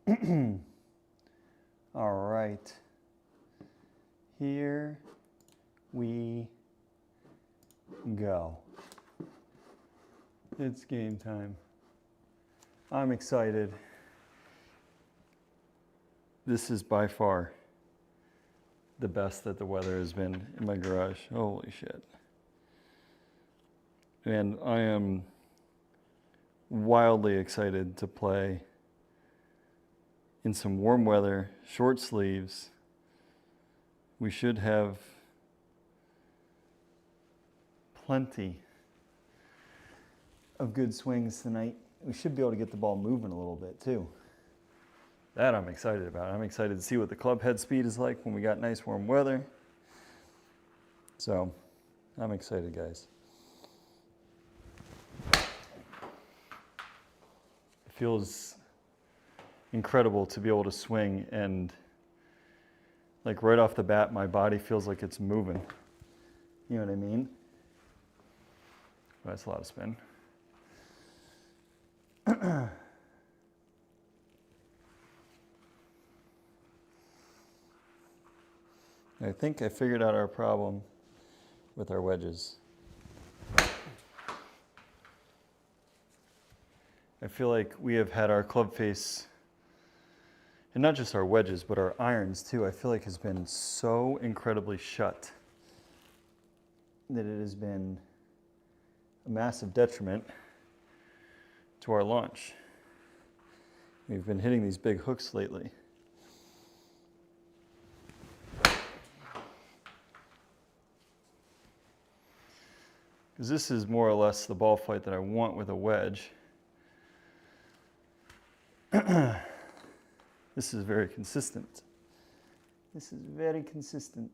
All right. Here we go. It's game time. I'm excited. This is by far the best that the weather has been in my garage. Holy shit. And I am wildly excited to play in some warm weather, short sleeves. We should have plenty of good swings tonight. We should be able to get the ball moving a little bit too. That I'm excited about. I'm excited to see what the club head speed is like when we got nice warm weather. So, I'm excited, guys. It feels incredible to be able to swing, and like right off the bat, my body feels like it's moving. You know what I mean? That's a lot of spin. I think I figured out our problem with our wedges. I feel like we have had our club face, and not just our wedges, but our irons too, I feel like has been so incredibly shut that it has been a massive detriment to our launch. We've been hitting these big hooks lately. Because this is more or less the ball flight that I want with a wedge. This is very consistent. This is very consistent.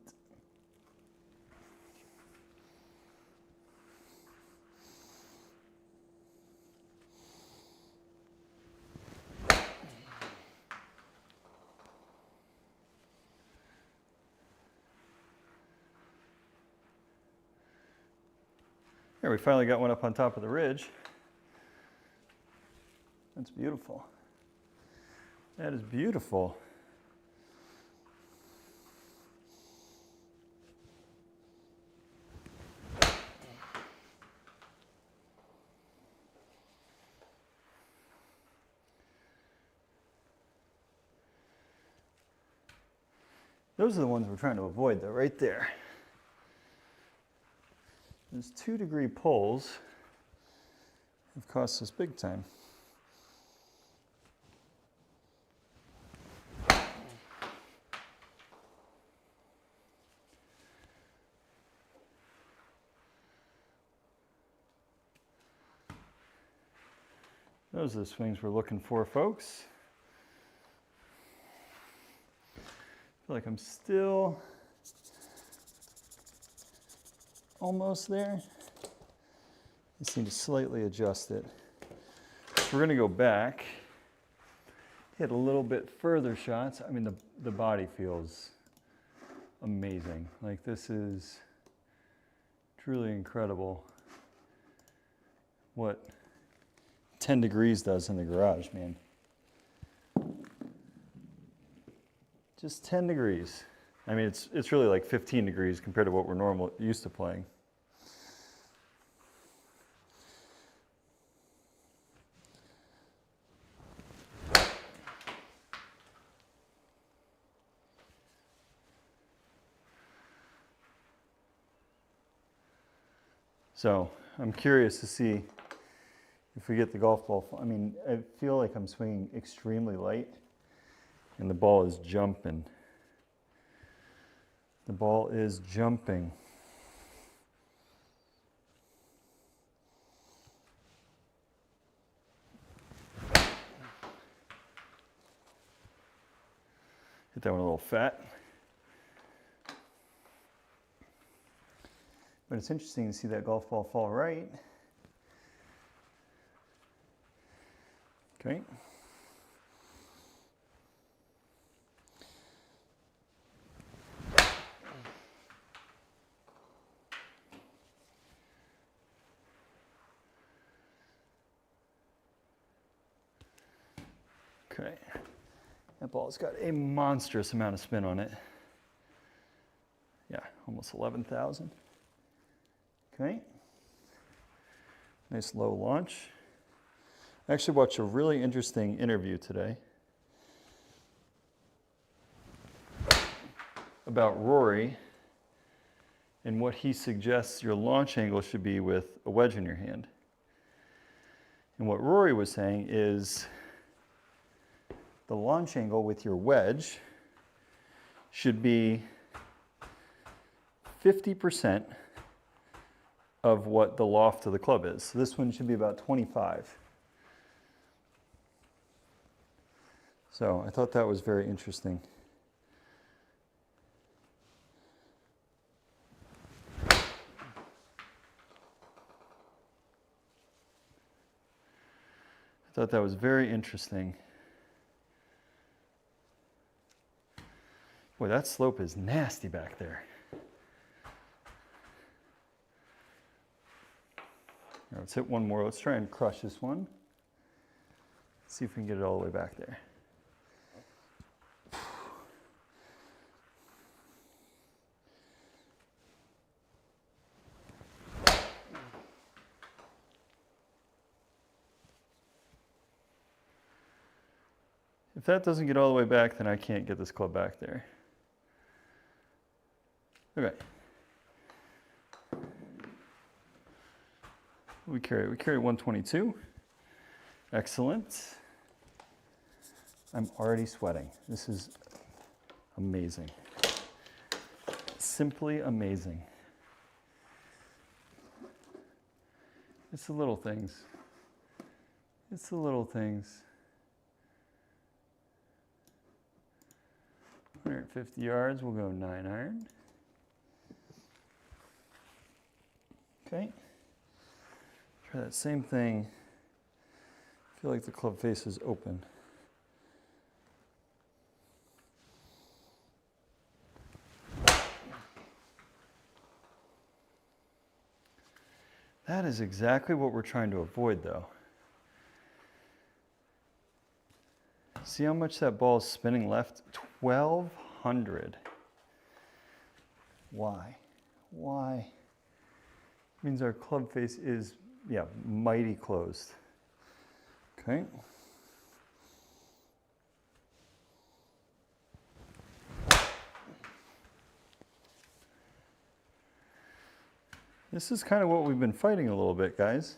Here, we finally got one up on top of the ridge. That's beautiful. That is beautiful. Those are the ones we're trying to avoid, though, right there. Those 2-degree pulls have cost us big time. Those are the swings we're looking for, folks. I feel like I'm still almost there. Just need to slightly adjust it. We're going to go back, hit a little bit further shots. I mean, the body feels amazing. Like, this is truly incredible what 10 degrees does in the garage, man. Just 10 degrees. I mean, it's really like 15 degrees compared to what we're used to playing. So I'm curious to see if we get the golf ball. I mean, I feel like I'm swinging extremely light, and the ball is jumping. The ball is jumping. Hit that one a little fat. But it's interesting to see that golf ball fall right. Okay. Okay. That ball's got a monstrous amount of spin on it. Yeah, almost 11,000. Okay. Nice low launch. I actually watched a really interesting interview today about Rory and what he suggests your launch angle should be with a wedge in your hand. And what Rory was saying is the launch angle with your wedge should be 50% of what the loft of the club is. So this one should be about 25. So I thought that was very interesting. I thought that was very interesting. Boy, that slope is nasty back there. All right, let's hit one more. Let's try and crush this one. See if we can get it all the way back there. If that doesn't get all the way back, then I can't get this club back there. Okay. We carry 122. Excellent. I'm already sweating. This is amazing. Simply amazing. It's the little things. It's the little things. 150 yards, we'll go 9 iron. Okay. Try that same thing. I feel like the club face is open. That is exactly what we're trying to avoid, though. See how much that ball is spinning left? 1,200. Why? Why? Means our club face is, yeah, mighty closed. Okay. This is kind of what we've been fighting a little bit, guys.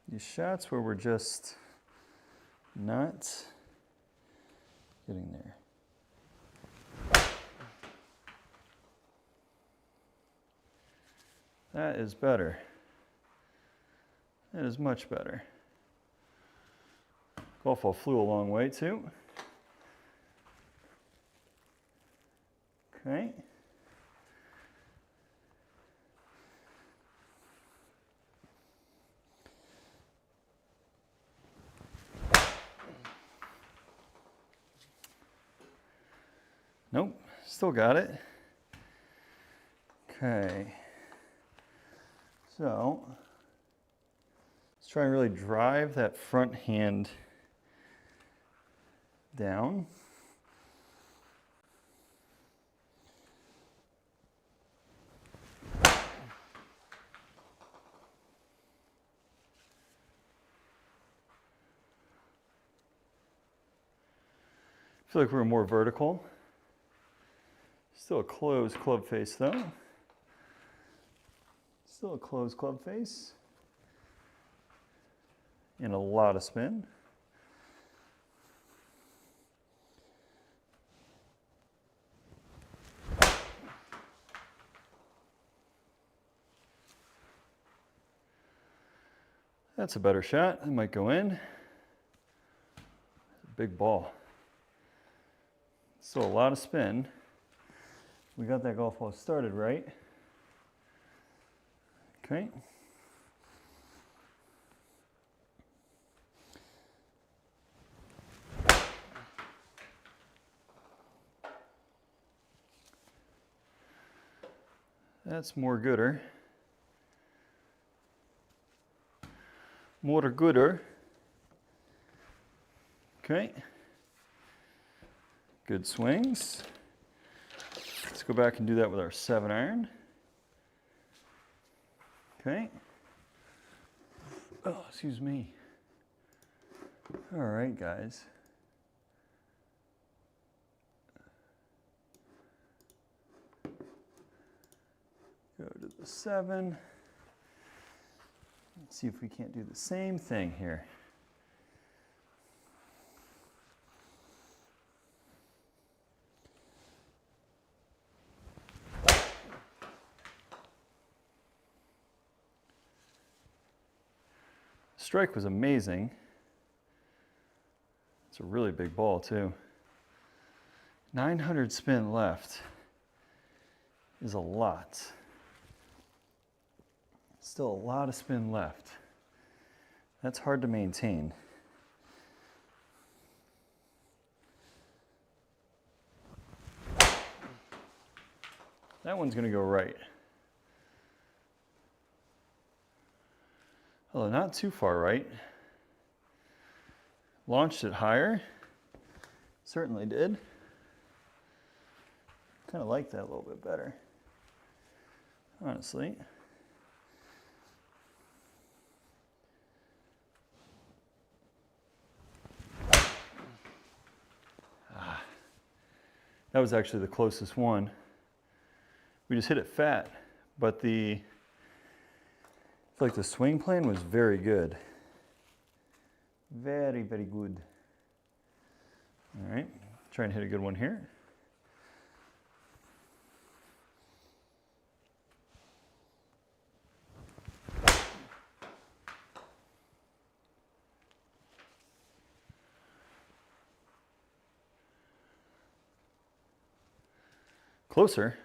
These shots where we're just not getting there. That is better. That is much better. Golf ball flew a long way too. Okay. Nope, still got it. Okay. So, let's try and really drive that front hand down. I feel like we're more vertical. Still a closed club face though. Still a closed club face. And a lot of spin. That's a better shot. That might go in. Big ball. Still a lot of spin. We got that golf ball started right. Okay. That's more gooder. More gooder. Okay. Good swings. Let's go back and do that with our 7-iron. Okay. Oh, excuse me. All right, guys. Go to the 7. Let's see if we can't do the same thing here. Strike was amazing. It's a really big ball too. 900 spin left is a lot. Still a lot of spin left. That's hard to maintain. That one's gonna go right. Although not too far right. Launched it higher. Certainly did. Kind of like that a little bit better, honestly. That was actually the closest one. We just hit it fat, but I feel like the swing plan was very good. Very, very good. All right, try and hit a good one here. Closer.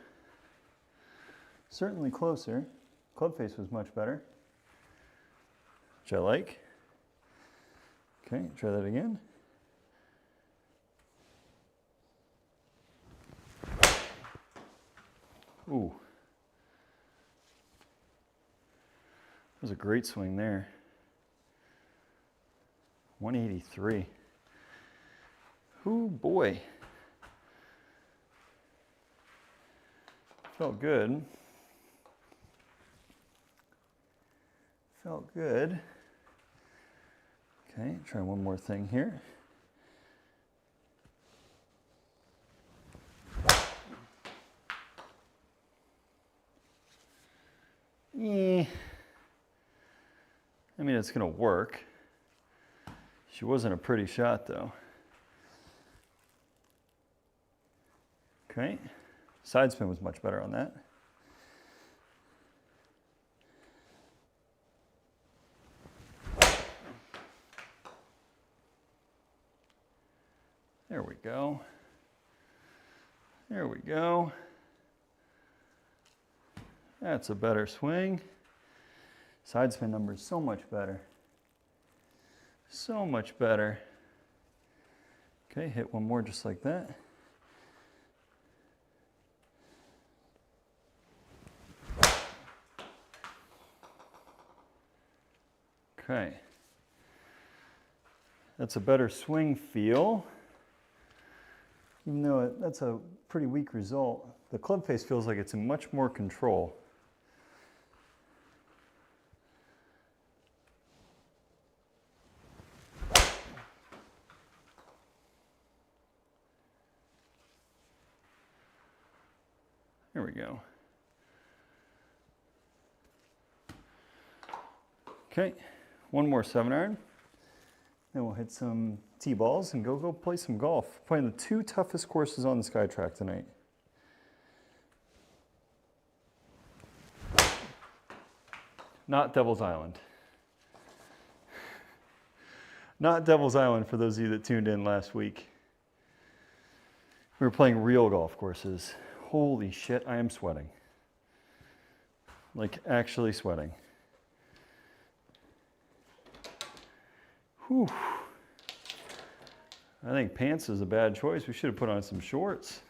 Certainly closer. Club face was much better, which I like. Okay, try that again. Ooh. That was a great swing there. 183. Ooh, boy. Felt good. Felt good. Okay, try one more thing here. I mean, it's gonna work. She wasn't a pretty shot though. Okay, side spin was much better on that. There we go. There we go. That's a better swing. Side spin number is so much better. So much better. Okay, hit one more just like that. Okay. That's a better swing feel. Even though that's a pretty weak result, the club face feels like it's in much more control. There we go. Okay, one more 7-iron. Then we'll hit some T-balls and go play some golf. Playing the 2 toughest courses on the SkyTrak tonight. Not Devil's Island. Not Devil's Island for those of you that tuned in last week. We were playing real golf courses. Holy shit, I am sweating. Like actually sweating. Whew. I think pants is a bad choice. We should have put on some shorts.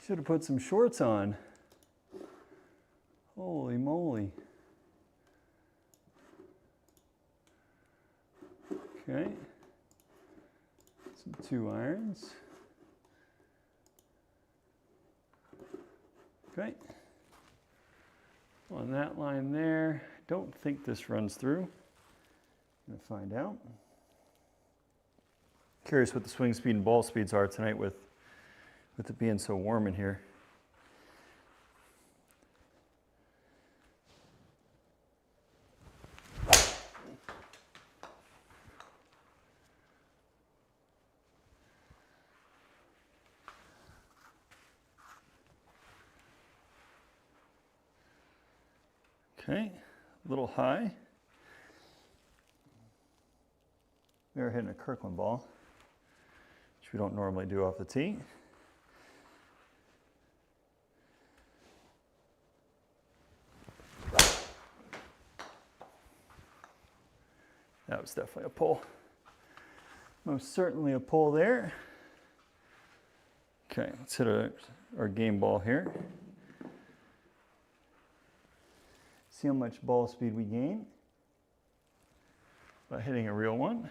Should have put some shorts on. Holy moly. Okay. Some 2 irons. Okay. On that line there, don't think this runs through. I'm gonna find out. Curious what the swing speed and ball speeds are tonight with it being so warm in here. Okay, a little high. They're hitting a Kirkland ball, which we don't normally do off the tee. That was definitely a pull. Most certainly a pull there. Okay, let's hit our game ball here. See how much ball speed we gain by hitting a real one.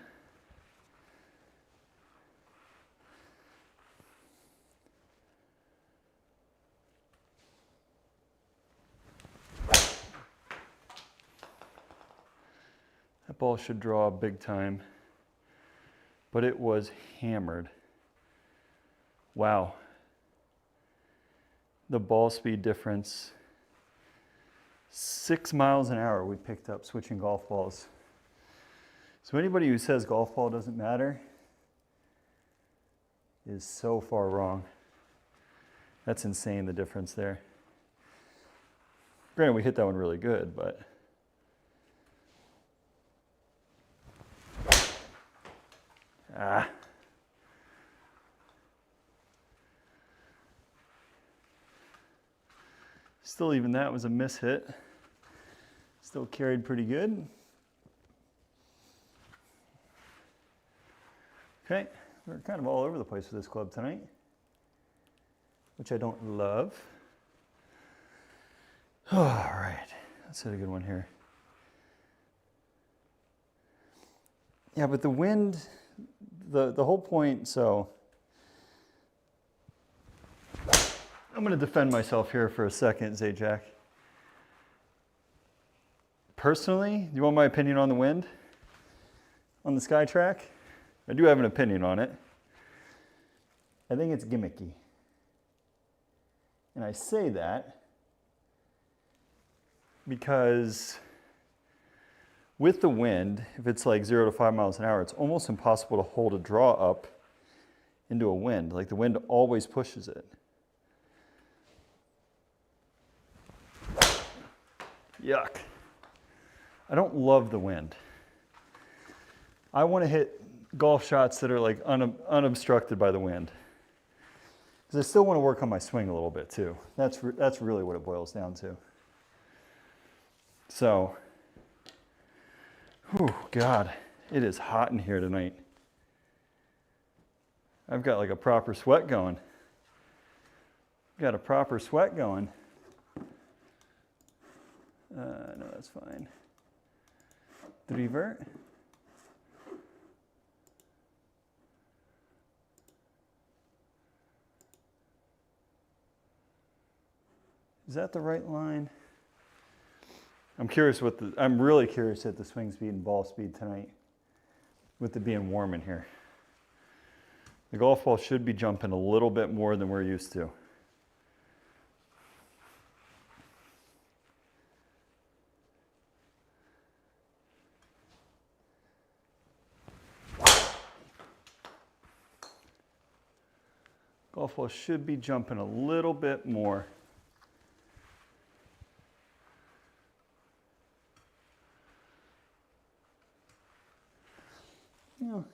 That ball should draw big time, but it was hammered. Wow. The ball speed difference. 6 miles an hour we picked up switching golf balls. So anybody who says golf ball doesn't matter is so far wrong. That's insane, the difference there. Granted, we hit that one really good, but still, even that was a miss hit. Still carried pretty good. Okay, we're kind of all over the place with this club tonight, which I don't love. All right, let's hit a good one here. Yeah, but the wind, the whole point, so I'm going to defend myself here for a second, Zajac. Personally, you want my opinion on the wind? On the SkyTrak? I do have an opinion on it. I think it's gimmicky. And I say that because with the wind, if it's like 0 to 5 miles an hour, it's almost impossible to hold a draw up into a wind. Like the wind always pushes it. Yuck. I don't love the wind. I want to hit golf shots that are like unobstructed by the wind. Because I still want to work on my swing a little bit too. That's really what it boils down to. So, whew, God, it is hot in here tonight. I've got like a proper sweat going. Got a proper sweat going. No, that's fine. The revert. Is that the right line? I'm really curious at the swing speed and ball speed tonight with it being warm in here. The golf ball should be jumping a little bit more than we're used to. Golf ball should be jumping a little bit more. You know,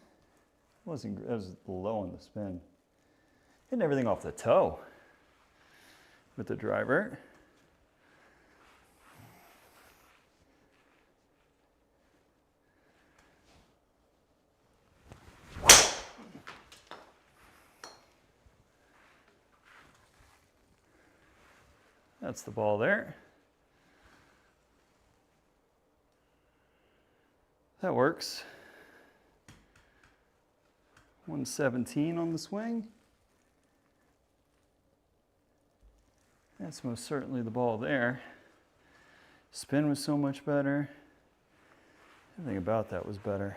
it was low on the spin. Hitting everything off the toe with the driver. That's the ball there. That works. 117 on the swing. That's most certainly the ball there. Spin was so much better. Everything about that was better.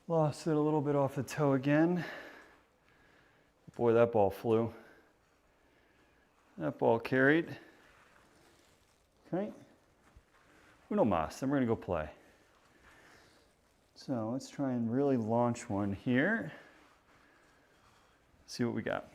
Lost it a little bit off the toe again. Boy, that ball flew. That ball carried. Okay. Uno mas, then we're gonna go play. So let's try and really launch one here. See what we got.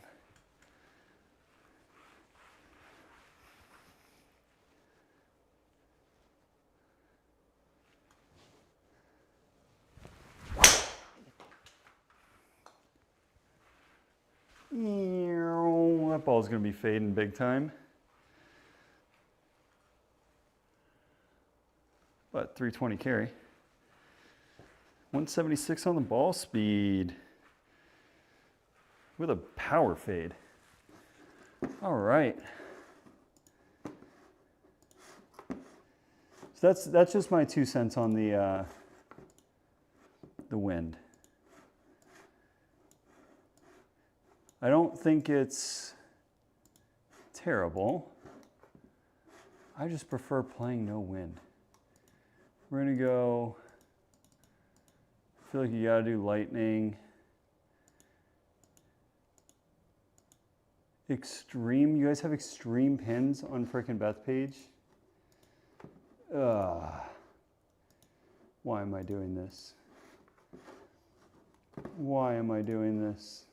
That ball's gonna be fading big time. But 320 carry. 176 on the ball speed. With a power fade. All right. So that's just my 2 cents on the wind. I don't think it's terrible. I just prefer playing no wind. We're gonna go, I feel like you gotta do lightning. Extreme, you guys have extreme pins on frickin' Bethpage? Why am I doing this? Why am I doing this?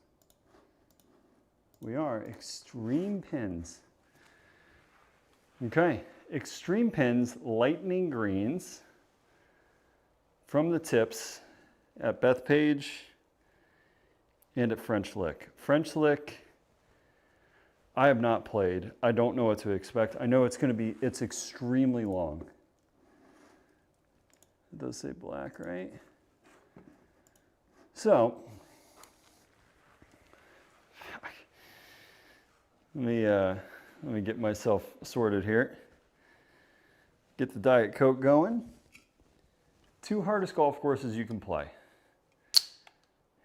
We are extreme pins. Okay, extreme pins, lightning greens from the tips at Bethpage and at French Lick. French Lick, I have not played. I don't know what to expect. I know it's extremely long. It does say black, right? So, let me get myself sorted here. Get the Diet Coke going. 2 hardest golf courses you can play.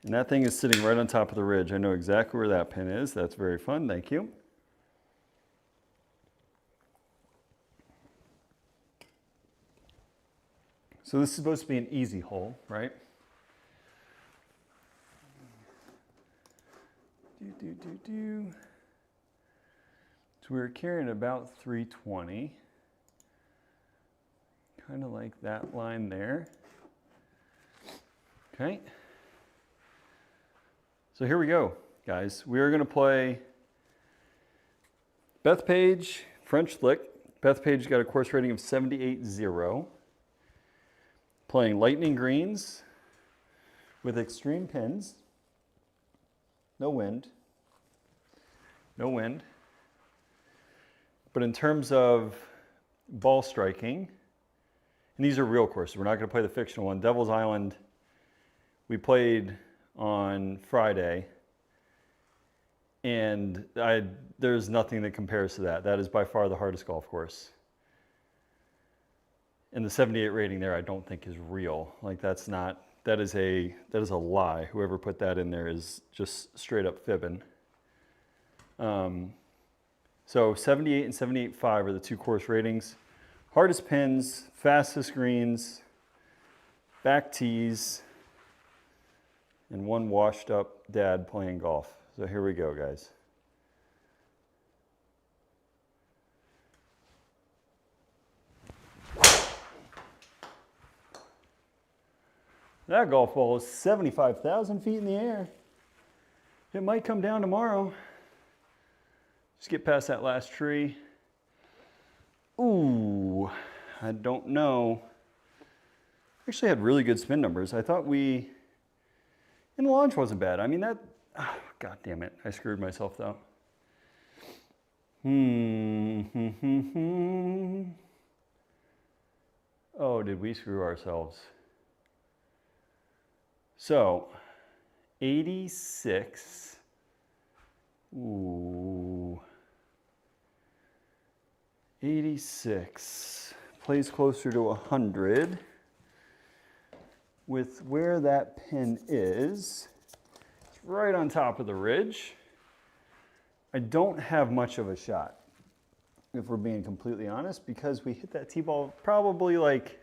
And that thing is sitting right on top of the ridge. I know exactly where that pin is. That's very fun, thank you. So this is supposed to be an easy hole, right? So we're carrying about 320. Kind of like that line there. Okay. So here we go, guys. We are going to play Bethpage, French Lick. Bethpage got a course rating of 78.0. Playing lightning greens with extreme pins. No wind. No wind. But in terms of ball striking, and these are real courses. We're not going to play the fictional one. Devil's Island, we played on Friday, and there's nothing that compares to that. That is by far the hardest golf course. And the 78 rating there, I don't think is real. Like that is a lie. Whoever put that in there is just straight up fibbing. So 78 and 78.5 are the 2 course ratings. Hardest pins, fastest greens, back tees, and 1 washed up dad playing golf. So here we go, guys. That golf ball is 75,000 feet in the air. It might come down tomorrow. Just get past that last tree. Ooh, I don't know. Actually had really good spin numbers. I thought and the launch wasn't bad. I mean God damn it. I screwed myself though. Oh, did we screw ourselves? So, 86 Ooh. 86. Plays closer to 100. With where that pin is, it's right on top of the ridge. I don't have much of a shot, if we're being completely honest, because we hit that tee ball probably like,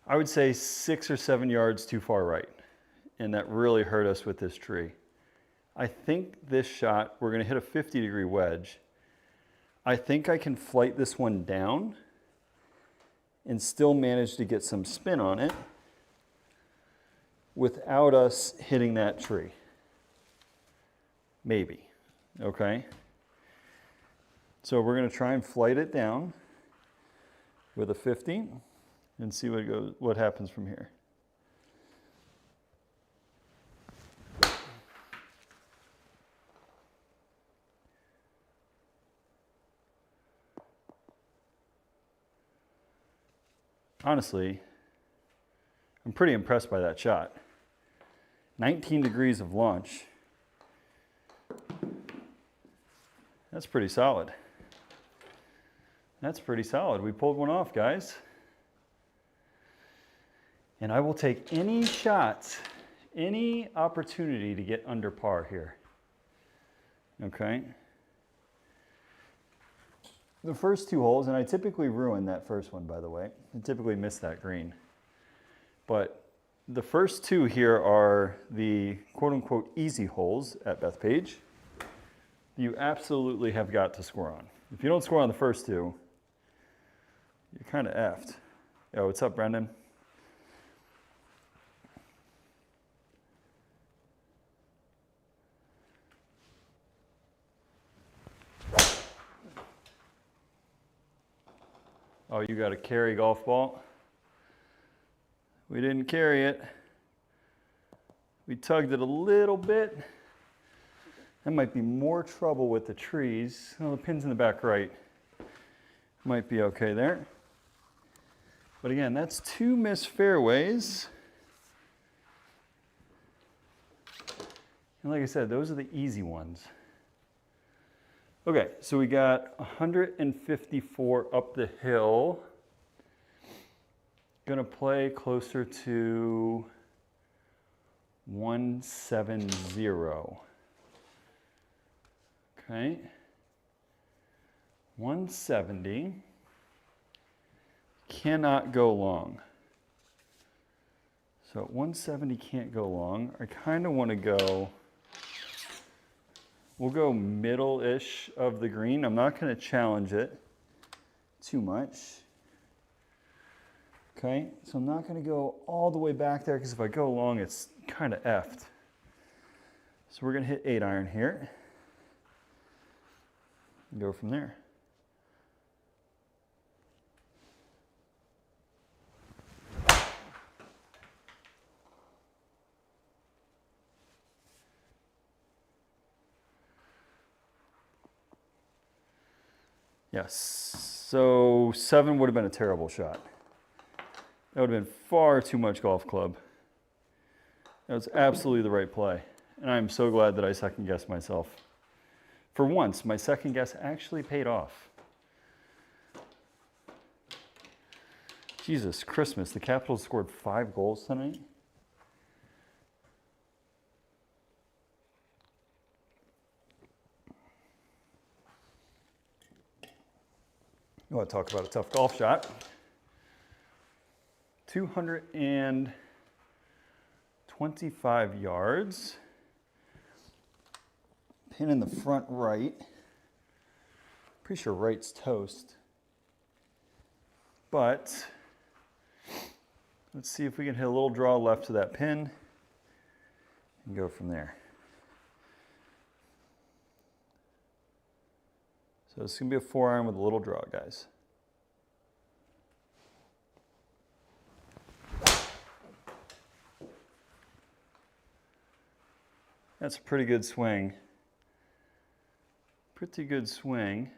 I would say 6 or 7 yards too far right. And that really hurt us with this tree. I think this shot, we're gonna hit a 50-degree wedge. I think I can flight this one down and still manage to get some spin on it without us hitting that tree. Maybe, okay? So we're gonna try and flight it down with a 50 and see what happens from here. Honestly, I'm pretty impressed by that shot. 19 degrees of launch. That's pretty solid. That's pretty solid. We pulled one off, guys. And I will take any shot, any opportunity to get under par here. Okay? The first 2 holes, and I typically ruin that first one, by the way. I typically miss that green. But the first 2 here are the quote-unquote easy holes at Bethpage. You absolutely have got to score on. If you don't score on the first 2, you're kind of effed. Yo, what's up, Brendan? Oh, you got a carry golf ball? We didn't carry it. We tugged it a little bit. That might be more trouble with the trees. Oh, the pin's in the back right. Might be okay there. But again, that's 2 missed fairways. And like I said, those are the easy ones. Okay, so we got 154 up the hill. Gonna play closer to 170. Okay. 170. Cannot go long. So 170 can't go long. I kind of want to go, we'll go middle-ish of the green. I'm not going to challenge it too much. Okay, so I'm not going to go all the way back there because if I go long, it's kind of effed. So we're going to hit 8-iron here and go from there. Yes, so 7 would have been a terrible shot. That would have been far too much golf club. That was absolutely the right play. And I'm so glad that I second guessed myself. For once, my second guess actually paid off. Jesus Christmas, the Capitals scored 5 goals tonight. You want to talk about a tough golf shot. 225 yards. Pin in the front right. Pretty sure right's toast. But let's see if we can hit a little draw left to that pin and go from there. So it's going to be a 4-iron with a little draw, guys. That's a pretty good swing. Pretty good swing.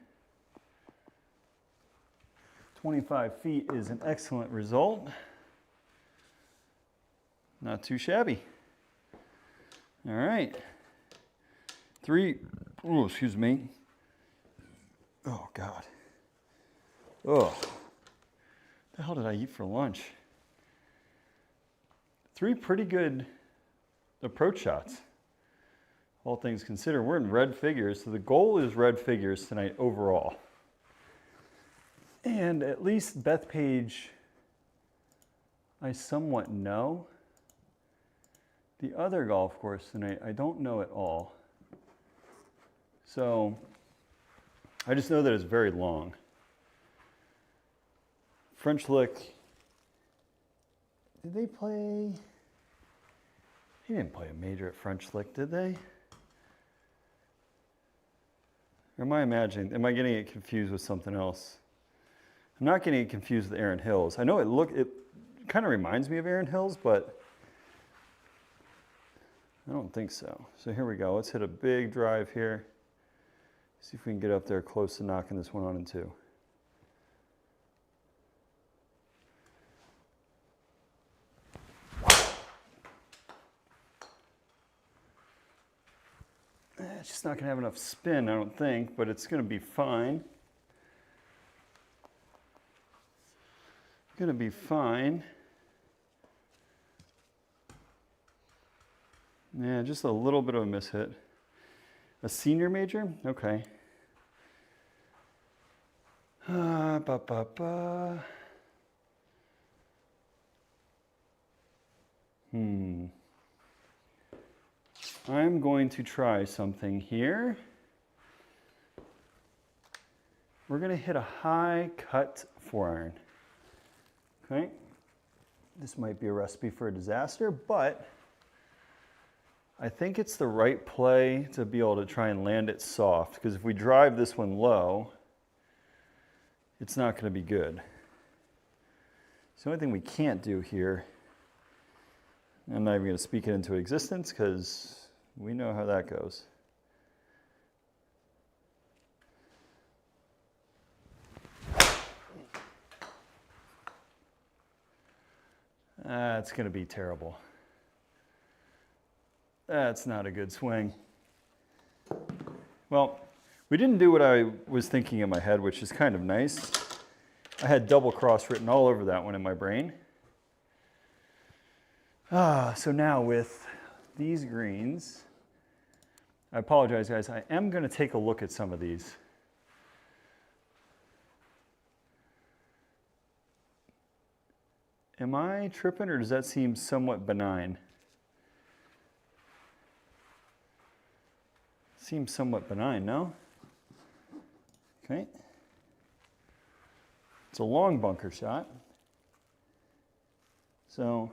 25 feet is an excellent result. Not too shabby. All right. Three, oh, excuse me. Oh, God. Oh, what the hell did I eat for lunch? 3 pretty good approach shots, all things considered. We're in red figures, so the goal is red figures tonight overall. And at least Bethpage, I somewhat know. The other golf course tonight, I don't know at all. So I just know that it's very long. French Lick, did they play? They didn't play a major at French Lick, did they? Or am I imagining, am I getting it confused with something else? I'm not getting it confused with Erin Hills. I know it kind of reminds me of Erin Hills, but I don't think so. So here we go. Let's hit a big drive here. See if we can get up there close to knocking this one on in 2. It's just not going to have enough spin, I don't think, but it's going to be fine. Going to be fine. Yeah, just a little bit of a mishit. A senior major? Okay. I'm going to try something here. We're going to hit a high cut 4-iron. Okay. This might be a recipe for a disaster, but I think it's the right play to be able to try and land it soft, because if we drive this one low, it's not going to be good. So the only thing we can't do here, I'm not even going to speak it into existence because we know how that goes. It's going to be terrible. That's not a good swing. Well, we didn't do what I was thinking in my head, which is kind of nice. I had double cross written all over that one in my brain. So now with these greens, I apologize, guys. I am going to take a look at some of these. Am I tripping, or does that seem somewhat benign? Seems somewhat benign, no? Okay. It's a long bunker shot. So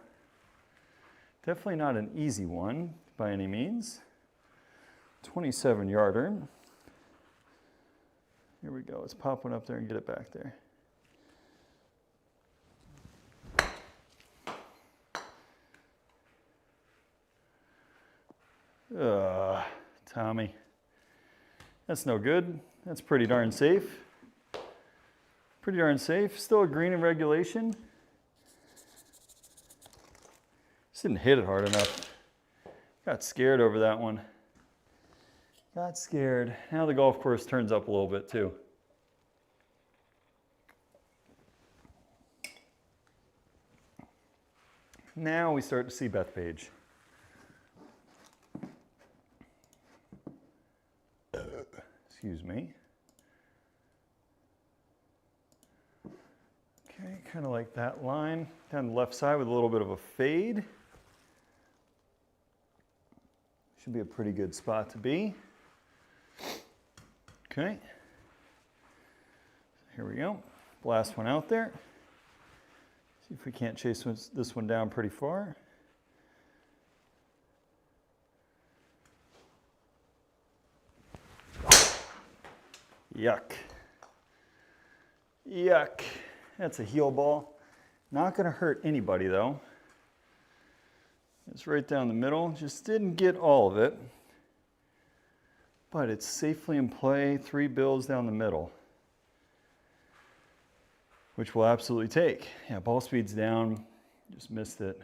definitely not an easy one by any means. 27-yarder. Here we go. Let's pop one up there and get it back there. Tommy. That's no good. That's pretty darn safe. Pretty darn safe. Still a green in regulation. Just didn't hit it hard enough. Got scared over that one. Got scared. Now the golf course turns up a little bit too. Now we start to see Bethpage. Excuse me. Okay, kind of like that line down the left side with a little bit of a fade. Should be a pretty good spot to be. Okay. Here we go. Blast one out there. See if we can't chase this one down pretty far. Yuck. Yuck. That's a heel ball. Not going to hurt anybody though. It's right down the middle. Just didn't get all of it. But it's safely in play. 3 bills down the middle. Which we'll absolutely take. Yeah, ball speed's down. Just missed it.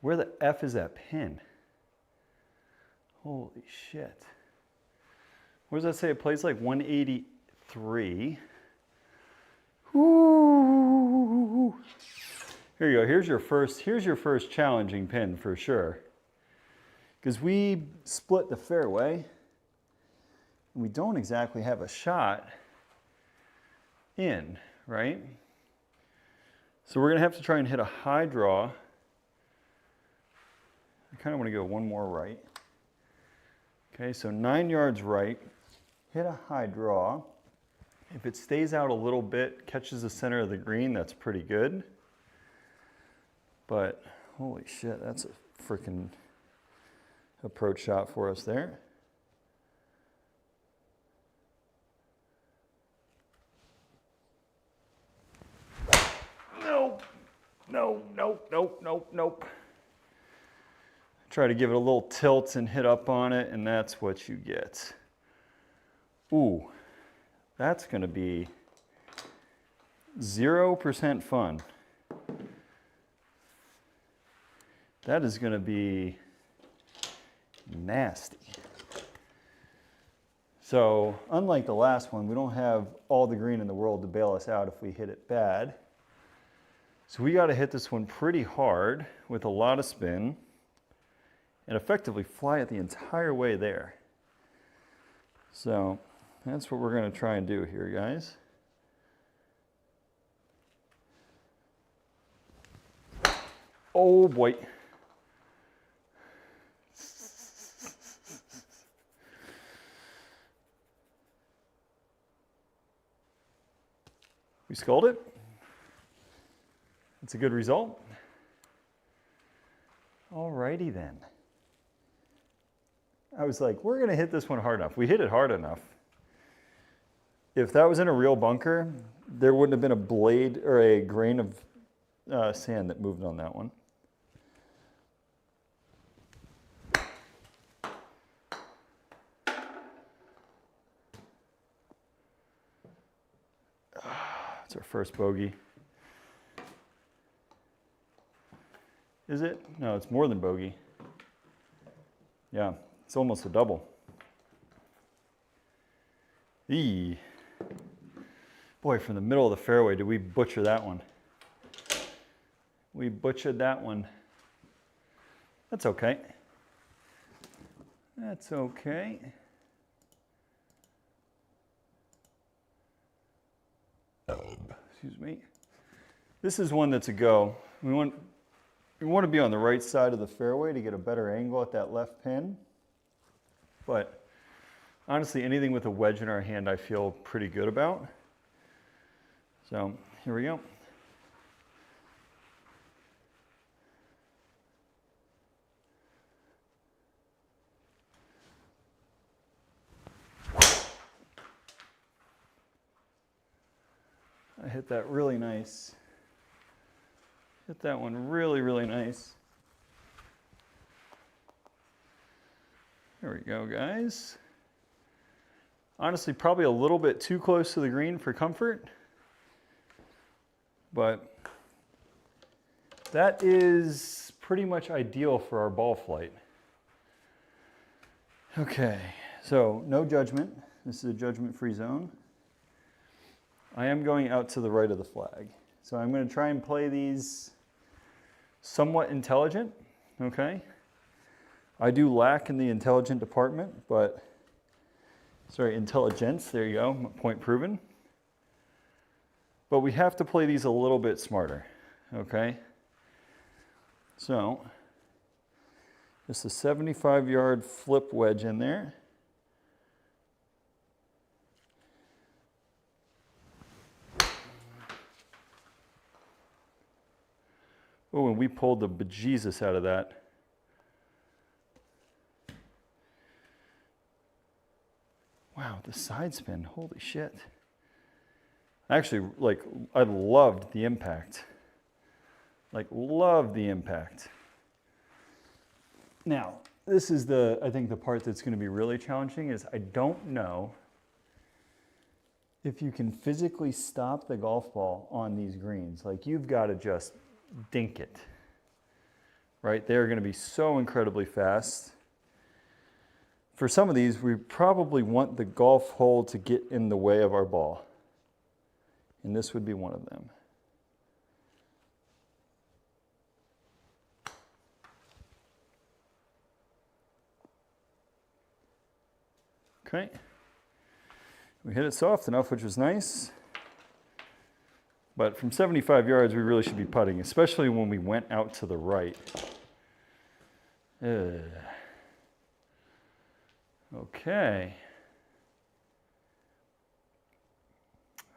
Where the F is that pin? Holy shit. What does that say? It plays like 183. Ooh. Here you go. Here's your first challenging pin for sure. Because we split the fairway and we don't exactly have a shot in, right? So we're gonna have to try and hit a high draw. I kind of want to go one more right. Okay, so 9 yards right, hit a high draw. If it stays out a little bit, catches the center of the green, that's pretty good. But holy shit, that's a freaking approach shot for us there. Nope, nope. Try to give it a little tilt and hit up on it, and that's what you get. Ooh, that's gonna be 0% fun. That is gonna be nasty. So, unlike the last one, we don't have all the green in the world to bail us out if we hit it bad. So we gotta hit this one pretty hard with a lot of spin and effectively fly it the entire way there. So that's what we're gonna try and do here, guys. Oh boy. We sculled it. It's a good result. Alrighty then. I was like, we're gonna hit this one hard enough. We hit it hard enough. If that was in a real bunker, there wouldn't have been a blade or a grain of sand that moved on that one. It's our first bogey. Is it? No, it's more than bogey. Yeah, it's almost a double. Eee. Boy, from the middle of the fairway, did we butcher that one. We butchered that one. That's okay. That's okay. Excuse me. This is one that's a go. We want to be on the right side of the fairway to get a better angle at that left pin. But honestly, anything with a wedge in our hand, I feel pretty good about. So here we go. I hit that really nice. Hit that one really, really nice. There we go, guys. Honestly, probably a little bit too close to the green for comfort, but that is pretty much ideal for our ball flight. Okay, so no judgment. This is a judgment-free zone. I am going out to the right of the flag. So I'm going to try and play these somewhat intelligent, okay? I do lack in the intelligent department, but, sorry, intelligence, there you go, point proven. But we have to play these a little bit smarter, okay? So, just a 75-yard flip wedge in there. Oh, and we pulled the bejesus out of that. Wow, the side spin, holy shit. Actually, I loved the impact. Loved the impact. Now, this is I think the part that's gonna be really challenging is I don't know if you can physically stop the golf ball on these greens. You've gotta just dink it, right? They're gonna be so incredibly fast. for some of these, we probably want the golf hole to get in the way of our ball. And this would be one of them. Okay. We hit it soft enough, which was nice. But from 75 yards, we really should be putting, especially when we went out to the right. Okay.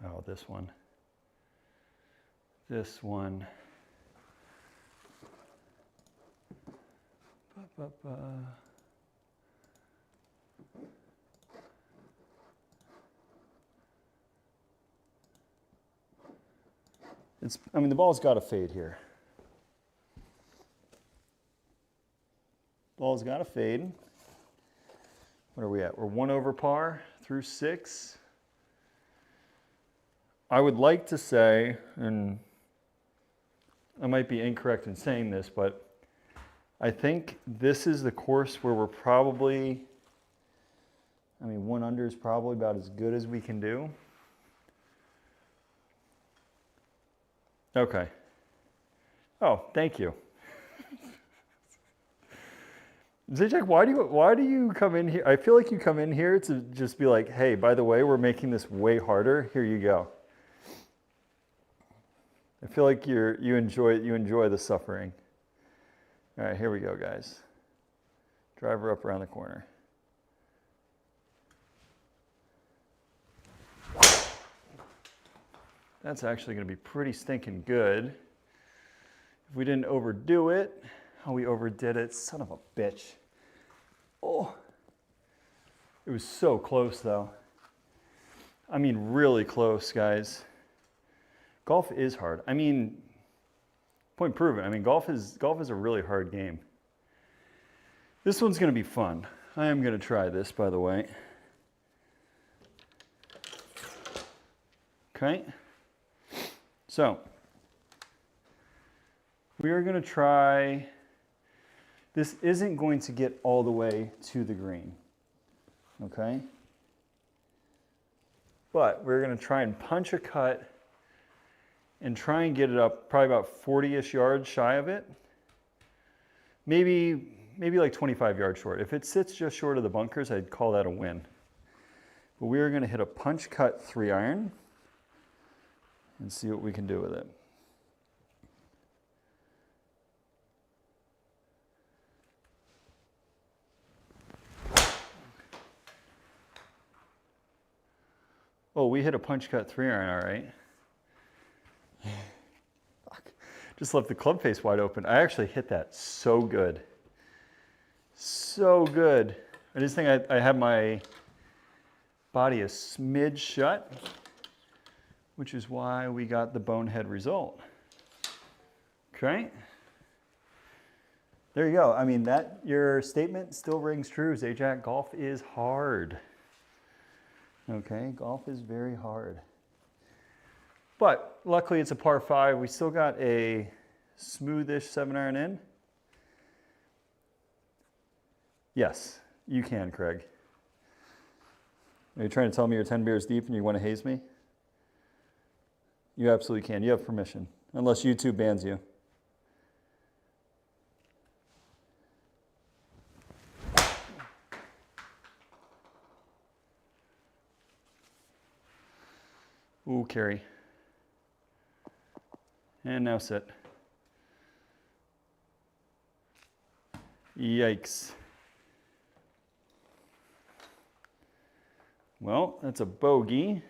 Oh, this one. This one. I mean, the ball's got to fade here. Ball's got to fade. What are we at? We're 1 over par through 6. I would like to say, and I might be incorrect in saying this, but I think this is the course where we're probably, I mean, 1 under is probably about as good as we can do. Okay. Oh, thank you. Zajac, why do you come in here? I feel like you come in here to just be like, hey, by the way, we're making this way harder. Here you go. I feel like you enjoy the suffering. All right, here we go, guys. Driver up around the corner. That's actually going to be pretty stinking good. If we didn't overdo it. Oh, we overdid it. Son of a bitch. Oh. It was so close, though. I mean, really close, guys. Golf is hard. I mean, point proven. I mean, golf is a really hard game. This one's going to be fun. I am going to try this, by the way. Okay. So, we are going to try, this isn't going to get all the way to the green, okay? But we're going to try and punch a cut and try and get it up probably about 40-ish yards shy of it. Maybe like 25 yards short. If it sits just short of the bunkers, I'd call that a win. But we are going to hit a punch cut 3-iron. And see what we can do with it. Oh, we hit a punch cut 3-iron, all right. Fuck. Just left the club face wide open. I actually hit that so good. So good. I just think I have my body a smidge shut, which is why we got the bonehead result. Okay. There you go. I mean, your statement still rings true. Zajac, golf is hard. Okay, golf is very hard. But luckily it's a par 5. We still got a smoothish 7-iron in. Yes, you can, Craig. Are you trying to tell me you're 10 beers deep and you want to haze me? You absolutely can. You have permission, unless YouTube bans you. Ooh, carry. And now sit. Yikes. Well, that's a bogey.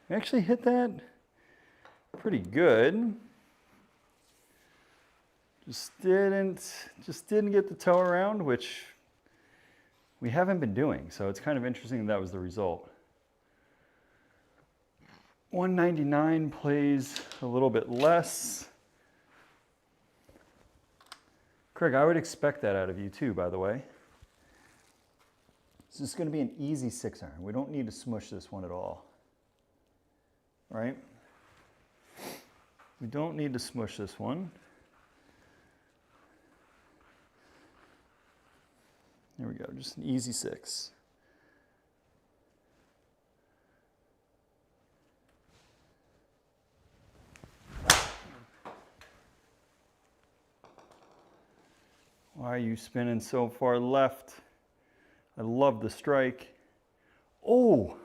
I actually hit that pretty good. Just didn't get the toe around, which we haven't been doing. So it's kind of interesting that was the result. 199 plays a little bit less. Craig, I would expect that out of you too, by the way. This is going to be an easy 6-iron. We don't need to smush this one at all. Right? We don't need to smush this one. There we go, just an easy 6. Why are you spinning so far left? I love the strike. Oh!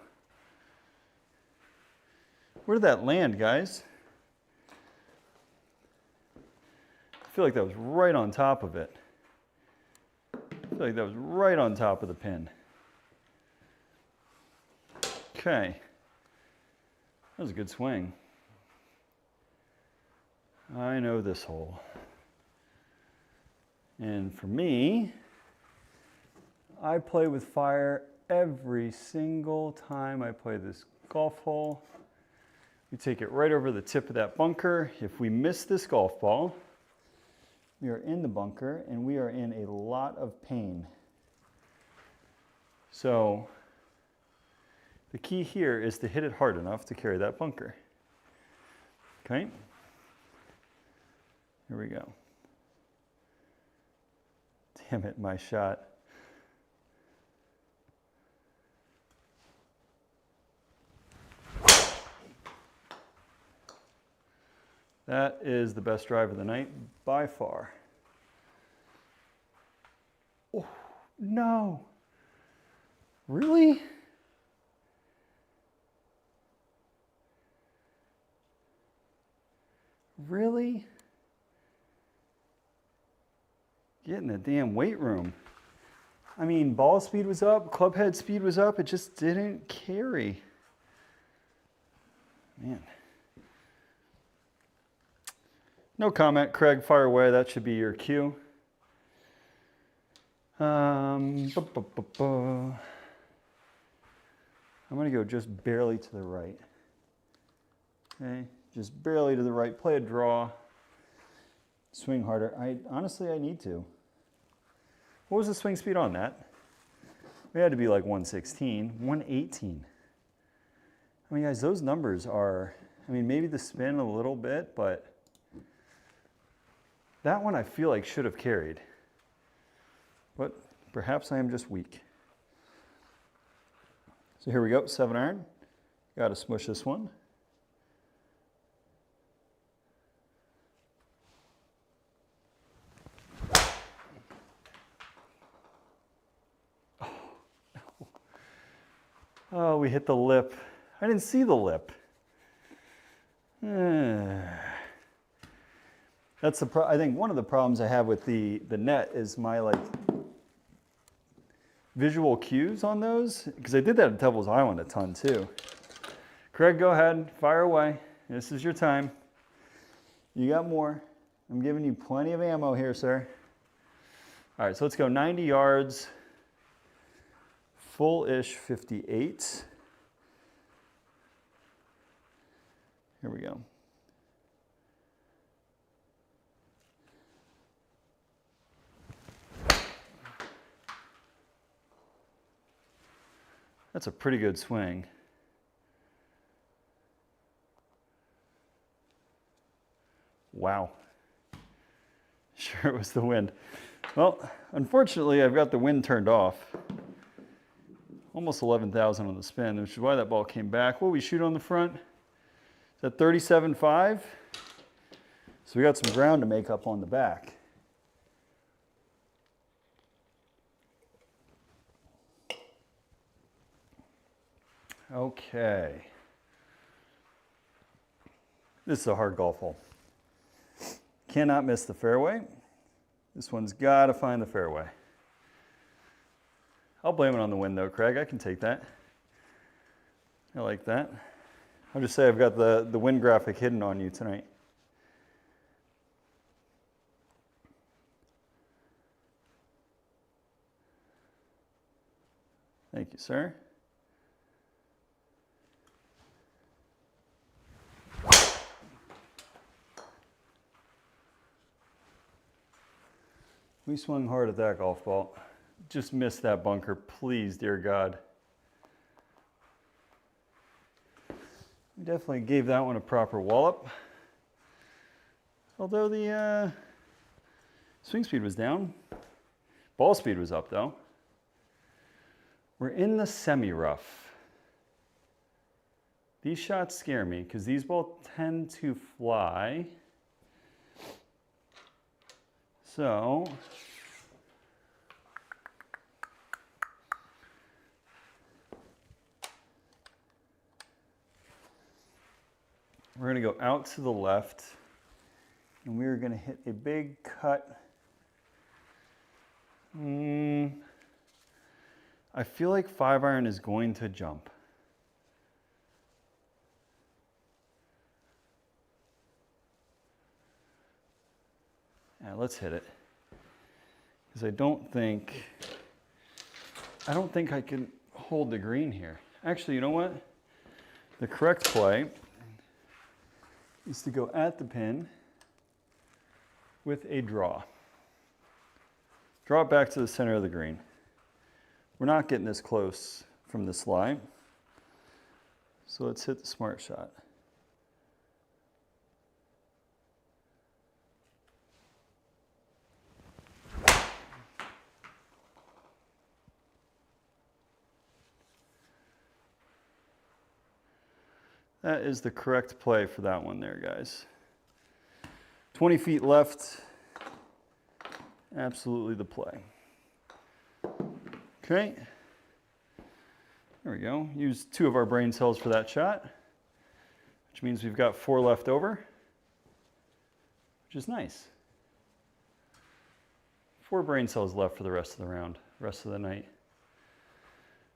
Where did that land, guys? I feel like that was right on top of it. I feel like that was right on top of the pin. Okay. That was a good swing. I know this hole. And for me, I play with fire every single time I play this golf hole. We take it right over the tip of that bunker. If we miss this golf ball, we are in the bunker and we are in a lot of pain. So the key here is to hit it hard enough to carry that bunker. Okay? Here we go. Damn it, my shot. That is the best drive of the night by far. Oh, no. Really? Really? Get in the damn weight room. I mean, ball speed was up, club head speed was up, it just didn't carry. Man. No comment, Craig, fire away, that should be your cue. I'm gonna go just barely to the right. Okay, just barely to the right, play a draw, swing harder. Honestly, I need to. What was the swing speed on that? We had to be like 116, 118. I mean, guys, those numbers are, I mean, maybe the spin a little bit, but that one I feel like should have carried. But perhaps I am just weak. So here we go, 7-iron. Got to smush this one. Oh, we hit the lip. I didn't see the lip. That's I think one of the problems I have with the net is my like visual cues on those, because I did that at Devil's Island a ton too. Craig, go ahead, fire away. This is your time. You got more. I'm giving you plenty of ammo here, sir. All right, so let's go 90 yards, full-ish 58. Here we go. That's a pretty good swing. Wow. Sure it was the wind. Well, unfortunately, I've got the wind turned off. Almost 11,000 on the spin, which is why that ball came back. What did we shoot on the front? Is that 37.5? So we got some ground to make up on the back. Okay. This is a hard golf hole. Cannot miss the fairway. This one's got to find the fairway. I'll blame it on the wind though, Craig. I can take that. I like that. I'll just say I've got the wind graphic hidden on you tonight. Thank you, sir. We swung hard at that golf ball. Just missed that bunker, please, dear God. We definitely gave that one a proper wallop. Although the swing speed was down. Ball speed was up though. We're in the semi-rough. These shots scare me because these balls tend to fly. So We're gonna go out to the left, and we are gonna hit a big cut. I feel like 5-iron is going to jump. Yeah, let's hit it. Because I don't think I can hold the green here. Actually, you know what? The correct play is to go at the pin with a draw. Draw it back to the center of the green. We're not getting this close from this lie. So let's hit the smart shot. That is the correct play for that one there, guys. 20 feet left. Absolutely the play. Okay. There we go. Use 2 of our brain cells for that shot, which means we've got 4 left over, which is nice. 4 brain cells left for the rest of the round, rest of the night.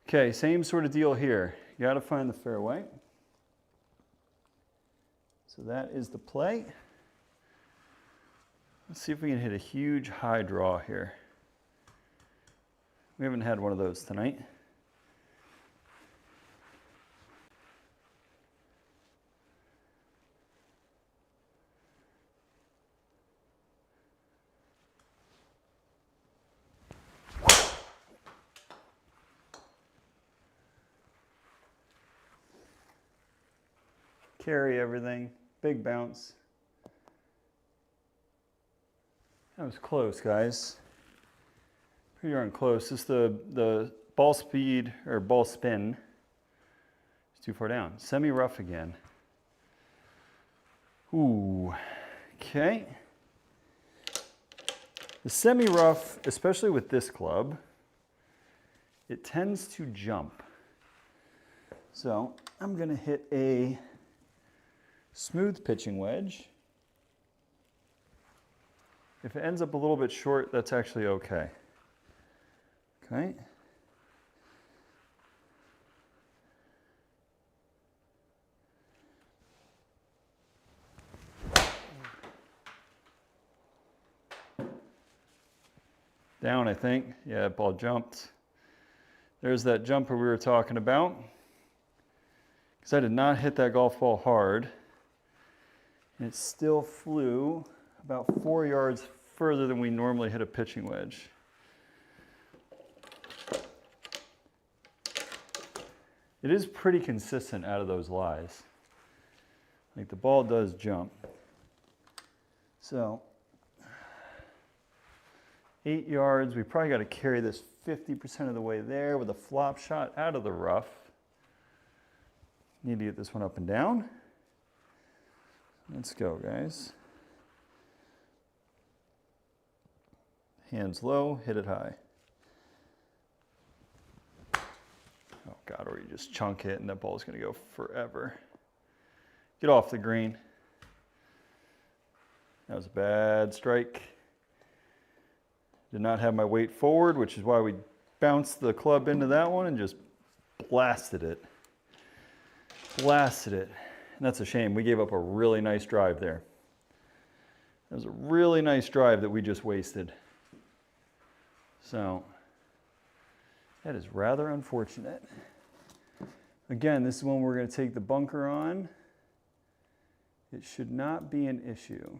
Okay, same sort of deal here. You got to find the fairway. So that is the play. Let's see if we can hit a huge high draw here. We haven't had one of those tonight. Carry everything, big bounce. That was close, guys. Pretty darn close. Just the ball speed or ball spin is too far down. Semi-rough again. Ooh, okay. The semi-rough, especially with this club, it tends to jump. So I'm gonna hit a smooth pitching wedge. If it ends up a little bit short, that's actually okay. Okay. Down, I think. Yeah, ball jumped. There's that jumper we were talking about. Because I did not hit that golf ball hard. And it still flew about 4 yards further than we normally hit a pitching wedge. It is pretty consistent out of those lies. Like the ball does jump. So 8 yards, we probably got to carry this 50% of the way there with a flop shot out of the rough. Need to get this one up and down. Let's go, guys. Hands low, hit it high. Oh God, or you just chunk it and that ball's gonna go forever. Get off the green. That was a bad strike. Did not have my weight forward, which is why we bounced the club into that one and just blasted it. Blasted it. And that's a shame. We gave up a really nice drive there. That was a really nice drive that we just wasted. So that is rather unfortunate. Again, this is when we're going to take the bunker on. It should not be an issue.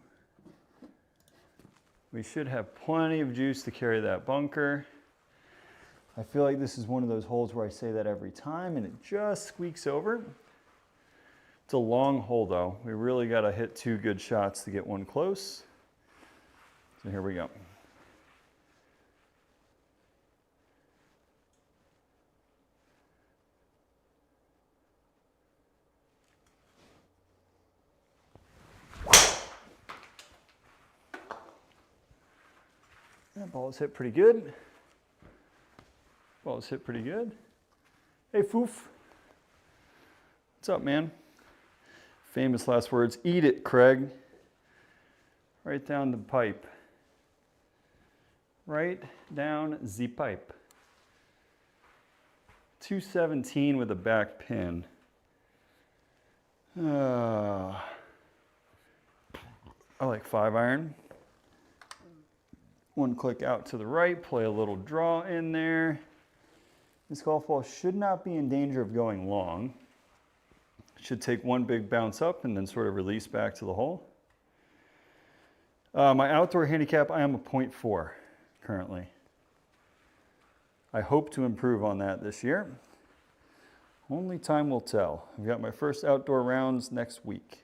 We should have plenty of juice to carry that bunker. I feel like this is one of those holes where I say that every time and it just squeaks over. It's a long hole though. We really got to hit 2 good shots to get one close. So here we go. That ball is hit pretty good. Ball is hit pretty good. Hey, Foof. What's up, man? famous last words. Eat it, Craig. Right down the pipe. Right down the pipe. 217 with a back pin. I like 5-iron. One click out to the right, play a little draw in there. This golf ball should not be in danger of going long. It should take one big bounce up and then sort of release back to the hole. My outdoor handicap, I am a 0.4 currently. I hope to improve on that this year. Only time will tell. I've got my first outdoor rounds next week.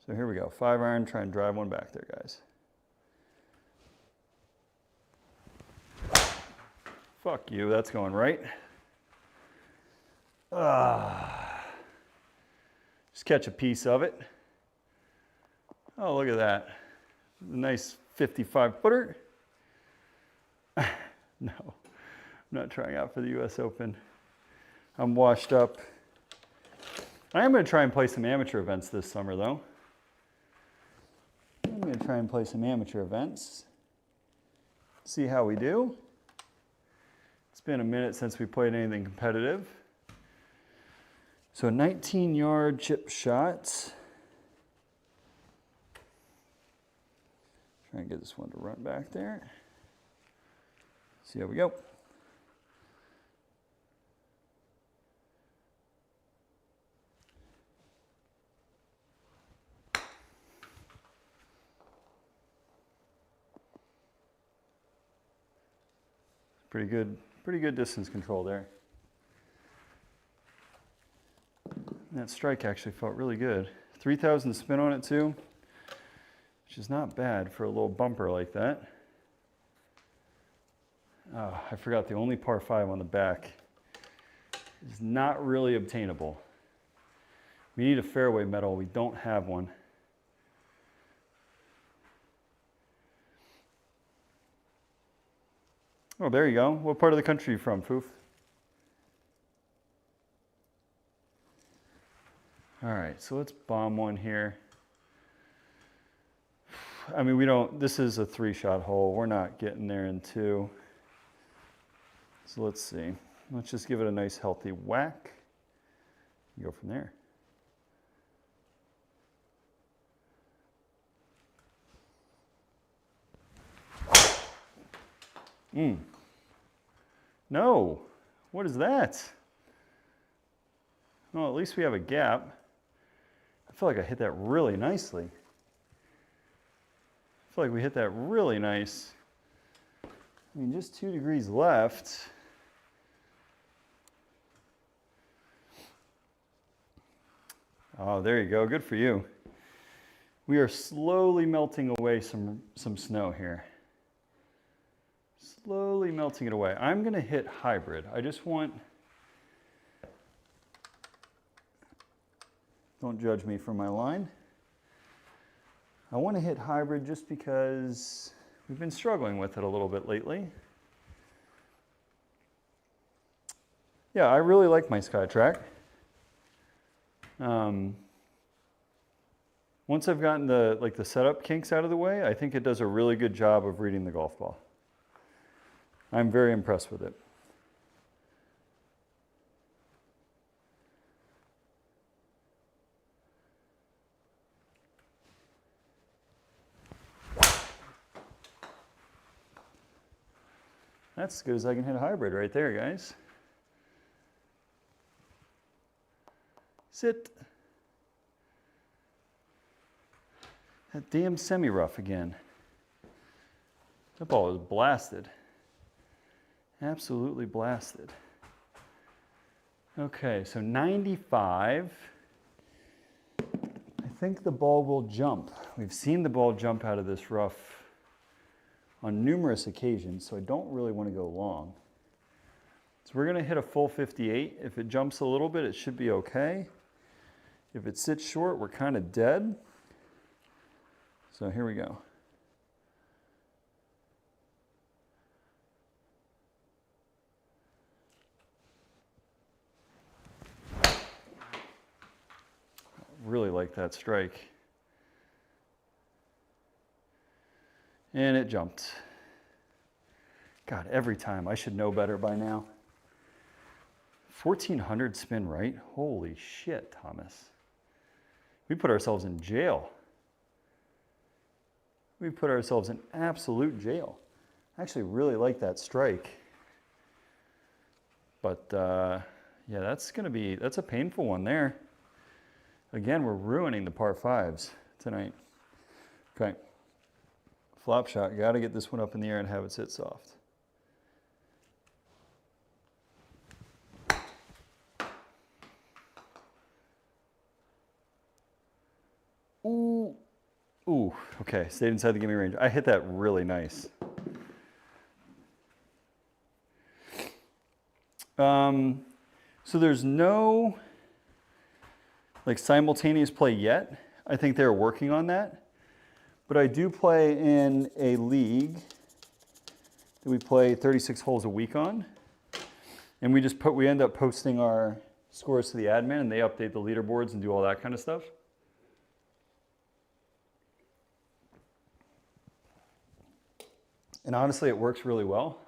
So here we go, 5-iron, try and drive one back there, guys. Fuck you, that's going right. Just catch a piece of it. Oh, look at that. A nice 55-footer. No, I'm not trying out for the US Open. I'm washed up. I am going to try and play some amateur events this summer, though. I'm going to try and play some amateur events. See how we do. It's been a minute since we played anything competitive. So 19-yard chip shots. Try and get this one to run back there. See how we go. Pretty good distance control there. That strike actually felt really good. 3,000 spin on it too, which is not bad for a little bumper like that. Oh, I forgot the only par 5 on the back is not really obtainable. We need a fairway medal. We don't have one. Oh, there you go. What part of the country are you from, Foof? All right, so let's bomb one here. I mean, this is a 3-shot hole. We're not getting there in 2. So let's see. Let's just give it a nice healthy whack. Go from there. No, what is that? Well, at least we have a gap. I feel like I hit that really nicely. I feel like we hit that really nice. I mean, just 2 degrees left. Oh, there you go, good for you. We are slowly melting away some snow here. Slowly melting it away. I'm going to hit hybrid. I just want, don't judge me for my line. I want to hit hybrid just because we've been struggling with it a little bit lately. Yeah, I really like my SkyTrak. Once I've gotten the setup kinks out of the way, I think it does a really good job of reading the golf ball. I'm very impressed with it. That's as good as I can hit a hybrid right there, guys. Sit. That damn semi-rough again. That ball is blasted. Absolutely blasted. Okay, so 95. I think the ball will jump. We've seen the ball jump out of this rough on numerous occasions, so I don't really want to go long. So we're going to hit a full 58. If it jumps a little bit, it should be okay. If it sits short, we're kind of dead. So here we go. really like that strike. And it jumped. God, every time. I should know better by now. 1400 spin right? Holy shit, Thomas. We put ourselves in jail. We put ourselves in absolute jail. I actually really like that strike. But yeah, that's a painful one there. Again, we're ruining the par fives tonight. Okay. Flop shot, got to get this one up in the air and have it sit soft. Ooh, ooh, okay, stayed inside the gimme range. I hit that really nice. So there's no like simultaneous play yet. I think they're working on that. But I do play in a league that we play 36 holes a week on. And we end up posting our scores to the admin and they update the leaderboards and do all that kind of stuff. And honestly, it works really well.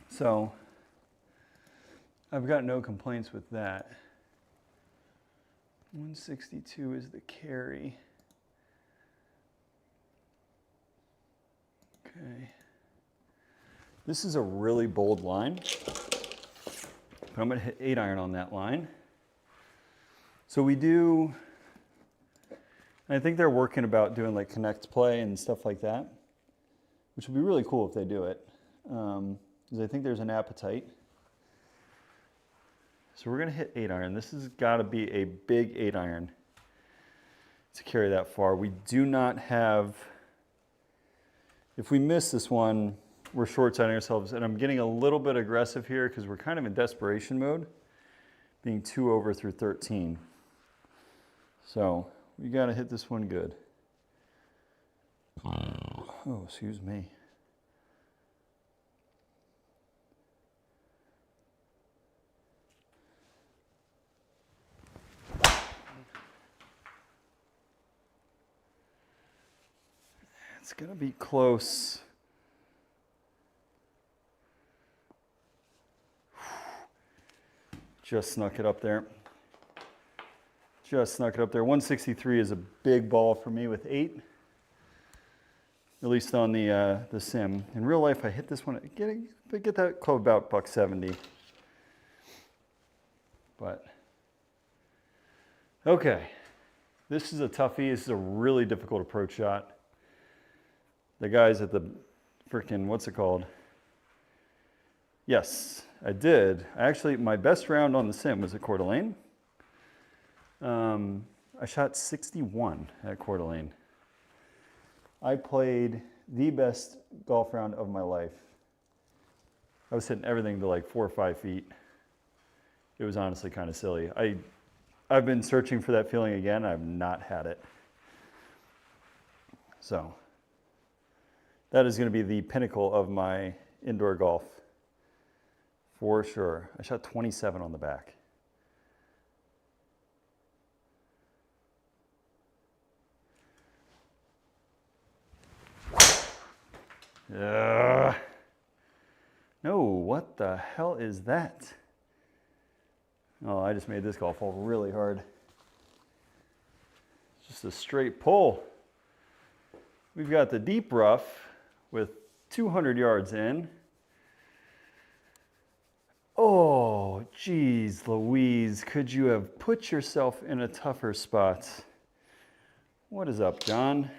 So I've got no complaints with that. 162 is the carry. Okay. This is a really bold line, but I'm going to hit 8-iron on that line. So we do, and I think they're working about doing like connect play and stuff like that, which would be really cool if they do it, because I think there's an appetite. So we're going to hit 8-iron. This has got to be a big 8-iron to carry that far. We do not have, if we miss this one, we're short-siding ourselves. And I'm getting a little bit aggressive here because we're kind of in desperation mode, being 2 over through 13. So we got to hit this one good. Oh, excuse me. It's going to be close. Just snuck it up there. Just snuck it up there. 163 is a big ball for me with 8. At least on the sim. In real life, I hit this one. Get that club about $170. But okay, this is a toughie. This is a really difficult approach shot. The guys at the freaking, what's it called? Yes, I did. Actually, my best round on the sim was at Coeur d'Alene. I shot 61 at Coeur d'Alene. I played the best golf round of my life. I was hitting everything to like 4 or 5 feet. It was honestly kind of silly. I've been searching for that feeling again. I've not had it. So that is going to be the pinnacle of my indoor golf for sure. I shot 27 on the back. No, what the hell is that? Oh, I just made this golf hole really hard. It's just a straight pull. We've got the deep rough with 200 yards in. Oh, geez, Louise, could you have put yourself in a tougher spot? What is up, John?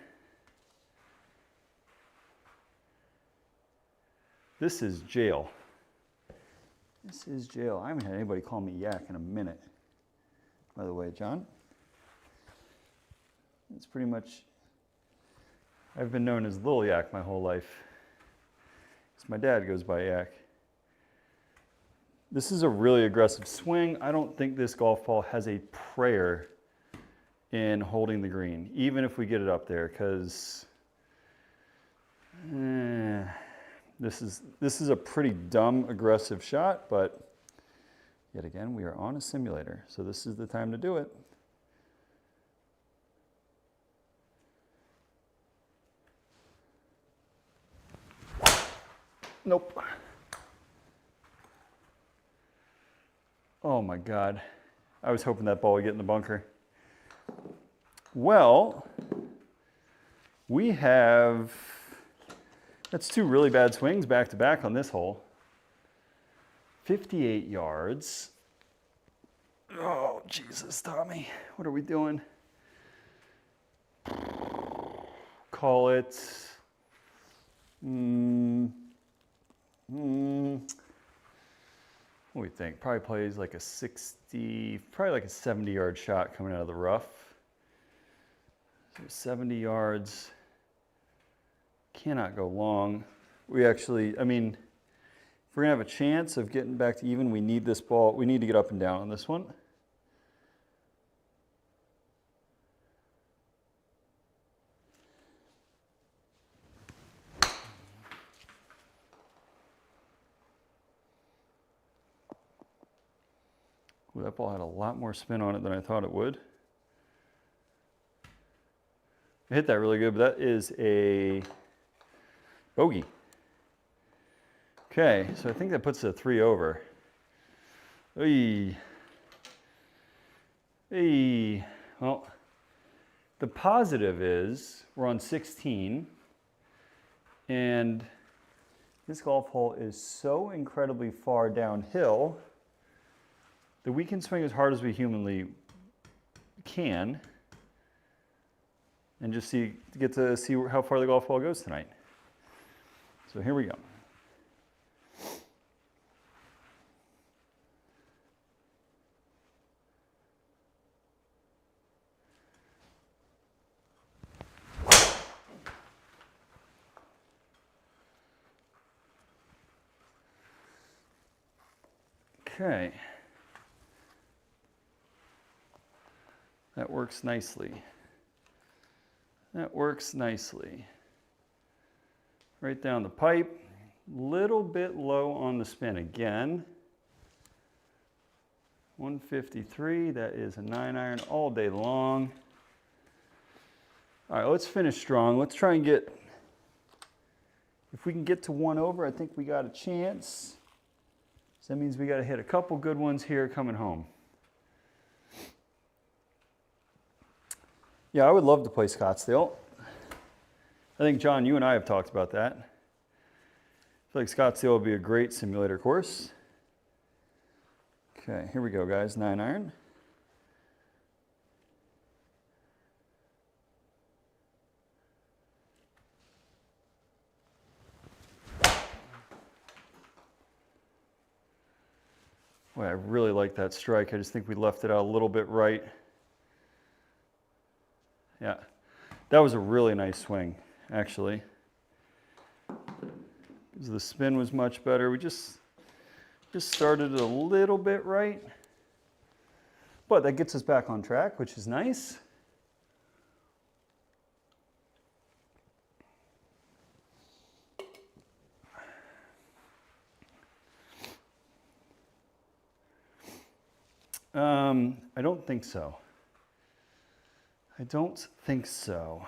This is jail. This is jail. I haven't had anybody call me yak in a minute. By the way, John. It's pretty much, I've been known as Little Yak my whole life. Because my dad goes by Yak. This is a really aggressive swing. I don't think this golf ball has a prayer in holding the green, even if we get it up there, because this is a pretty dumb, aggressive shot, but yet again, we are on a simulator, so this is the time to do it. Nope. Oh my God. I was hoping that ball would get in the bunker. Well, we have, that's two really bad swings back to back on this hole. 58 yards. Oh, Jesus, Tommy. What are we doing? Call it. What do we think? Probably plays like a 60, probably like a 70-yard shot coming out of the rough. So 70 yards. Cannot go long. We actually, I mean, if we're gonna have a chance of getting back to even, we need this ball, we need to get up and down on this one. Ooh, that ball had a lot more spin on it than I thought it would. I hit that really good, but that is a bogey. Okay, so I think that puts it at 3 over. Hey. Well, the positive is we're on 16, and this golf hole is so incredibly far downhill that we can swing as hard as we humanly can and just get to see how far the golf ball goes tonight. So here we go. Okay. That works nicely. That works nicely. Right down the pipe. Little bit low on the spin again. 153, that is a 9-iron all day long. All right, let's finish strong. Let's try and get, if we can get to 1 over, I think we got a chance. So that means we got to hit a couple good ones here coming home. Yeah, I would love to play Scottsdale. I think, John, you and I have talked about that. I feel like Scottsdale would be a great simulator course. Okay, here we go, guys. 9-iron. Boy, I really like that strike. I just think we left it out a little bit right. Yeah, that was a really nice swing, actually. The spin was much better. We just started it a little bit right. But that gets us back on track, which is nice. I don't think so. I don't think so.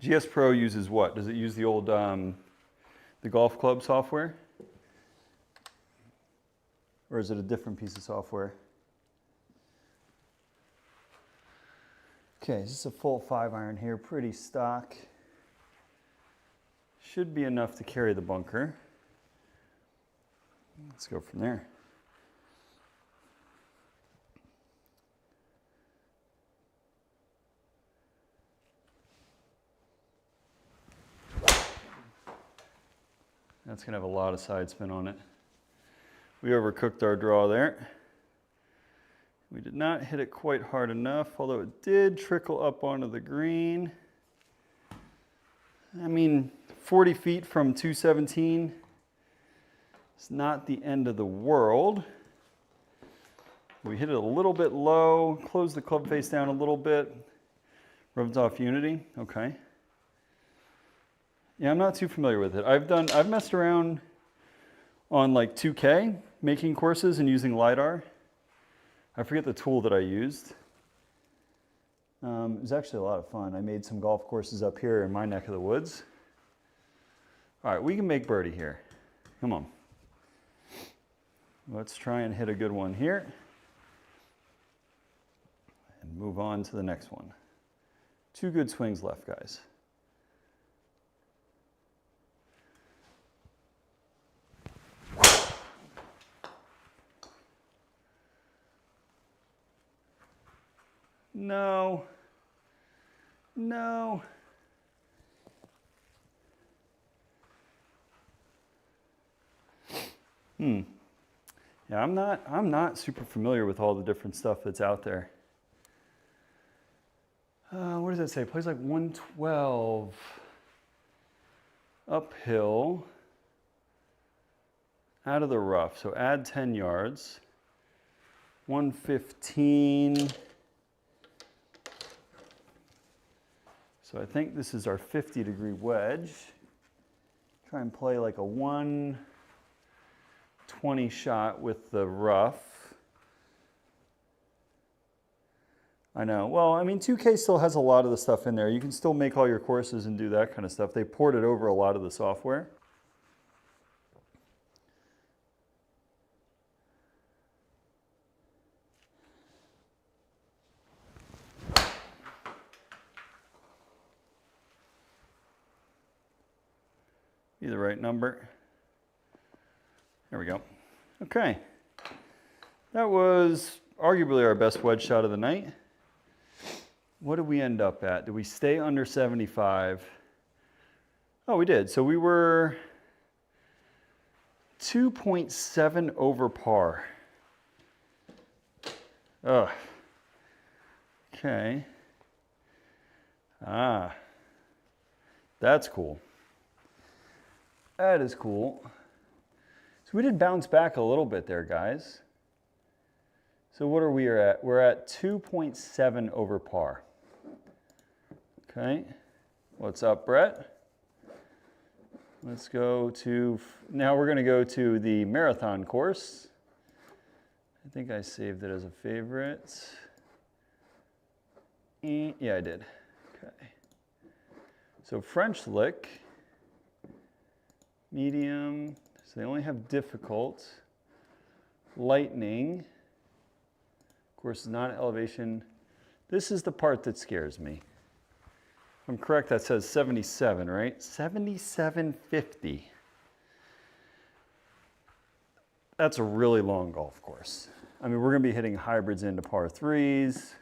GS Pro uses what? Does it use the old, the golf club software? Or is it a different piece of software? Okay, this is a full 5-iron here, pretty stock. Should be enough to carry the bunker. Let's go from there. That's going to have a lot of side spin on it. We overcooked our draw there. We did not hit it quite hard enough, although it did trickle up onto the green. I mean, 40 feet from 217 is not the end of the world. We hit it a little bit low, closed the club face down a little bit, rubbed off Unity. Okay. Yeah, I'm not too familiar with it. I've messed around on like 2K, making courses and using LiDAR. I forget the tool that I used. It was actually a lot of fun. I made some golf courses up here in my neck of the woods. All right, we can make birdie here. Come on. Let's try and hit a good one here. And move on to the next one. 2 good swings left, guys. No. No. Yeah, I'm not super familiar with all the different stuff that's out there. What does that say? Plays like 112 uphill out of the rough. So add 10 yards. 115. So I think this is our 50-degree wedge. Try and play like a 120 shot with the rough. I know. Well, I mean, 2K still has a lot of the stuff in there. You can still make all your courses and do that kind of stuff. They ported over a lot of the software. Be the right number. There we go. Okay. That was arguably our best wedge shot of the night. What did we end up at? Did we stay under 75? Oh, we did. So we were 2.7 over par. Ugh. Okay. Ah. That's cool. That is cool. So we did bounce back a little bit there, guys. So what are we at? We're at 2.7 over par. Okay. What's up, Brett? Let's go to, now we're going to go to the marathon course. I think I saved it as a favorite. Yeah, I did. Okay. So French lick, medium, so they only have difficult, lightning, of course, not elevation. This is the part that scares me. If I'm correct, that says 77, right? 77.50. That's a really long golf course. I mean, we're going to be hitting hybrids into par 3s.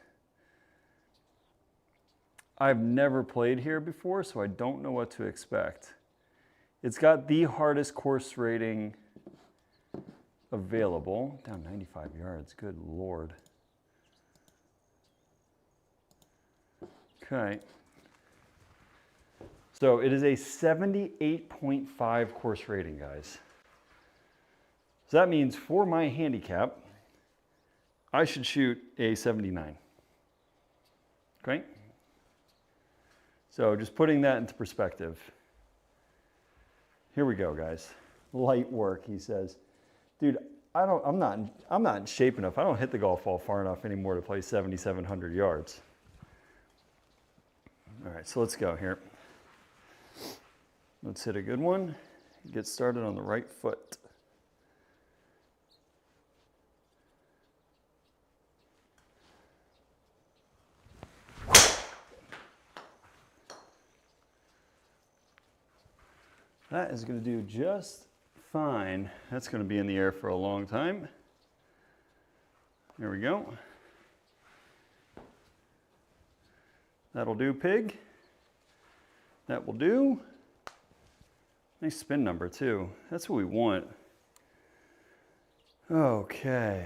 I've never played here before, so I don't know what to expect. It's got the hardest course rating available. Down 95 yards, good Lord. Okay. So it is a 78.5 course rating, guys. So that means for my handicap, I should shoot a 79. Okay? So just putting that into perspective. Here we go, guys. Light work, he says. Dude, I'm not in shape enough. I don't hit the golf ball far enough anymore to play 7,700 yards. All right, so let's go here. Let's hit a good one. Get started on the right foot. That is going to do just fine. That's going to be in the air for a long time. There we go. That'll do, pig. That will do. Nice spin number, too. That's what we want. Okay.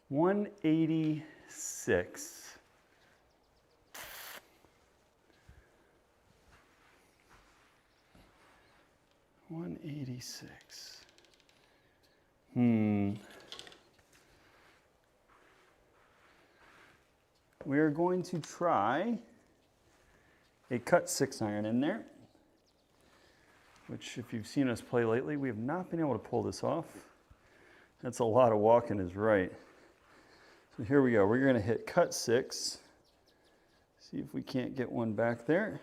186. We're going to try a cut 6-iron in there, which if you've seen us play lately, we have not been able to pull this off. That's a lot of walking is right. So here we go. We're going to hit cut 6. See if we can't get one back there.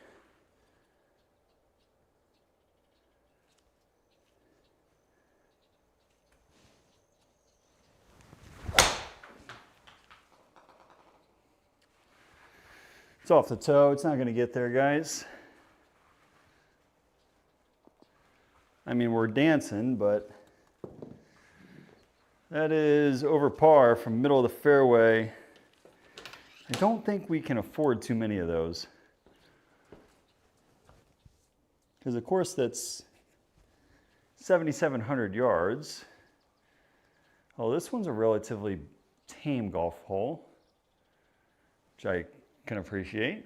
It's off the toe. It's not going to get there, guys. I mean, we're dancing, but that is over par from middle of the fairway. I don't think we can afford too many of those. Because of course that's 7,700 yards. Oh, this one's a relatively tame golf hole, which I can appreciate.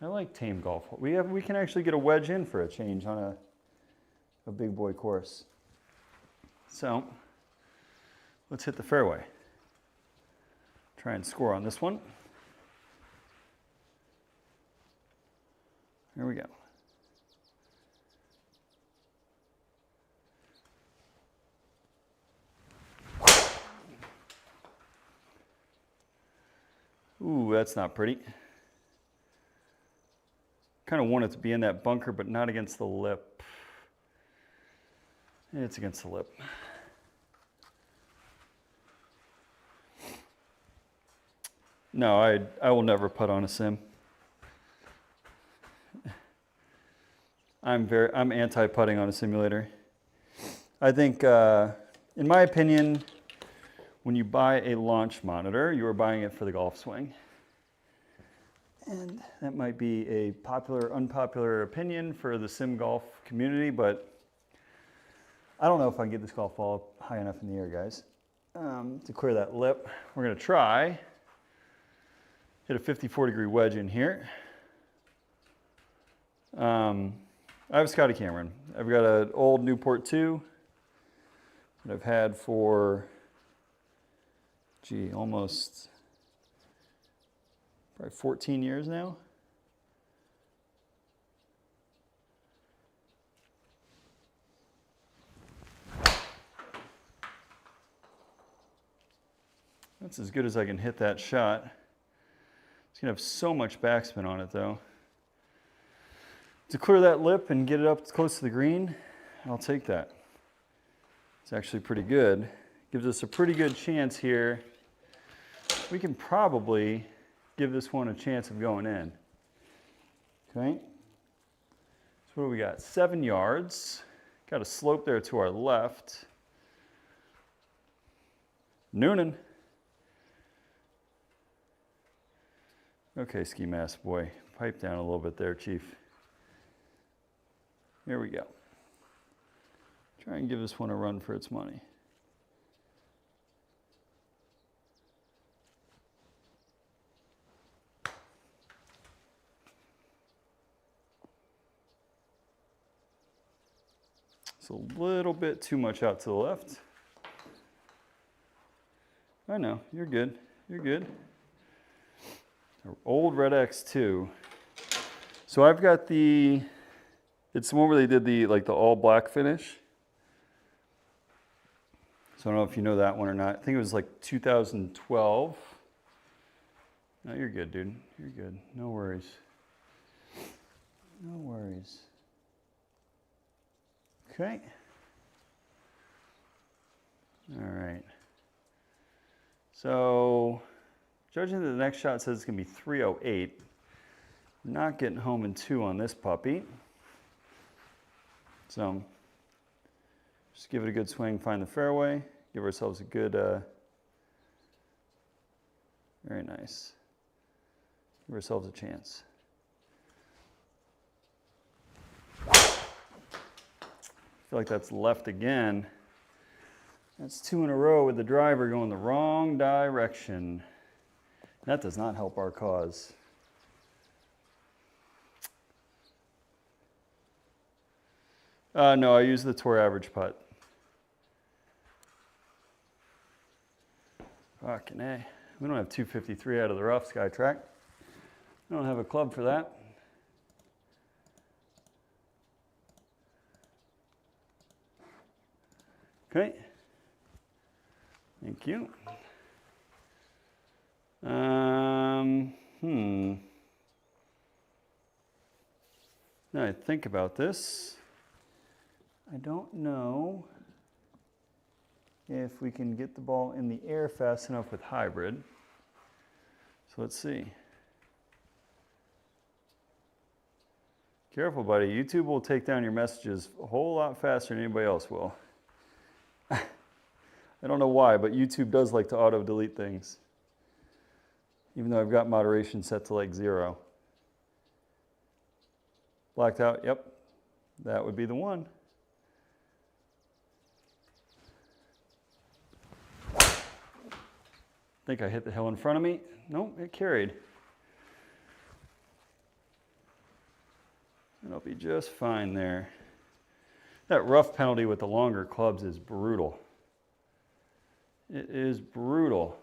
I like tame golf hole. We can actually get a wedge in for a change on a big boy course. So let's hit the fairway. Try and score on this one. Here we go. Ooh, that's not pretty. Kind of want it to be in that bunker, but not against the lip. It's against the lip. No, I will never putt on a sim. I'm anti-putting on a simulator. I think, in my opinion, when you buy a launch monitor, you are buying it for the golf swing. And that might be a popular, unpopular opinion for the sim golf community, but I don't know if I can get this golf ball high enough in the air, guys. To clear that lip, we're going to try hit a 54-degree wedge in here. I have a Scotty Cameron. I've got an old Newport 2 that I've had for, almost probably 14 years now. That's as good as I can hit that shot. It's gonna have so much backspin on it though. To clear that lip and get it up close to the green, I'll take that. It's actually pretty good. Gives us a pretty good chance here. We can probably give this one a chance of going in. Okay. So what do we got? 7 yards. Got a slope there to our left. Noonan. Okay, ski mask boy. Pipe down a little bit there, Chief. Here we go. Try and give this one a run for its money. It's a little bit too much out to the left. I know, you're good. You're good. Old Red X2. So I've got the, it's the one where they did the like the all black finish. So I don't know if you know that one or not. I think it was like 2012. No, you're good, dude. You're good. No worries. No worries. Okay. All right. So, judging that the next shot says it's going to be 308. Not getting home in 2 on this puppy. So, just give it a good swing, find the fairway, give ourselves a good, very nice. Give ourselves a chance. I feel like that's left again. That's 2 in a row with the driver going the wrong direction. That does not help our cause. No, I use the tour average putt. Fucking A. We don't have 253 out of the rough, SkyTrak. We don't have a club for that. Okay. Thank you. Now I think about this. I don't know if we can get the ball in the air fast enough with hybrid. So let's see. Careful, buddy. YouTube will take down your messages a whole lot faster than anybody else will. I don't know why, but YouTube does like to auto-delete things. Even though I've got moderation set to like 0. Blacked out, yep. That would be the one. Think I hit the hill in front of me. Nope, it carried. And I'll be just fine there. That rough penalty with the longer clubs is brutal. It is brutal.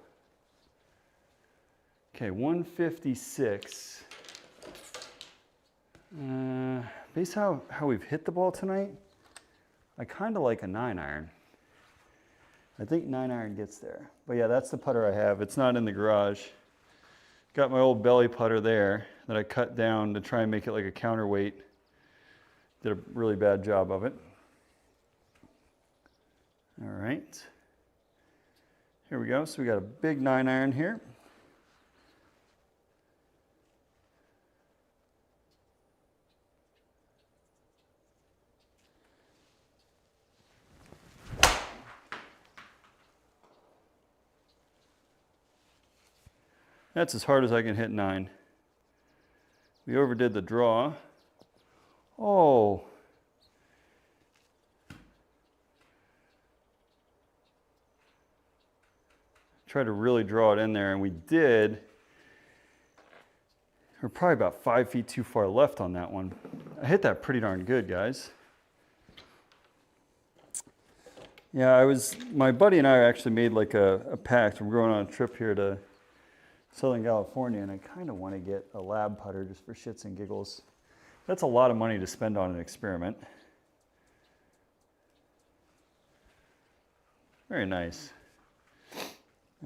Okay, 156. Based on how we've hit the ball tonight, I kind of like a 9-iron. I think 9-iron gets there. But yeah, that's the putter I have. It's not in the garage. Got my old belly putter there that I cut down to try and make it like a counterweight. Did a really bad job of it. All right. Here we go. So we got a big 9-iron here. That's as hard as I can hit 9. We overdid the draw. Oh. Try to really draw it in there, and we did. We're probably about 5 feet too far left on that one. I hit that pretty darn good, guys. Yeah, my buddy and I actually made like a pact. We're going on a trip here to Southern California, and I kind of want to get a lab putter just for shits and giggles. That's a lot of money to spend on an experiment. Very nice.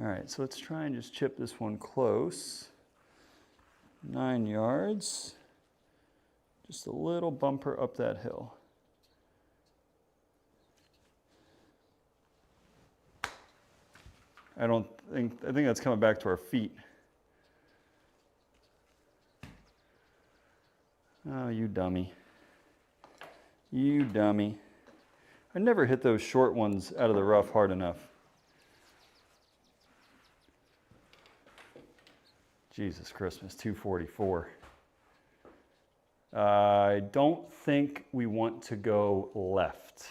All right, so let's try and just chip this one close. 9 yards. Just a little bumper up that hill. I think that's coming back to our feet. Oh, you dummy. You dummy. I never hit those short ones out of the rough hard enough. Jesus Christmas, 244. I don't think we want to go left.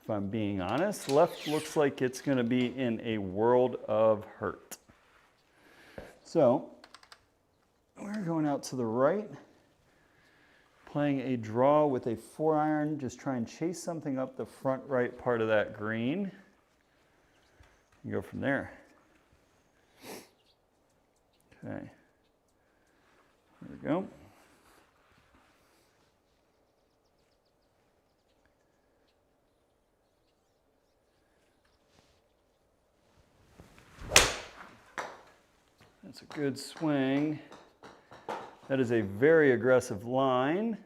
If I'm being honest, left looks like it's going to be in a world of hurt. So, we're going out to the right, playing a draw with a 4-iron, just try and chase something up the front right part of that green. And go from there. Okay, there we go. That's a good swing. That is a very aggressive line.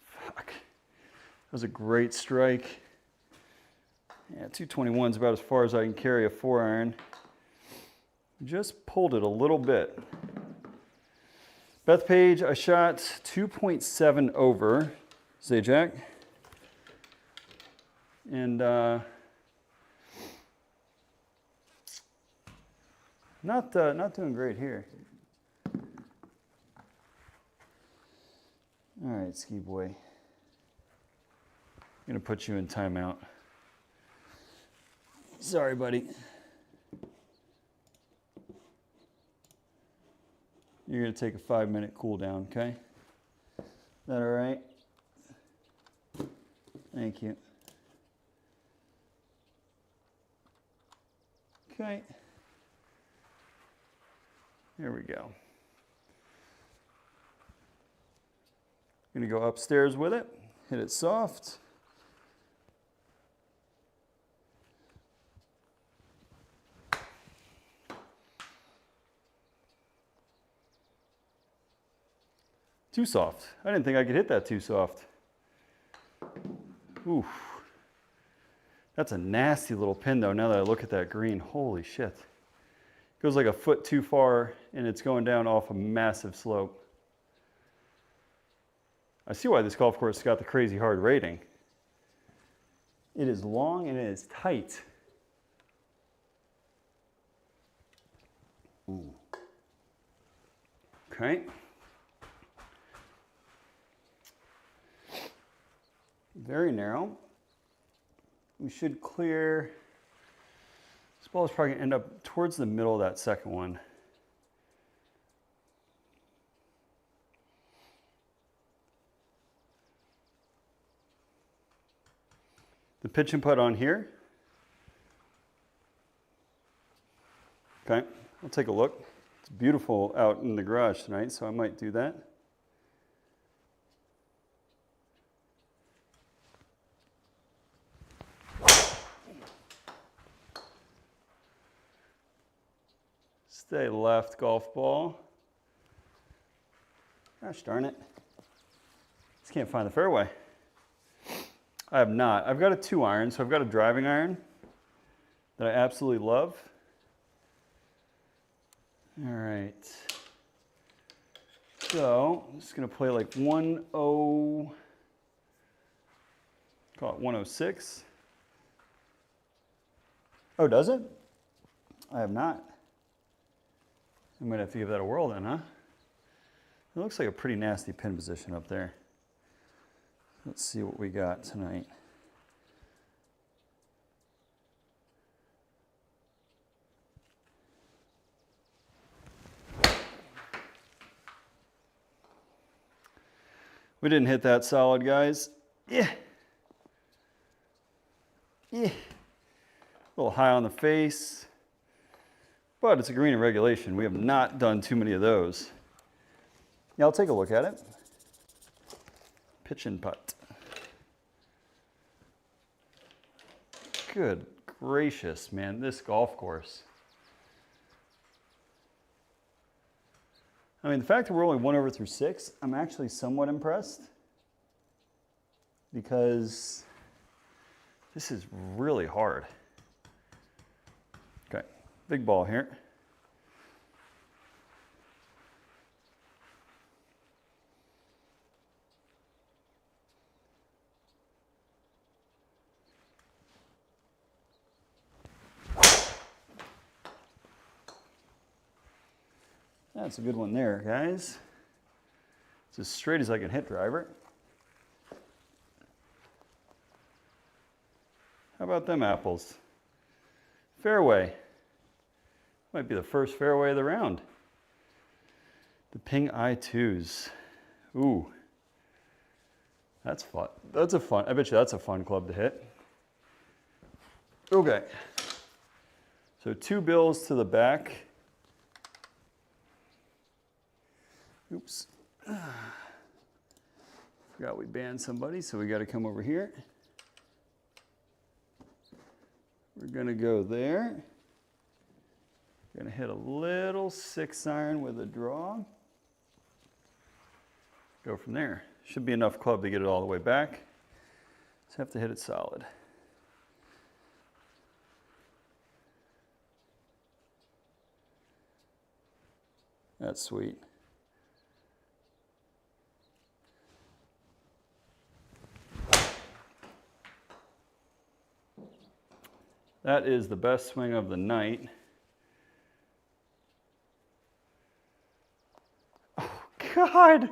Fuck. That was a great strike. Yeah, 221 is about as far as I can carry a 4-iron. Just pulled it a little bit. Bethpage, I shot 2.7 over Zajac. And not doing great here. All right, ski boy. I'm gonna put you in timeout. Sorry, buddy. You're gonna take a 5-minute cool down, okay? Is that all right? Thank you. Okay. Here we go. Gonna go upstairs with it, hit it soft. Too soft. I didn't think I could hit that too soft. Oof. That's a nasty little pin though, now that I look at that green. Holy shit. It goes like a foot too far and it's going down off a massive slope. I see why this golf course got the crazy hard rating. It is long and it is tight. Ooh. Okay. Very narrow. We should clear. This ball is probably going to end up towards the middle of that second one. The pitch and putt on here. Okay, I'll take a look. It's beautiful out in the garage tonight, so I might do that. Stay left golf ball. Gosh darn it. Just can't find the fairway. I have not. I've got a 2-iron, so I've got a driving iron that I absolutely love. All right. So I'm just going to play like 1-0, call it 106. Oh, does it? I have not. I might have to give that a whirl then, huh? It looks like a pretty nasty pin position up there. Let's see what we got tonight. We didn't hit that solid, guys. Yeah. Yeah. A little high on the face. But it's a green in regulation. We have not done too many of those. Yeah, I'll take a look at it. Pitch and putt. Good gracious, man, this golf course. I mean, the fact that we're only 1 over through 6, I'm actually somewhat impressed because this is really hard. Okay, big ball here. That's a good one there, guys. It's as straight as I can hit driver. How about them apples? Fairway. Might be the first fairway of the round. The Ping I2s. Ooh. That's fun. That's a fun, I bet you that's a fun club to hit. Okay. So 2 bills to the back. Oops. Forgot we banned somebody, so we got to come over here. We're going to go there. Going to hit a little 6-iron with a draw. Go from there. Should be enough club to get it all the way back. Just have to hit it solid. That's sweet. That is the best swing of the night. Oh, God.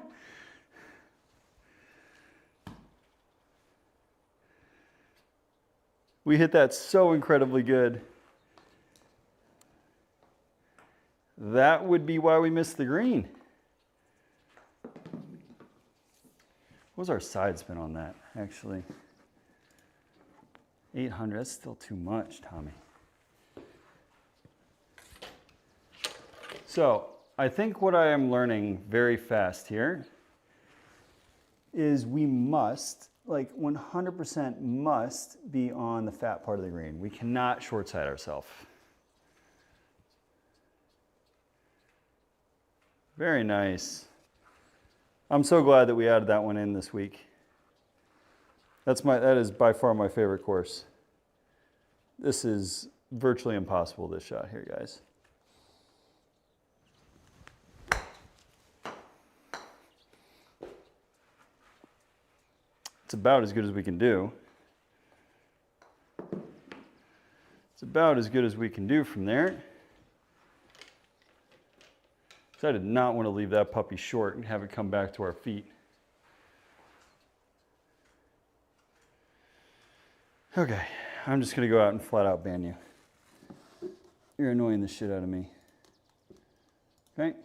We hit that so incredibly good. That would be why we missed the green. What was our side spin on that, actually? 800, that's still too much, Tommy. So I think what I am learning very fast here is we must, like 100% must be on the fat part of the green. We cannot short side ourselves. Very nice. I'm so glad that we added that one in this week. That is by far my favorite course. This is virtually impossible, this shot here, guys. It's about as good as we can do. It's about as good as we can do from there. So I did not want to leave that puppy short and have it come back to our feet. Okay, I'm just going to go out and flat out ban you. You're annoying the shit out of me. Okay?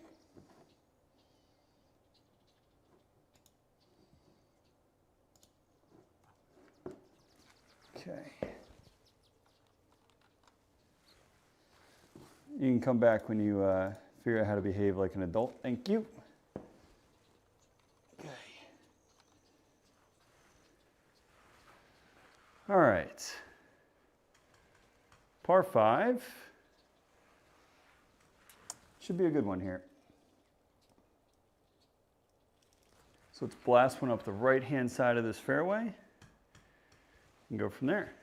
Okay. You can come back when you figure out how to behave like an adult. Thank you. Okay. All right. Par 5. Should be a good one here. So let's blast one up the right-hand side of this fairway and go from there.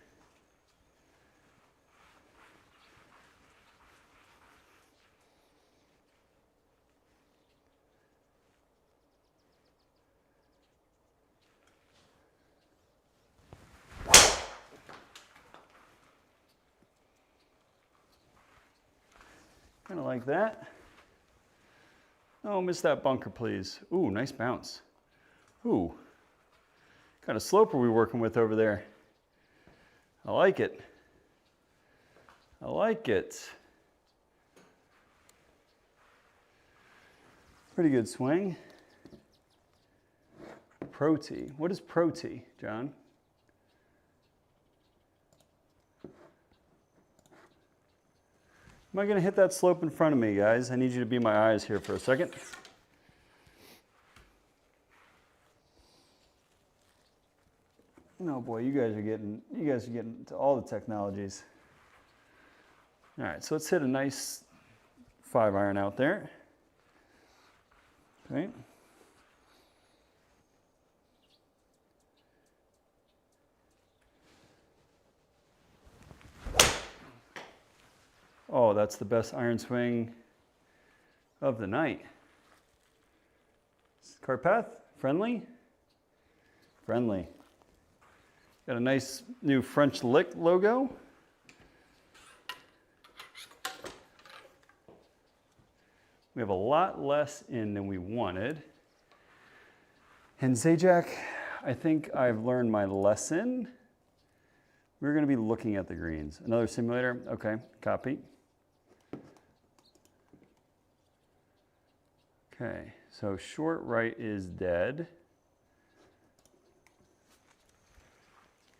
Kind of like that. Oh, miss that bunker, please. Ooh, nice bounce. Ooh, what kind of slope are we working with over there? I like it. I like it. Pretty good swing. Pro tee. What is pro tee, John? Am I going to hit that slope in front of me, guys? I need you to be my eyes here for a second. Oh boy, you guys are getting to all the technologies. All right, so let's hit a nice 5-iron out there. Okay. Oh, that's the best iron swing of the night. Cart path, friendly? Friendly. Got a nice new French Lick logo. We have a lot less in than we wanted. And Zajac, I think I've learned my lesson. We're going to be looking at the greens. Another simulator? Okay, copy. Okay, so short right is dead.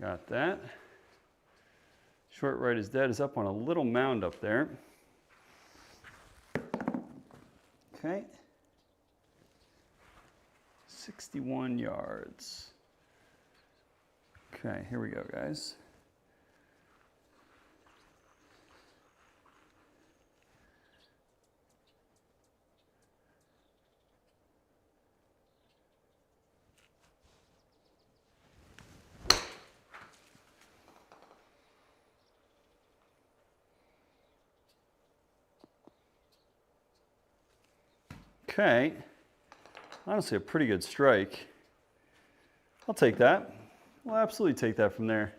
Got that. Short right is dead is up on a little mound up there. Okay. 61 yards. Okay, here we go, guys. Okay, honestly a pretty good strike. I'll take that. We'll absolutely take that from there.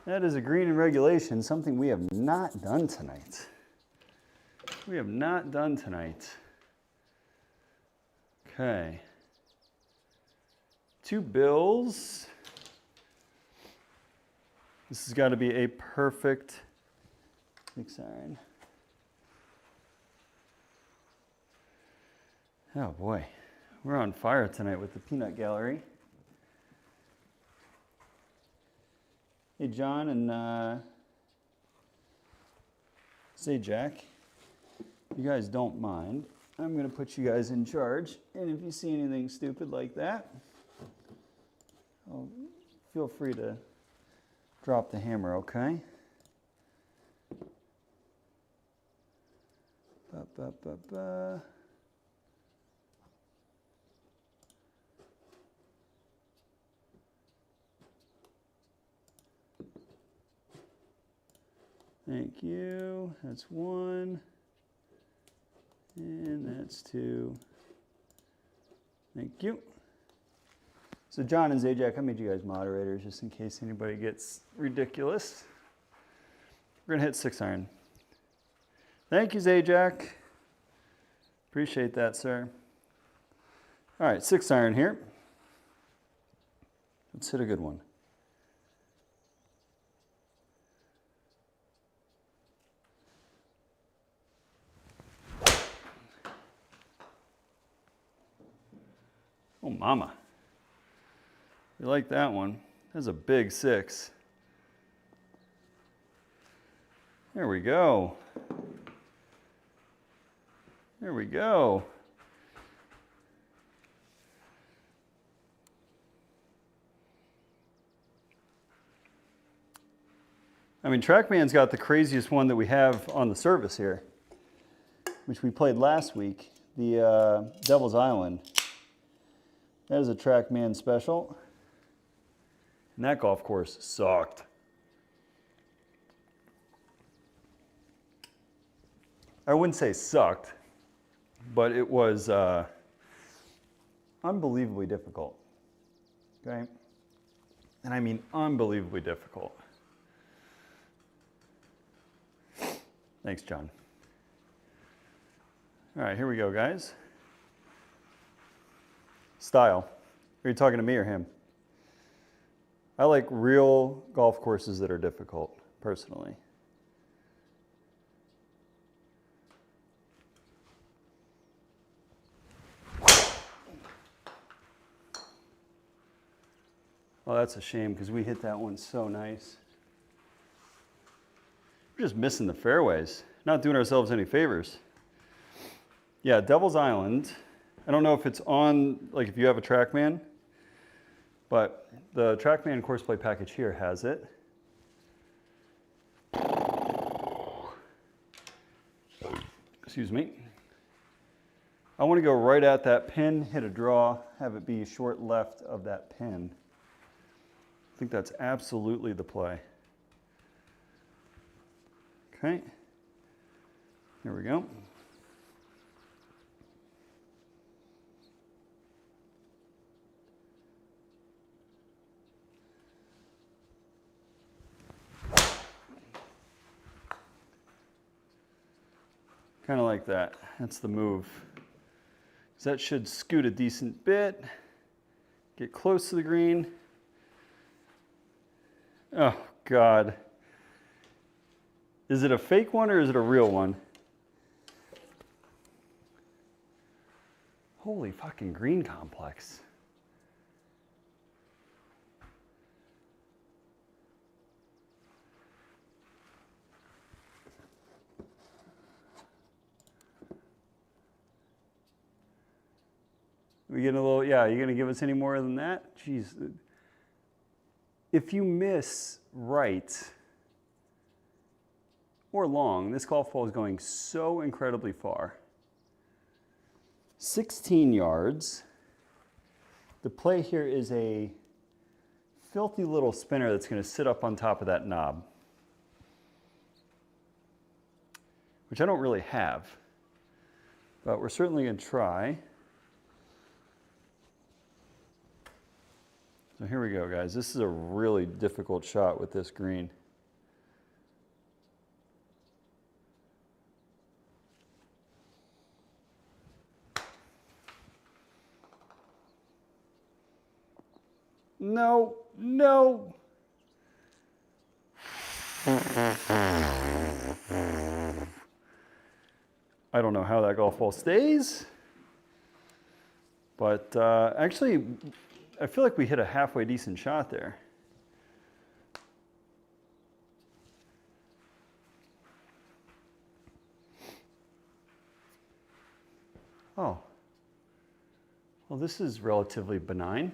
That is a green in regulation, something we have not done tonight. We have not done tonight. Okay. 2 bills. This has got to be a perfect 6-iron. Oh boy, we're on fire tonight with the peanut gallery. Hey John and Zajac, if you guys don't mind, I'm gonna put you guys in charge. And if you see anything stupid like that, feel free to drop the hammer, okay? Ba-ba-ba-ba. Thank you. That's 1. And that's 2. Thank you. So John and Zajac, I made you guys moderators just in case anybody gets ridiculous. We're gonna hit 6 iron. Thank you, Zajac. Appreciate that, sir. All right, 6 iron here. Let's hit a good one. Oh, mama. You like that one? That's a big 6. There we go. There we go. I mean, TrackMan's got the craziest one that we have on the service here, which we played last week, the Devil's Island. That is a TrackMan special. And that golf course sucked. I wouldn't say sucked, but it was unbelievably difficult. Okay? And I mean unbelievably difficult. Thanks, John. All right, here we go, guys. Style. Are you talking to me or him? I like real golf courses that are difficult, personally. Well, that's a shame because we hit that one so nice. We're just missing the fairways, not doing ourselves any favors. Yeah, Devil's Island. I don't know if it's on, like if you have a TrackMan, but the TrackMan course play package here has it. Excuse me. I want to go right at that pin, hit a draw, have it be short left of that pin. I think that's absolutely the play. Okay, here we go. Kind of like that. That's the move. So that should scoot a decent bit. Get close to the green. Oh, God. Is it a fake one or is it a real one? Holy fucking green complex. We getting a little, yeah, you gonna give us any more than that? Jeez. If you miss right or long, this golf ball is going so incredibly far. 16 yards. The play here is a filthy little spinner that's gonna sit up on top of that knob, which I don't really have, but we're certainly gonna try. So here we go, guys. This is a really difficult shot with this green. No, no. I don't know how that golf ball stays, but actually, I feel like we hit a halfway decent shot there. Oh, well, this is relatively benign.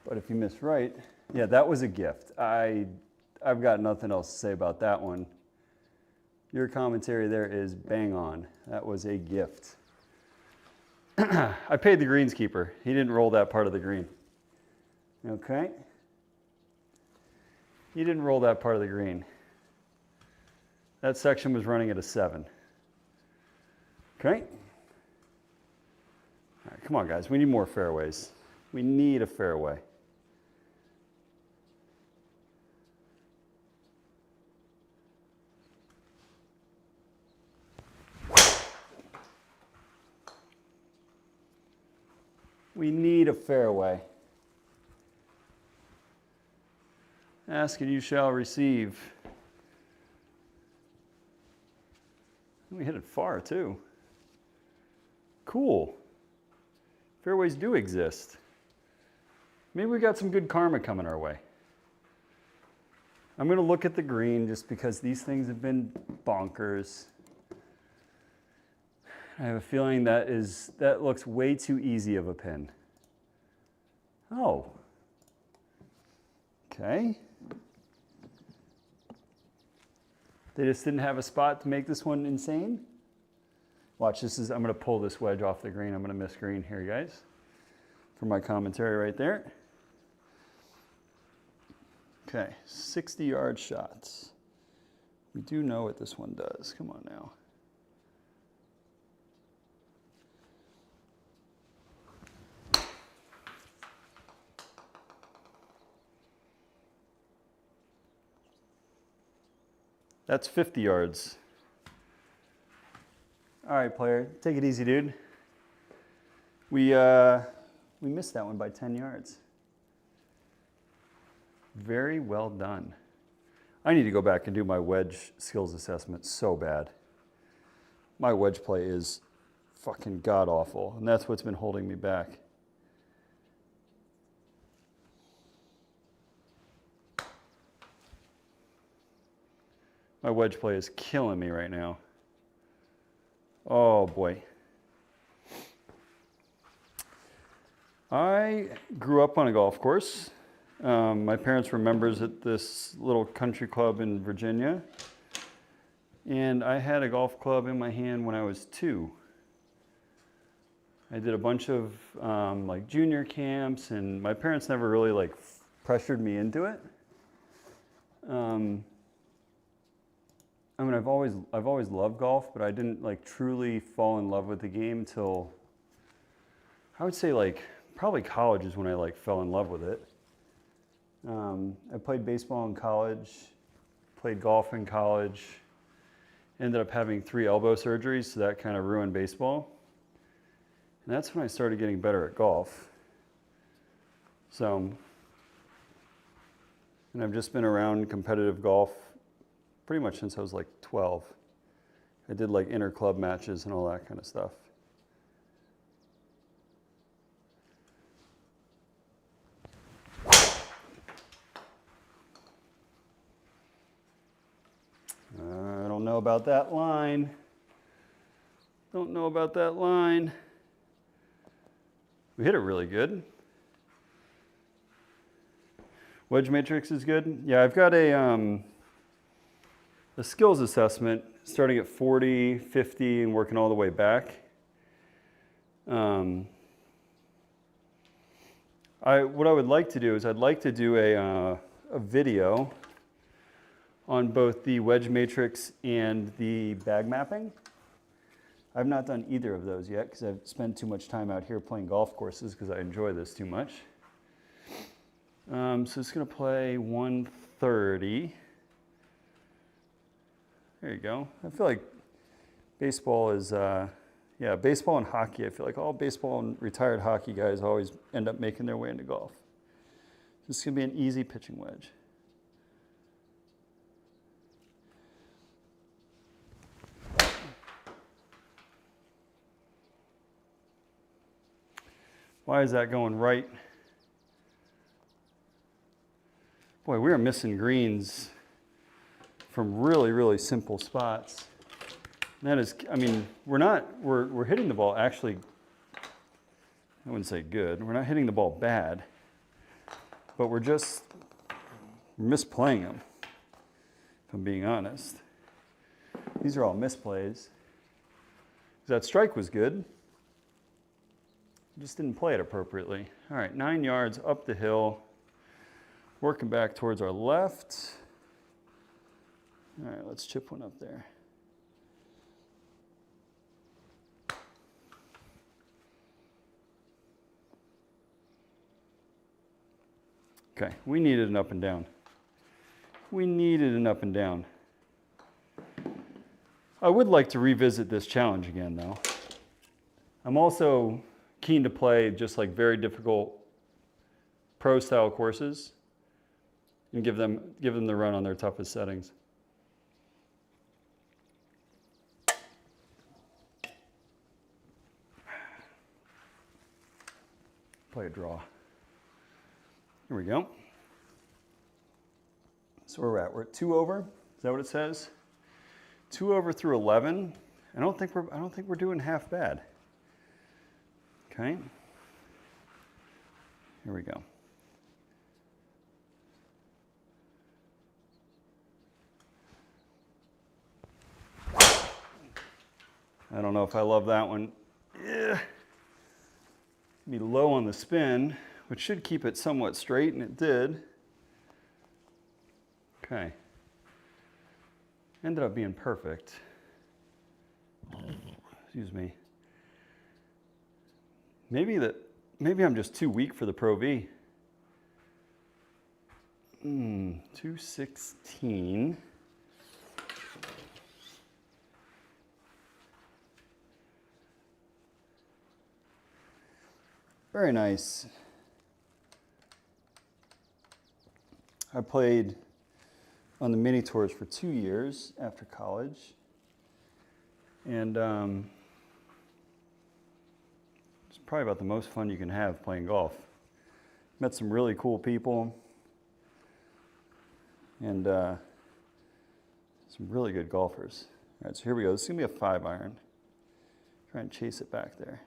But if you miss right, yeah, that was a gift. I've got nothing else to say about that one. Your commentary there is bang on. That was a gift. I paid the greenskeeper. He didn't roll that part of the green. Okay. He didn't roll that part of the green. That section was running at a 7. Okay. All right, come on, guys. We need more fairways. We need a fairway. We need a fairway. Ask and you shall receive. We hit it far too. Cool. Fairways do exist. Maybe we got some good karma coming our way. I'm going to look at the green just because these things have been bonkers. I have a feeling that looks way too easy of a pin. Oh. Okay. They just didn't have a spot to make this one insane. Watch, I'm going to pull this wedge off the green. I'm going to miss green here, guys, for my commentary right there. Okay, 60-yard shots. We do know what this one does. Come on now. That's 50 yards. All right, player, take it easy, dude. We missed that one by 10 yards. Very well done. I need to go back and do my wedge skills assessment so bad. My wedge play is fucking god-awful, and that's what's been holding me back. My wedge play is killing me right now. Oh boy. I grew up on a golf course. My parents were members at this little country club in Virginia. And I had a golf club in my hand when I was 2. I did a bunch of like junior camps, and my parents never really like pressured me into it. I mean, I've always loved golf, but I didn't like truly fall in love with the game till, I would say like probably college is when I like fell in love with it. I played baseball in college, played golf in college, ended up having 3 elbow surgeries, so that kind of ruined baseball. And that's when I started getting better at golf. So, and I've just been around competitive golf pretty much since I was like 12. I did like inter-club matches and all that kind of stuff. I don't know about that line. Don't know about that line. We hit it really good. Wedge matrix is good. Yeah, I've got a skills assessment starting at 40, 50, and working all the way back. What I would like to do is I'd like to do a video on both the wedge matrix and the bag mapping. I've not done either of those yet because I've spent too much time out here playing golf courses because I enjoy this too much. So it's going to play 130. There you go. I feel like baseball is, yeah, baseball and hockey. I feel like all baseball and retired hockey guys always end up making their way into golf. This is going to be an easy pitching wedge. Why is that going right? Boy, we are missing greens from really, really simple spots. And that is, I mean, we're hitting the ball actually, I wouldn't say good. We're not hitting the ball bad, but we're misplaying them, if I'm being honest. These are all misplays. That strike was good. Just didn't play it appropriately. All right, 9 yards up the hill, working back towards our left. All right, let's chip one up there. Okay, we needed an up and down. We needed an up and down. I would like to revisit this challenge again, though. I'm also keen to play just like very difficult pro style courses and give them the run on their toughest settings. Play a draw. Here we go. So where we're at, we're at 2 over. Is that what it says? 2 over through 11. I don't think we're doing half bad. Okay. Here we go. I don't know if I love that one. Yeah. Be low on the spin, which should keep it somewhat straight, and it did. Okay. Ended up being perfect. Excuse me. Maybe I'm just too weak for the Pro V. 216. Very nice. I played on the mini tours for 2 years after college. And it's probably about the most fun you can have playing golf. Met some really cool people and some really good golfers. All right, so here we go. This is gonna be a 5-iron. Try and chase it back there.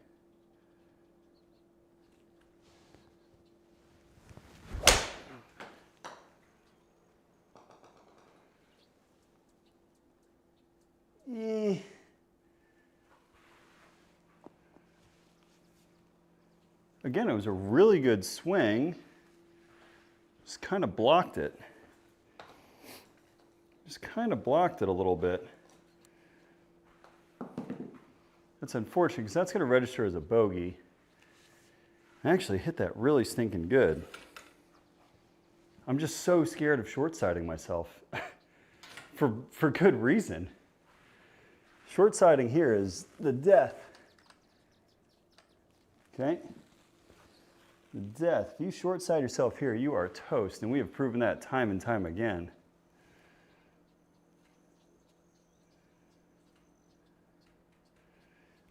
Again, it was a really good swing. Just kind of blocked it. Just kind of blocked it a little bit. That's unfortunate because that's going to register as a bogey. I actually hit that really stinking good. I'm just so scared of short-siding myself for good reason. Short-siding here is the death. Okay? The death. If you short-side yourself here, you are toast, and we have proven that time and time again.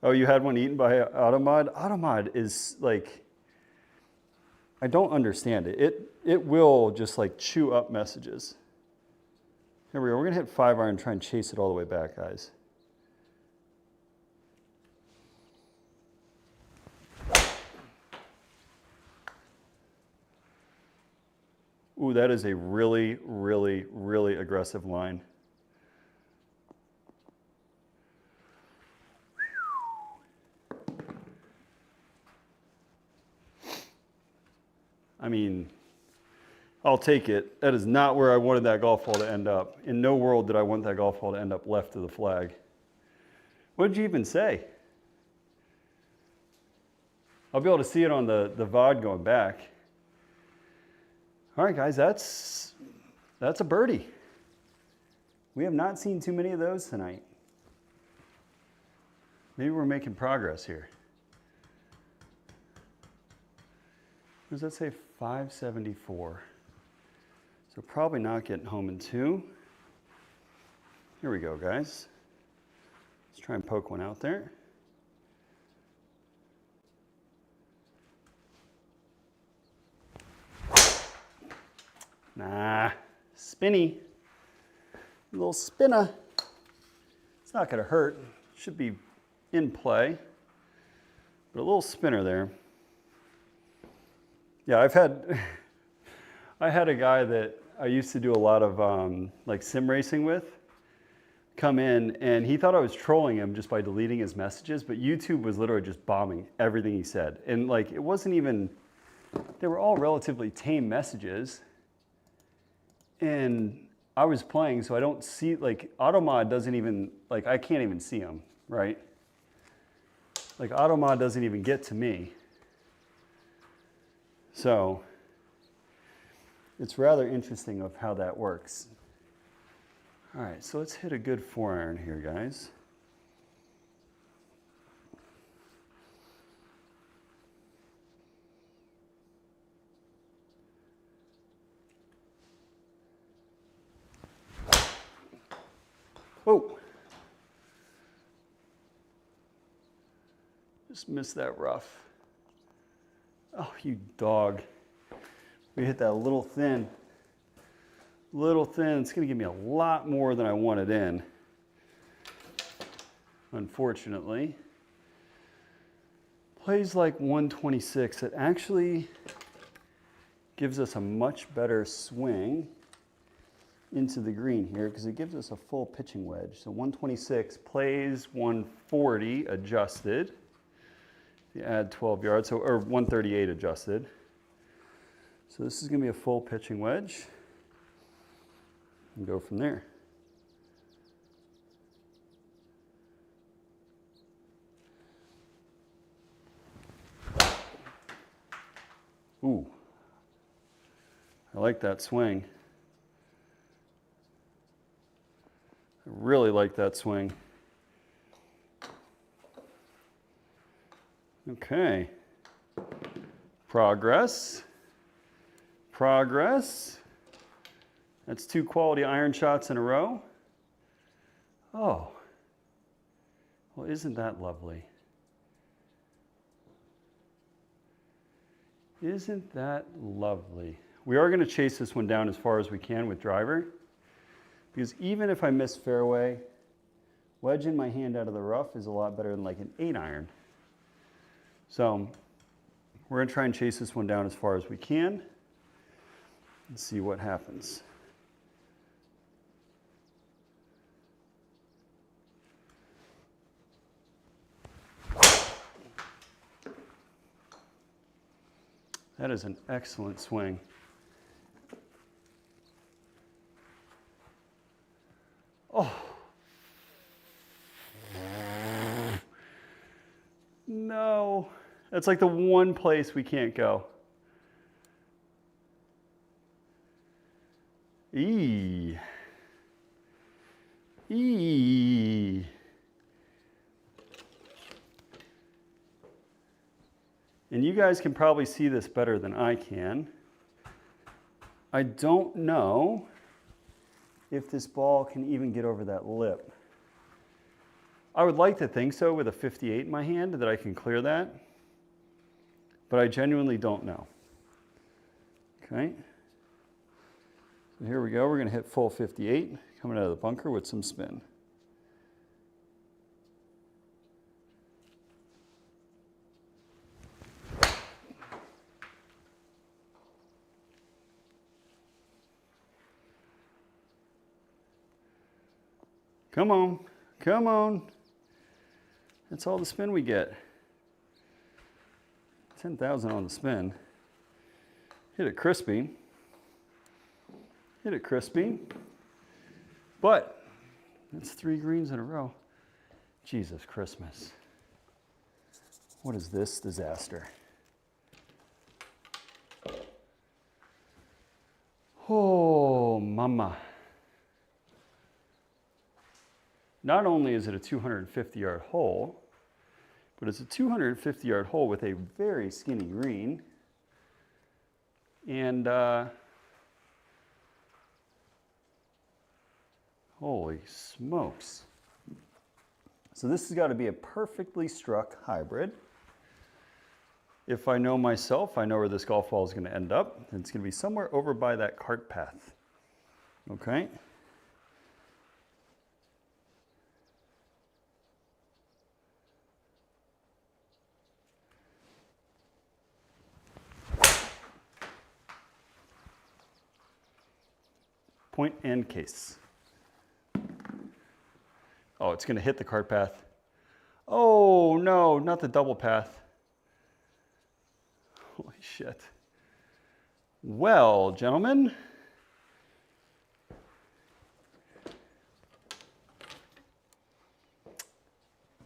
Oh, you had one eaten by Automod? Automod is like, I don't understand it. It will just like chew up messages. Here we go. We're going to hit 5-iron and try and chase it all the way back, guys. Ooh, that is a really, really, really aggressive line. I mean, I'll take it. That is not where I wanted that golf ball to end up. In no world did I want that golf ball to end up left of the flag. What did you even say? I'll be able to see it on the VOD going back. All right, guys, that's a birdie. We have not seen too many of those tonight. Maybe we're making progress here. What does that say? 574. So probably not getting home in 2. Here we go, guys. Let's try and poke one out there. Nah, spinny. A little spinner. It's not gonna hurt. Should be in play. But a little spinner there. Yeah, I had a guy that I used to do a lot of like sim racing with come in, and he thought I was trolling him just by deleting his messages, but YouTube was literally just bombing everything he said. And like, it wasn't even, they were all relatively tame messages. And I was playing, so I don't see, like, AutoMod doesn't even, like, I can't even see them, right? Like, AutoMod doesn't even get to me. So it's rather interesting of how that works. All right, so let's hit a good 4-iron here, guys. Whoa. Just missed that rough. Oh, you dog. We hit that a little thin. Little thin. It's going to give me a lot more than I wanted in, unfortunately. Plays like 126. It actually gives us a much better swing into the green here because it gives us a full pitching wedge. So 126 plays 140 adjusted. You add 12 yards, so, or 138 adjusted. So this is going to be a full pitching wedge. And go from there. Ooh, I like that swing. I really like that swing. Okay. Progress. Progress. That's 2 quality iron shots in a row. Oh. Well, isn't that lovely? Isn't that lovely? We are going to chase this one down as far as we can with driver, because even if I miss fairway, wedging my hand out of the rough is a lot better than like an 8-iron. So we're going to try and chase this one down as far as we can and see what happens. That is an excellent swing. Oh. No. That's like the one place we can't go. Eee. Eee. And you guys can probably see this better than I can. I don't know if this ball can even get over that lip. I would like to think so with a 58 in my hand that I can clear that, but I genuinely don't know. Okay. So here we go. We're going to hit full 58 coming out of the bunker with some spin. Come on, come on. That's all the spin we get. 10,000 on the spin. Hit it crispy. Hit it crispy. But that's 3 greens in a row. Jesus Christmas. What is this disaster? Oh, mama. Not only is it a 250-yard hole, but it's a 250-yard hole with a very skinny green. And holy smokes. So this has got to be a perfectly struck hybrid. If I know myself, I know where this golf ball is going to end up. It's going to be somewhere over by that cart path. Okay? Point and case. Oh, it's going to hit the cart path. Oh, no, not the double path. Holy shit. Well, gentlemen,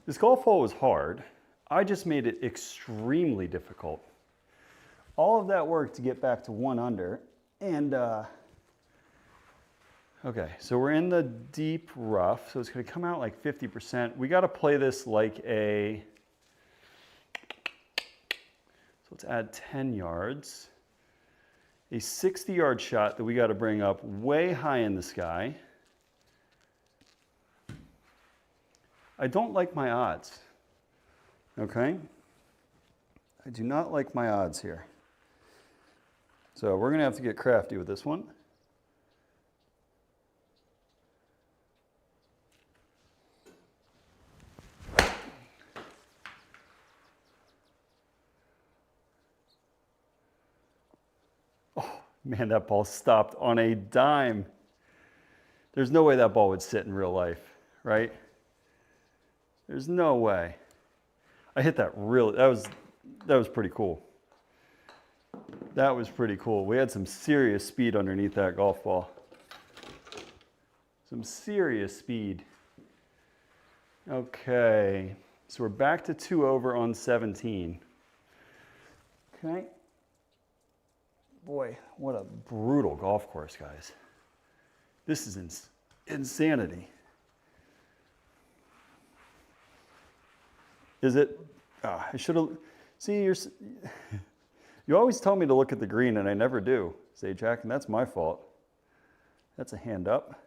This golf hole was hard. I just made it extremely difficult. All of that work to get back to 1 under. And, okay, so we're in the deep rough, so it's gonna come out like 50%. We gotta play this like a, so let's add 10 yards. A 60-yard shot that we gotta bring up way high in the sky. I don't like my odds, okay? I do not like my odds here. So we're gonna have to get crafty with this one. Oh, man, that ball stopped on a dime. There's no way that ball would sit in real life, right? There's no way. I hit that really, that was pretty cool. That was pretty cool. We had some serious speed underneath that golf ball. Some serious speed. Okay, so we're back to 2 over on 17. Okay. Boy, what a brutal golf course, guys. This is insanity. Is it? I should have. See, you always tell me to look at the green, and I never do, say Jack, and that's my fault. That's a hand up.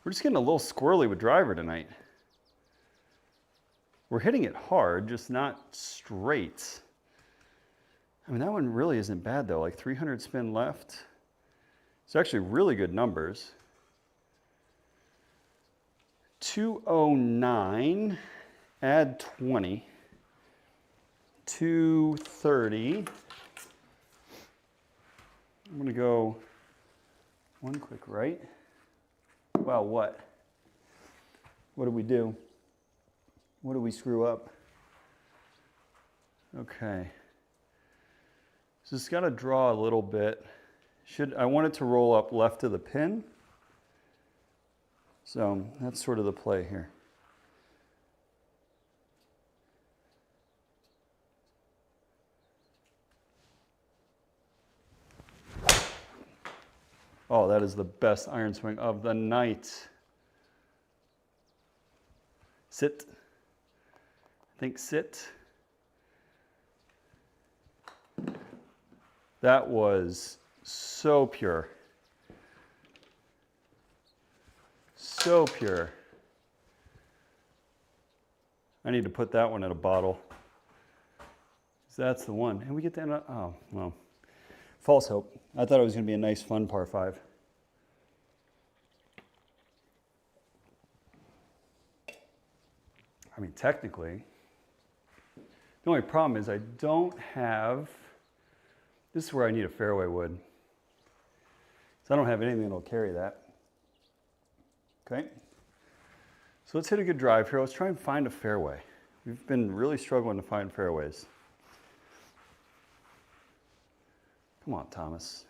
We're just getting a little squirrely with driver tonight. We're hitting it hard, just not straight. I mean, that one really isn't bad though, like 300 spin left. It's actually really good numbers. 209, add 20, 230. I'm gonna go one quick right. Wow, what? What did we do? What did we screw up? Okay. So it's got to draw a little bit. I want it to roll up left of the pin. So that's sort of the play here. Oh, that is the best iron swing of the night. Sit. I think sit. That was so pure. So pure. I need to put that one in a bottle. So that's the one. And we get that, oh, well. False hope. I thought it was going to be a nice, fun par 5. I mean, technically, the only problem is I don't have, this is where I need a fairway wood. So I don't have anything that'll carry that. Okay. So let's hit a good drive here. Let's try and find a fairway. We've been really struggling to find fairways. Come on, Thomas.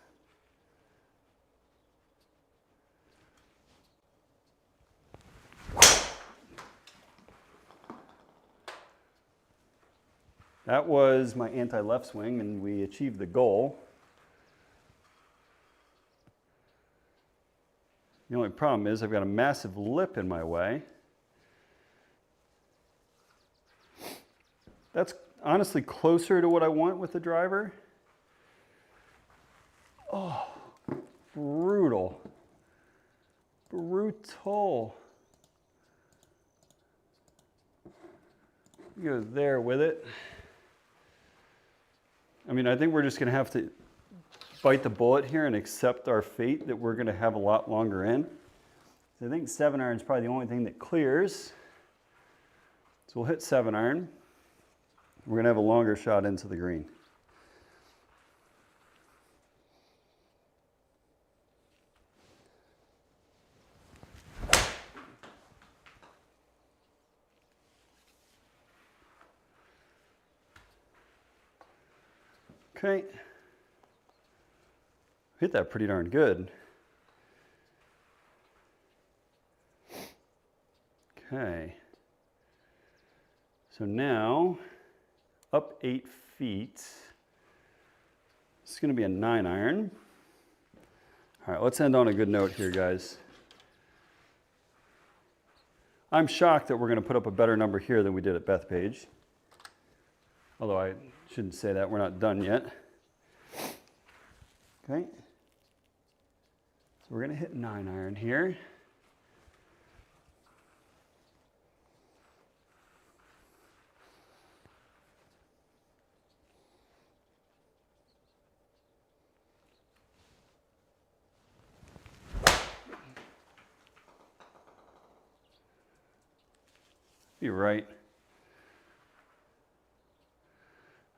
That was my anti-left swing, and we achieved the goal. The only problem is I've got a massive lip in my way. That's honestly closer to what I want with the driver. Oh, brutal. Brutal. Go there with it. I mean, I think we're just going to have to bite the bullet here and accept our fate that we're going to have a lot longer in. So I think 7-iron is probably the only thing that clears. So we'll hit 7-iron. We're going to have a longer shot into the green. Okay. Hit that pretty darn good. Okay. So now, up 8 feet. This is going to be a 9-iron. All right, let's end on a good note here, guys. I'm shocked that we're going to put up a better number here than we did at Bethpage. Although I shouldn't say that, we're not done yet. Okay. So we're going to hit 9-iron here. You're right.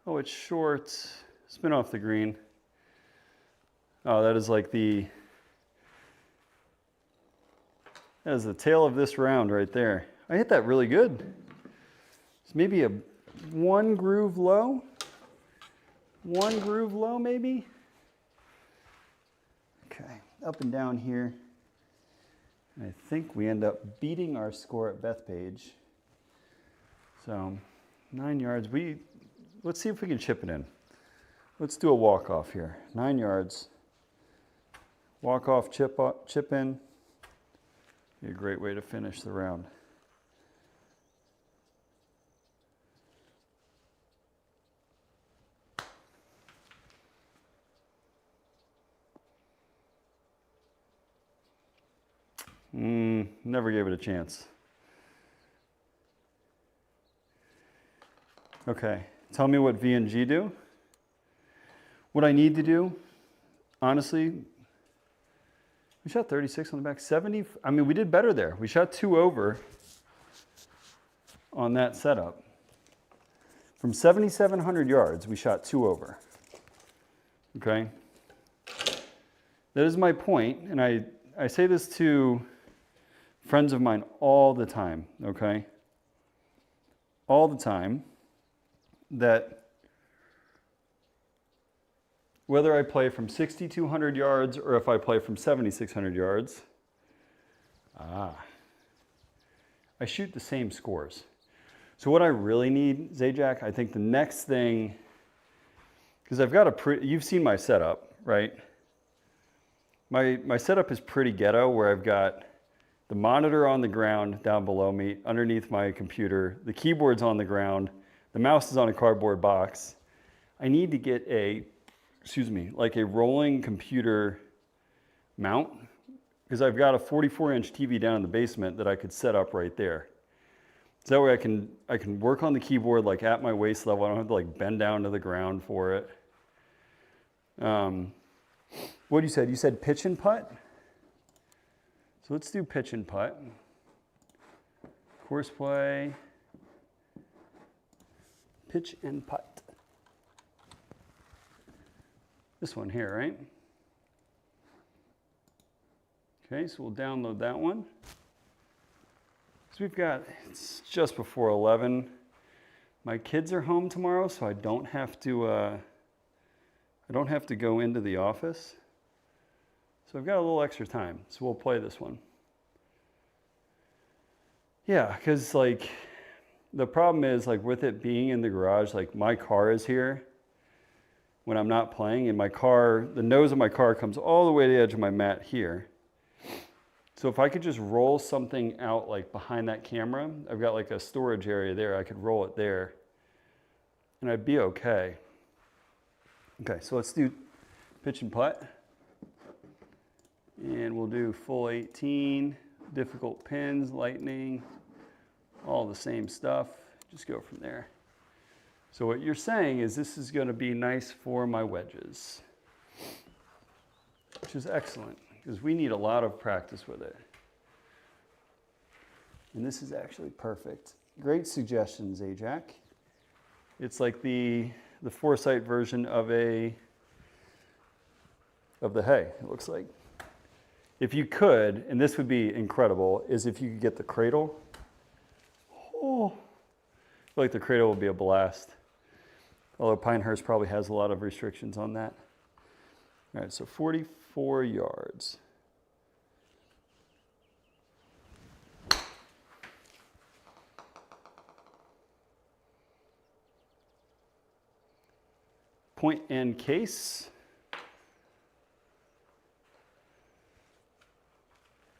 Oh, it's short. Spin off the green. Oh, that is like that is the tail of this round right there. I hit that really good. It's maybe a 1 groove low. 1 groove low, maybe. Okay, up and down here. I think we end up beating our score at Bethpage. So 9 yards. Let's see if we can chip it in. Let's do a walk-off here. 9 yards. Walk-off, chip in. Be a great way to finish the round. Never gave it a chance. Okay, tell me what V and G do. What I need to do, honestly, we shot 36 on the back, 70. I mean, we did better there. We shot 2 over on that setup. From 7,700 yards, we shot 2 over. Okay? That is my point, and I say this to friends of mine all the time, okay? All the time. That whether I play from 6,200 yards or if I play from 7,600 yards, I shoot the same scores. So what I really need, Zajac, I think the next thing, because I've got you've seen my setup, right? My setup is pretty ghetto, where I've got the monitor on the ground down below me, underneath my computer, the keyboard's on the ground, the mouse is on a cardboard box. I need to get like a rolling computer mount, because I've got a 44-inch TV down in the basement that I could set up right there. So that way I can work on the keyboard like at my waist level. I don't have to like bend down to the ground for it. What you said? You said pitch and putt? So let's do pitch and putt. Course play. Pitch and putt. This one here, right? Okay, so we'll download that one. So it's just before 11. My kids are home tomorrow, so I don't have to go into the office. So I've got a little extra time, so we'll play this one. Yeah, because like, the problem is, like, with it being in the garage, like, my car is here when I'm not playing, and the nose of my car comes all the way to the edge of my mat here. So if I could just roll something out, like, behind that camera, I've got, like, a storage area there, I could roll it there, and I'd be okay. Okay, so let's do pitch and putt. And we'll do full 18, difficult pins, lightning, all the same stuff. Just go from there. So what you're saying is this is going to be nice for my wedges, which is excellent because we need a lot of practice with it. And this is actually perfect. Great suggestion, Zajac. It's like the Foresight version of the hay, it looks like. If you could, and this would be incredible, is if you could get the cradle. Oh, I feel like the cradle would be a blast. Although Pinehurst probably has a lot of restrictions on that. All right, so 44 yards. Point and case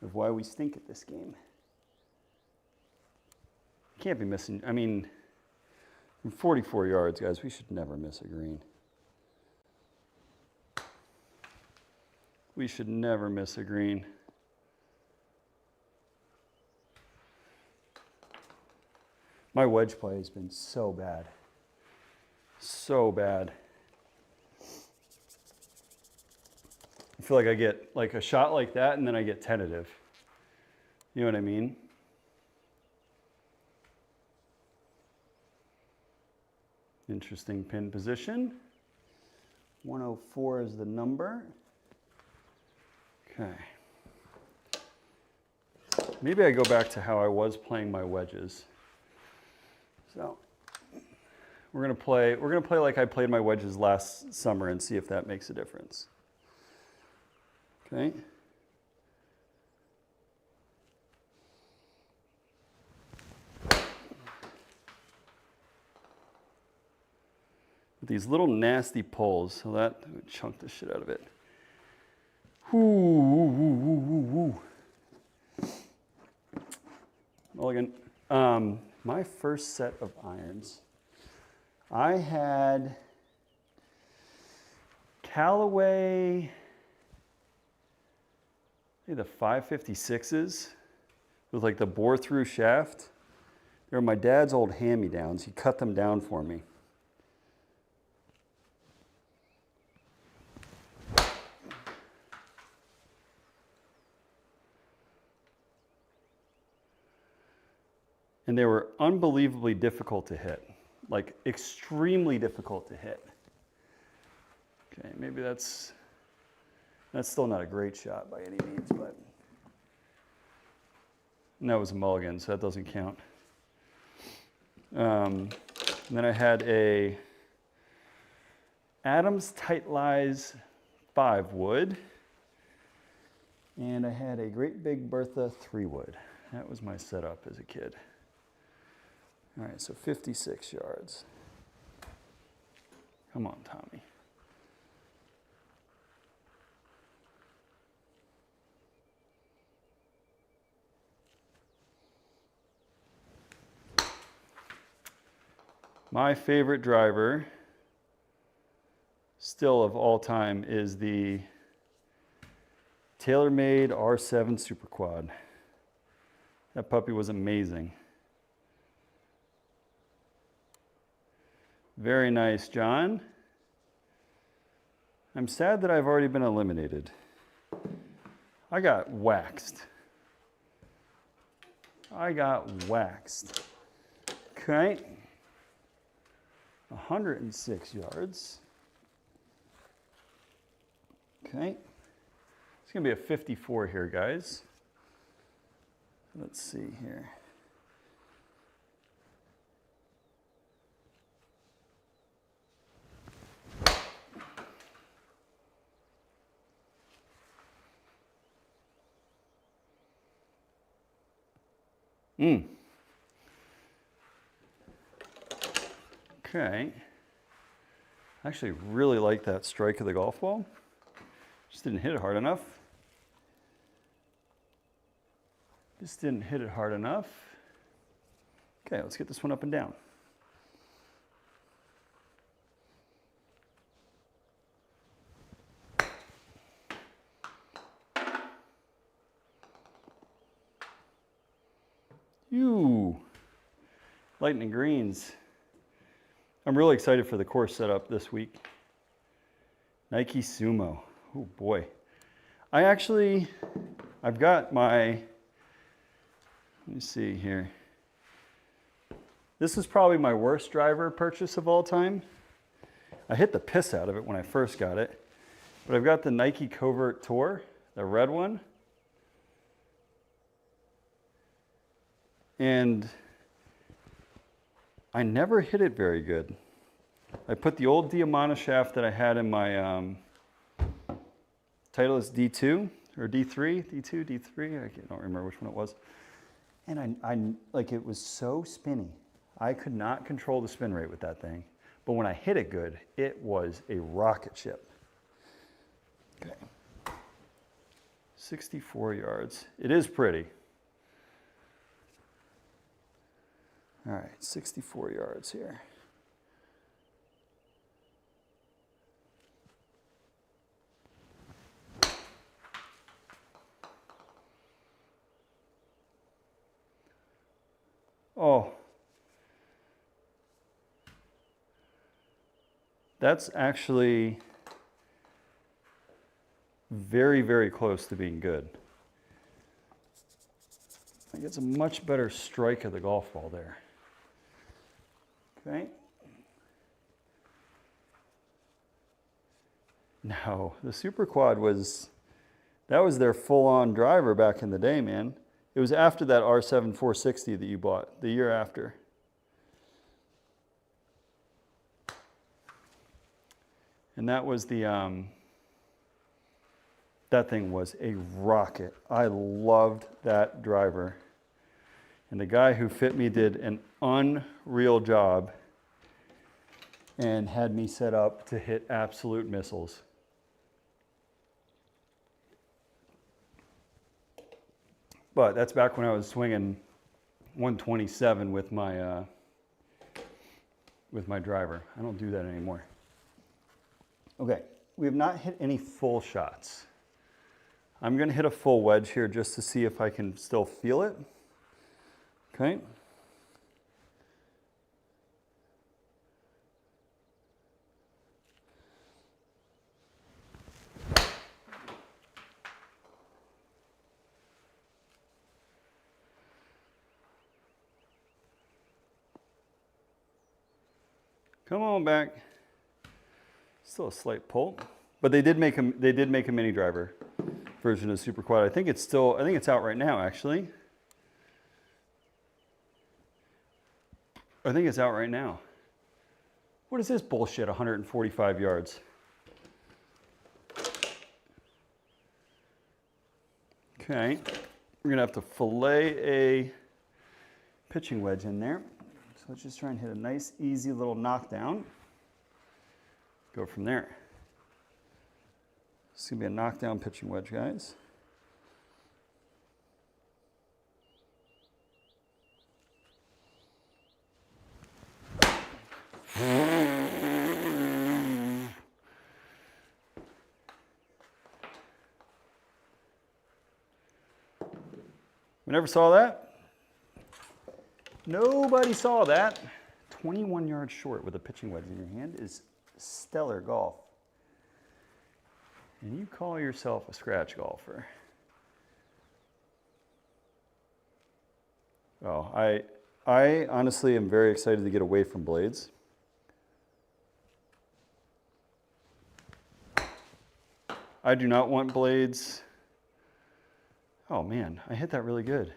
of why we stink at this game. Can't be missing, I mean, from 44 yards, guys, we should never miss a green. We should never miss a green. My wedge play has been so bad. So bad. I feel like I get like a shot like that and then I get tentative. You know what I mean? Interesting pin position. 104 is the number. Okay. Maybe I go back to how I was playing my wedges. So we're gonna play like I played my wedges last summer and see if that makes a difference. Okay. With these little nasty pulls, so that would chunk the shit out of it. Ooh. Mulligan. My first set of irons, I had Callaway, the 556s with like the bore through shaft. They were my dad's old hand-me-downs. He cut them down for me. And they were unbelievably difficult to hit, like extremely difficult to hit. Okay, maybe that's still not a great shot by any means, but and that was a mulligan, so that doesn't count. And then I had a Adams Tight Lies 5 wood, and I had a Great Big Bertha 3 wood. That was my setup as a kid. All right, so 56 yards. Come on, Tommy. My favorite driver, still of all time, is the TaylorMade R7 Super Quad. That puppy was amazing. Very nice, John. I'm sad that I've already been eliminated. I got waxed. Okay. 106 yards. Okay. It's going to be a 54 here, guys. Let's see here. Okay. I actually really like that strike of the golf ball. Just didn't hit it hard enough. Okay, let's get this one up and down. Lightning greens. I'm really excited for the course setup this week. Nike Sumo. Oh boy. I've got my, let me see here. This is probably my worst driver purchase of all time. I hit the piss out of it when I first got it. But I've got the Nike Covert Tour, the red one. And I never hit it very good. I put the old Diamante shaft that I had in my Titleist D2 or D3, D2, D3, I don't remember which one it was. And I like, it was so spinny. I could not control the spin rate with that thing. But when I hit it good, it was a rocket ship. Okay. 64 yards. It is pretty. All right, 64 yards here. Oh, that's actually very, very close to being good. I think it's a much better strike of the golf ball there. Okay. No, the Super Quad that was their full-on driver back in the day, man. It was after that R7 460 that you bought, the year after. And that was the, that thing was a rocket. I loved that driver. And the guy who fit me did an unreal job and had me set up to hit absolute missiles. But that's back when I was swinging 127 with my driver. I don't do that anymore. Okay, we have not hit any full shots. I'm going to hit a full wedge here just to see if I can still feel it. Okay. Come on back. Still a slight pull, but they did make a mini driver version of Super Quad. I think it's out right now actually. I think it's out right now. What is this bullshit? 145 yards. Okay, we're gonna have to fillet a pitching wedge in there. So let's just try and hit a nice, easy little knockdown. Go from there. It's gonna be a knockdown pitching wedge, guys. We never saw that. Nobody saw that. 21 yards short with a pitching wedge in your hand is stellar golf. And you call yourself a scratch golfer. Oh, I honestly am very excited to get away from blades. I do not want blades. Oh man, I hit that really good.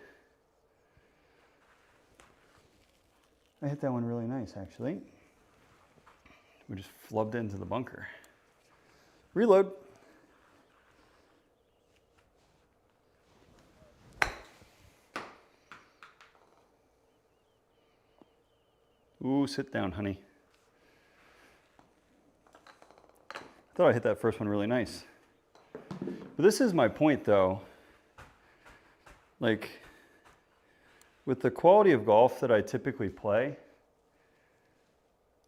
I hit that one really nice, actually. We just flubbed into the bunker. Reload. Ooh, sit down, honey. I thought I hit that first one really nice. But this is my point, though. Like, with the quality of golf that I typically play,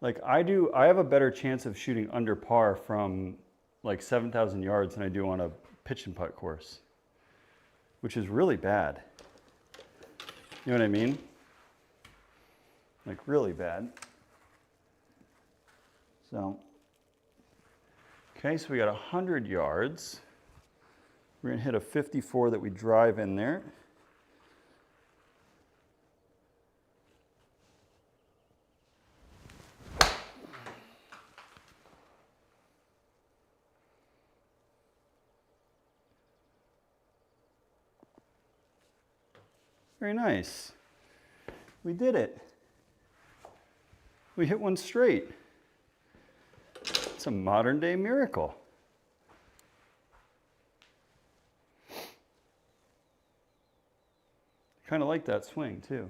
like I have a better chance of shooting under par from like 7,000 yards than I do on a pitch and putt course, which is really bad. You know what I mean? Like really bad. So, okay, so we got 100 yards. We're gonna hit a 54 that we drive in there. Very nice. We did it. We hit one straight. a modern day miracle. Kind of like that swing too.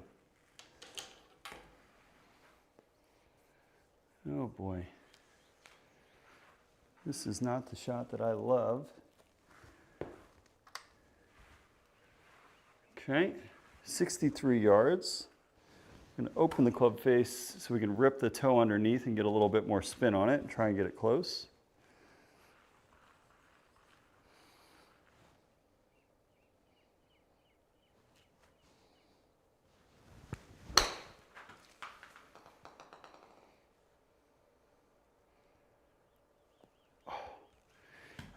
Oh boy. This is not the shot that I love. Okay, 63 yards. I'm going to open the club face so we can rip the toe underneath and get a little bit more spin on it and try and get it close.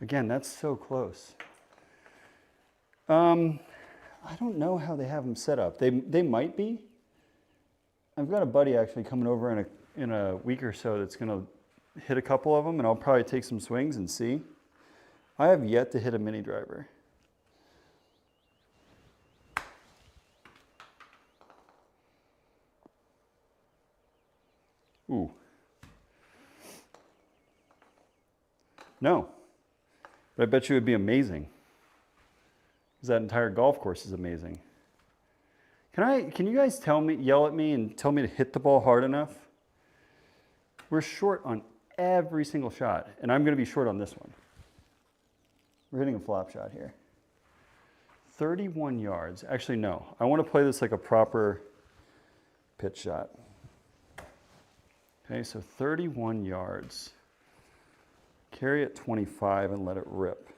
Again, that's so close. I don't know how they have them set up. They might be. I've got a buddy actually coming over in a week or so that's going to hit a couple of them, and I'll probably take some swings and see. I have yet to hit a mini driver. Ooh. No. But I bet you it would be amazing. Because that entire golf course is amazing. Can you guys yell at me and tell me to hit the ball hard enough? We're short on every single shot, and I'm going to be short on this one. We're hitting a flop shot here. 31 yards. Actually, no. I want to play this like a proper pitch shot. Okay, so 31 yards. Carry it 25 and let it rip.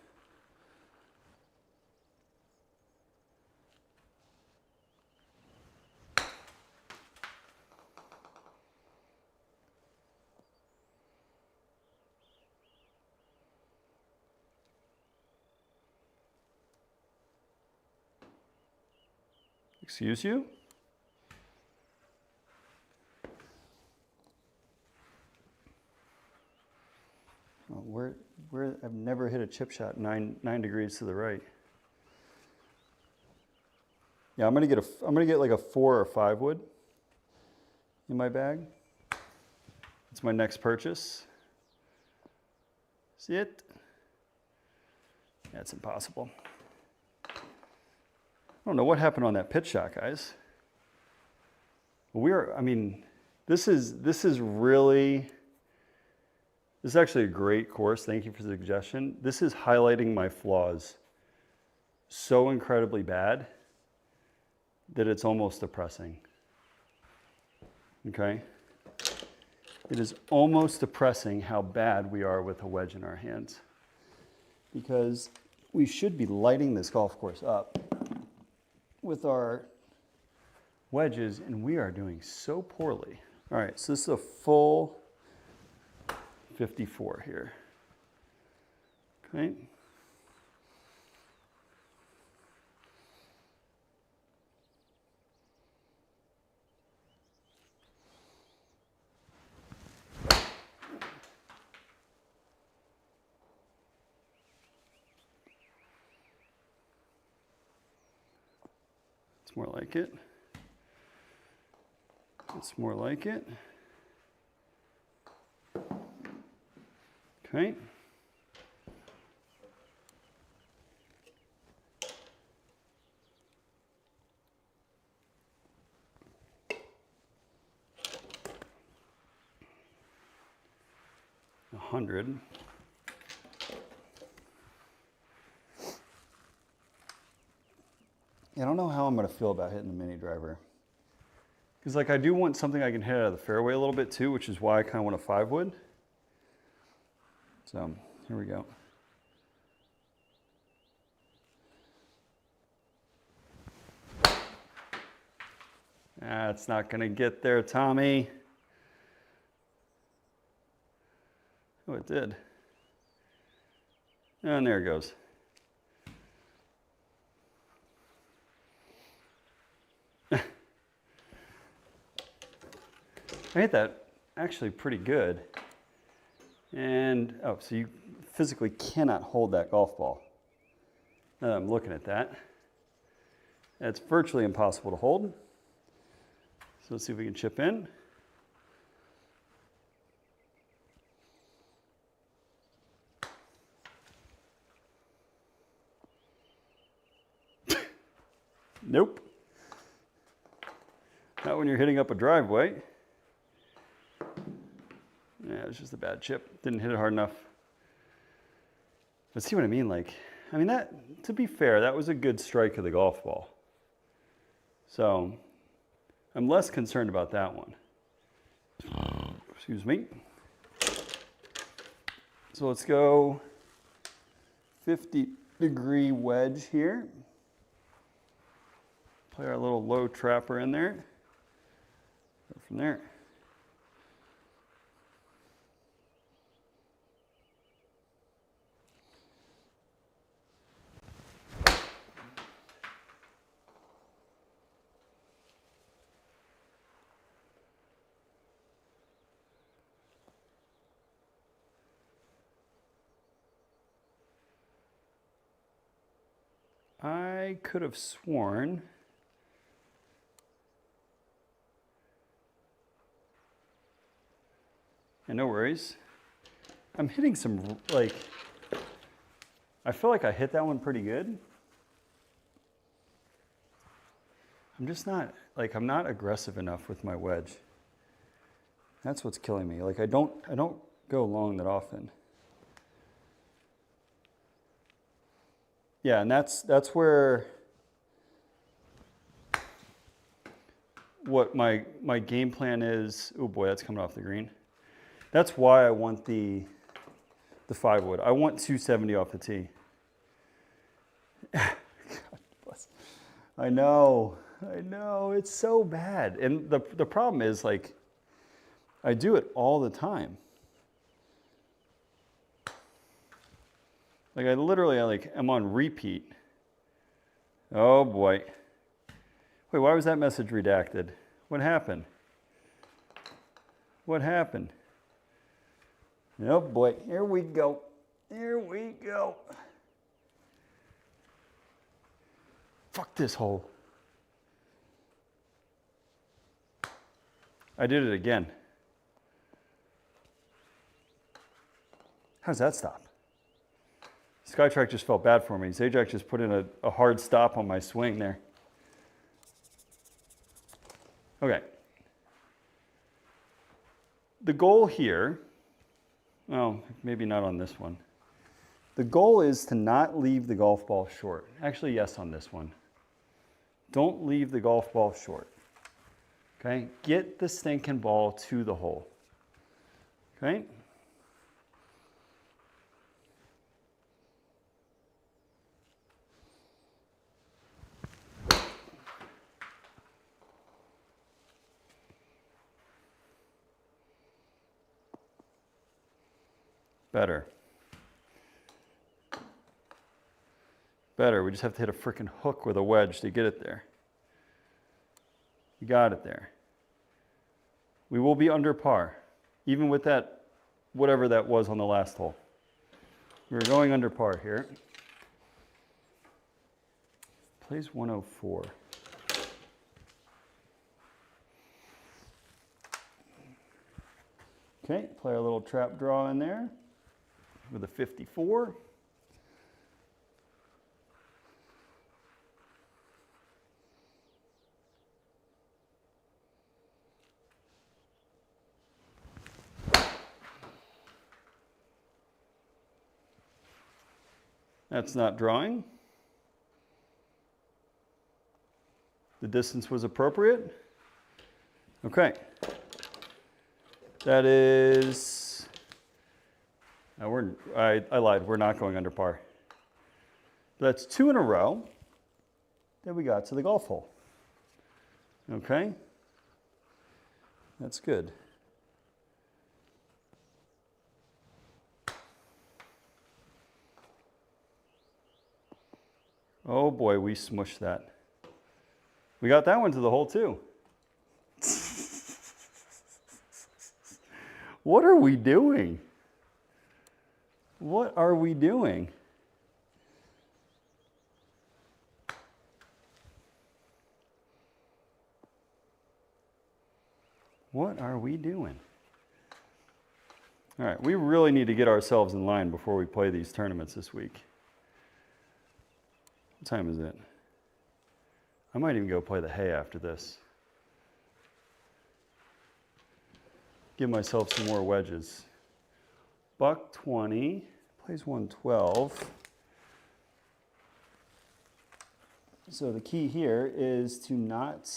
Excuse you? Well, I've never hit a chip shot 9 degrees to the right. Yeah, I'm gonna get like a 4 or 5 wood in my bag. It's my next purchase. See it? That's impossible. I don't know what happened on that pitch shot, guys. This is actually a great course. Thank you for the suggestion. This is highlighting my flaws so incredibly bad that it's almost depressing. Okay? It is almost depressing how bad we are with a wedge in our hands. Because we should be lighting this golf course up with our wedges, and we are doing so poorly. All right, so this is a full 54 here. Okay. It's more like it. It's more like it. Okay. $100. I don't know how I'm going to feel about hitting the mini driver. Because I do want something I can hit out of the fairway a little bit too, which is why I kind of want a 5 wood. So here we go. It's not going to get there, Tommy. Oh, it did. And there it goes. I hit that actually pretty good. And, oh, so you physically cannot hold that golf ball. Now that I'm looking at that. It's virtually impossible to hold. So let's see if we can chip in. Nope. Not when you're hitting up a driveway. Yeah, it was just a bad chip. Didn't hit it hard enough. But see what I mean? Like, I mean, that, to be fair, that was a good strike of the golf ball. So I'm less concerned about that one. Excuse me. So let's go 50-degree wedge here. Play our little low trapper in there. Go from there. I could have sworn and no worries. I'm hitting some, like, I feel like I hit that one pretty good. I'm just not, like, I'm not aggressive enough with my wedge. That's what's killing me. Like, I don't go long that often. Yeah, and that's where what my game plan is. Oh boy, that's coming off the green. That's why I want the 5-wood. I want 270 off the tee. God bless. I know, it's so bad. And the problem is, like, I do it all the time. Like, I literally, am on repeat. Oh boy. Wait, why was that message redacted? What happened? What happened? Oh boy, here we go. Here we go. Fuck this hole. I did it again. How does that stop? SkyTrak's just felt bad for me. Zajac just put in a hard stop on my swing there. Okay. The goal here, well, maybe not on this one. The goal is to not leave the golf ball short. Actually, yes, on this one. Don't leave the golf ball short. Okay? Get the stinking ball to the hole. Okay? Better. Better. We just have to hit a freaking hook with a wedge to get it there. You got it there. We will be under par, even with that, whatever that was on the last hole. We're going under par here. Plays 104. Okay, play our little trap draw in there with a 54. That's not drawing. The distance was appropriate. Okay. That is, I lied, we're not going under par. That's 2 in a row that we got to the golf hole. Okay? That's good. Oh boy, we smushed that. We got that one to the hole too. What are we doing? What are we doing? What are we doing? All right, we really need to get ourselves in line before we play these tournaments this week. What time is it? I might even go play the hay after this. Give myself some more wedges. Buck 20, plays 112. So the key here is to not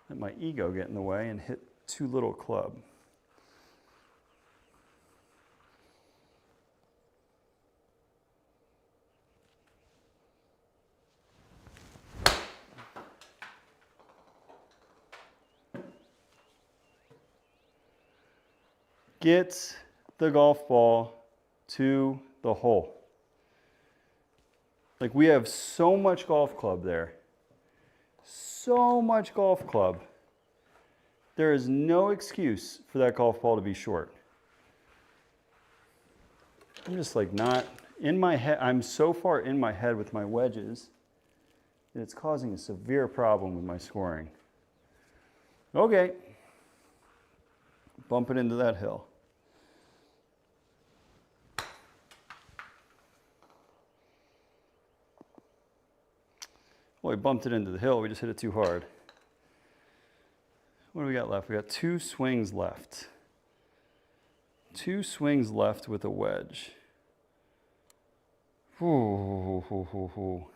let my ego get in the way and hit too little club. Get the golf ball to the hole. Like, we have so much golf club there. So much golf club. There is no excuse for that golf ball to be short. I'm just like not in my head. I'm so far in my head with my wedges that it's causing a severe problem with my scoring. Okay. Bump it into that hill. Well, we bumped it into the hill. We just hit it too hard. What do we got left? We got 2 swings left. 2 swings left with a wedge. Ooh, ooh, ooh, ooh.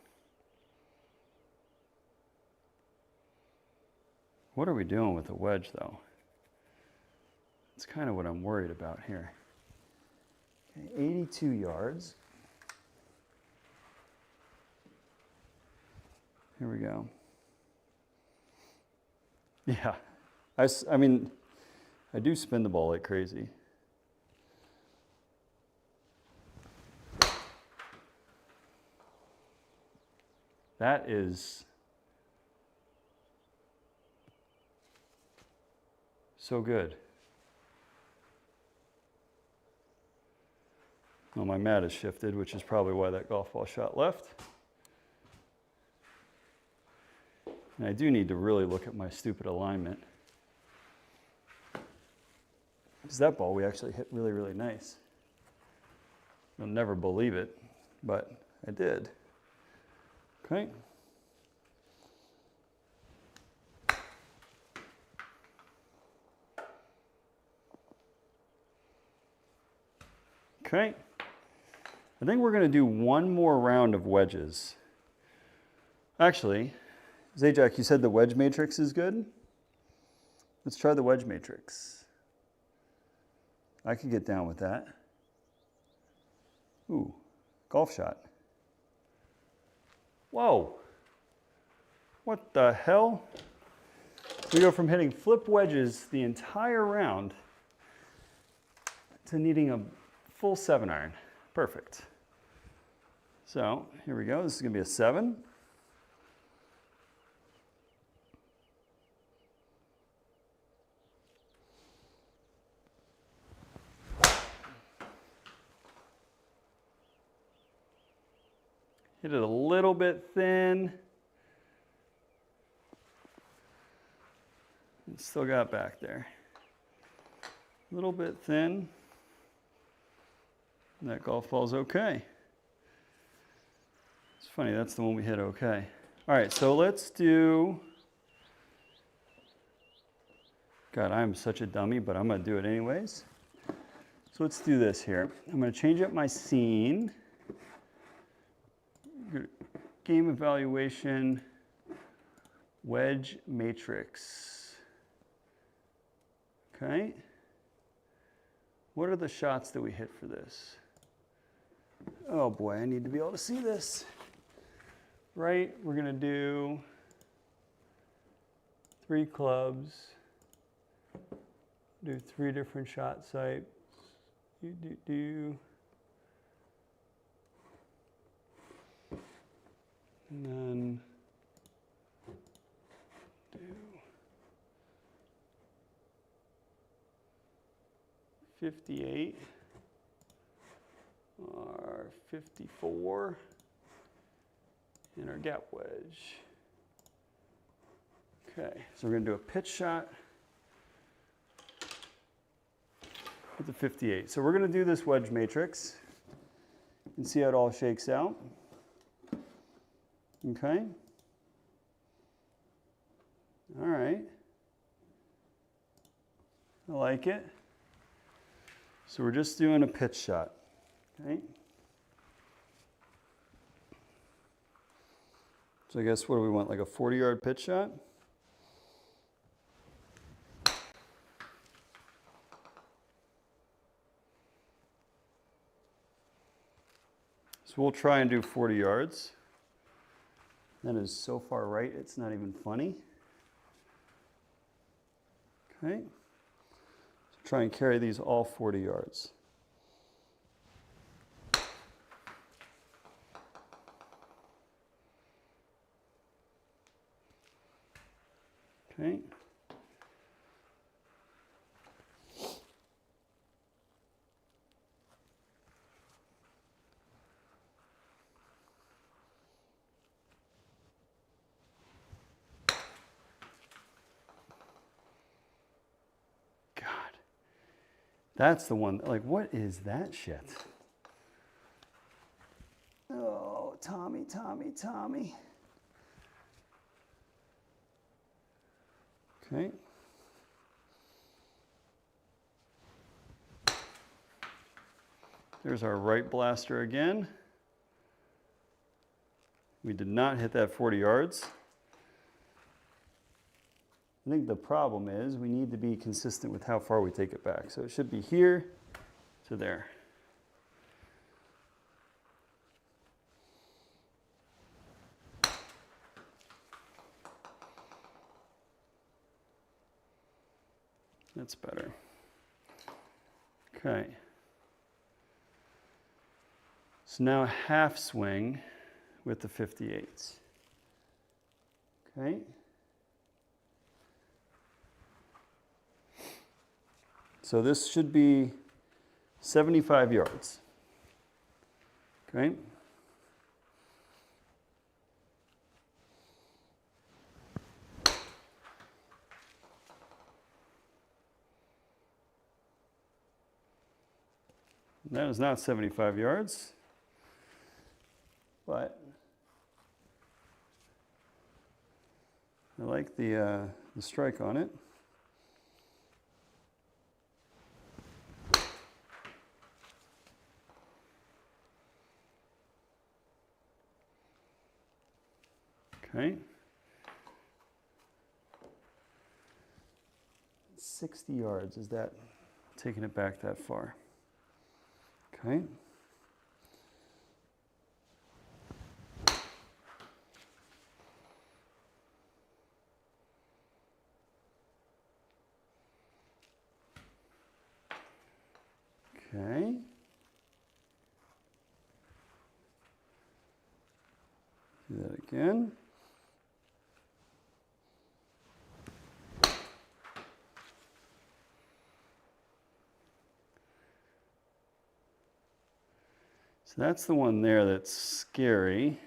What are we doing with the wedge, though? That's kind of what I'm worried about here. Okay, 82 yards. Here we go. Yeah, I mean, I do spin the ball like crazy. That is so good. Well, my mat has shifted, which is probably why that golf ball shot left. And I do need to really look at my stupid alignment. Because that ball we actually hit really, really nice. You'll never believe it, but I did. Okay. Okay. I think we're going to do one more round of wedges. Actually, Zajac, you said the wedge matrix is good? Let's try the wedge matrix. I could get down with that. Ooh, golf shot. Whoa. What the hell? We go from hitting flip wedges the entire round to needing a full 7-iron. Perfect. So here we go. This is going to be a 7. Hit it a little bit thin. It's still got back there. A little bit thin. And that golf ball's okay. It's funny, that's the one we hit okay. All right, so let's do, God, I'm such a dummy, but I'm gonna do it anyways. So let's do this here. I'm gonna change up my scene. Game evaluation, wedge matrix. Okay. What are the shots that we hit for this? Oh boy, I need to be able to see this. Right, we're gonna do 3 clubs, do 3 different shot sites. And then do 58 or 54 in our gap wedge. Okay, so we're going to do a pitch shot with the 58. So we're going to do this wedge matrix and see how it all shakes out. Okay. All right. I like it. So we're just doing a pitch shot, okay? So I guess what do we want, like a 40-yard pitch shot? So we'll try and do 40 yards. That is so far right, it's not even funny. Okay. So try and carry these all 40 yards. Okay. God. That's the one, like, what is that shit? Oh, Tommy, Tommy, Tommy. Okay. There's our right blaster again. We did not hit that 40 yards. I think the problem is we need to be consistent with how far we take it back. So it should be here to there. That's better. Okay. So now a half swing with the 58s. Okay. So this should be 75 yards. Okay. That is not 75 yards, but I like the strike on it. Okay. 60 yards, is that taking it back that far? Okay. Okay. Do that again. So that's the one there that's scary.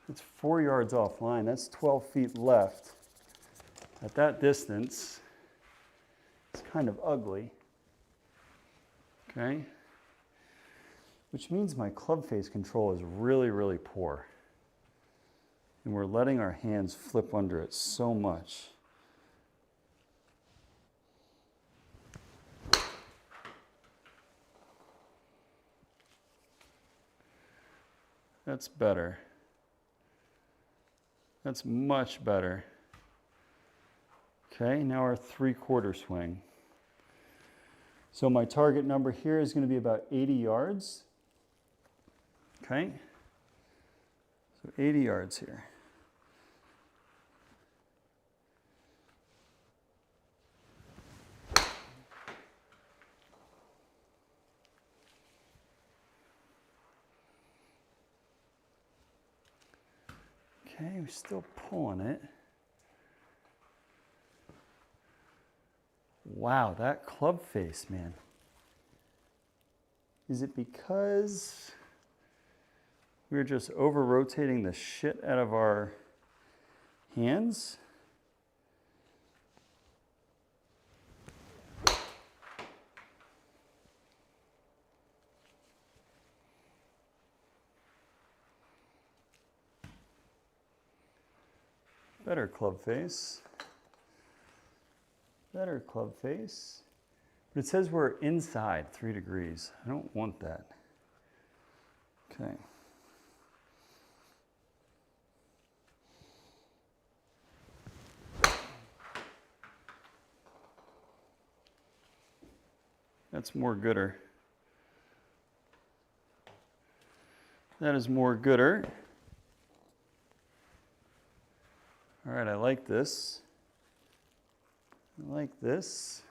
It's 4 yards offline. That's 12 feet left. At that distance, it's kind of ugly. Okay? Which means my club face control is really, really poor. And we're letting our hands flip under it so much. That's better. That's much better. Okay, now our 3/4 swing. So my target number here is going to be about 80 yards. Okay, so 80 yards here. Okay, we're still pulling it. Wow, that club face, man. Is it because we're just over-rotating the shit out of our hands? Better club face. Better club face. But it says we're inside 3 degrees. I don't want that. Okay. That's more gooder. That is more gooder. All right, I like this. I like this.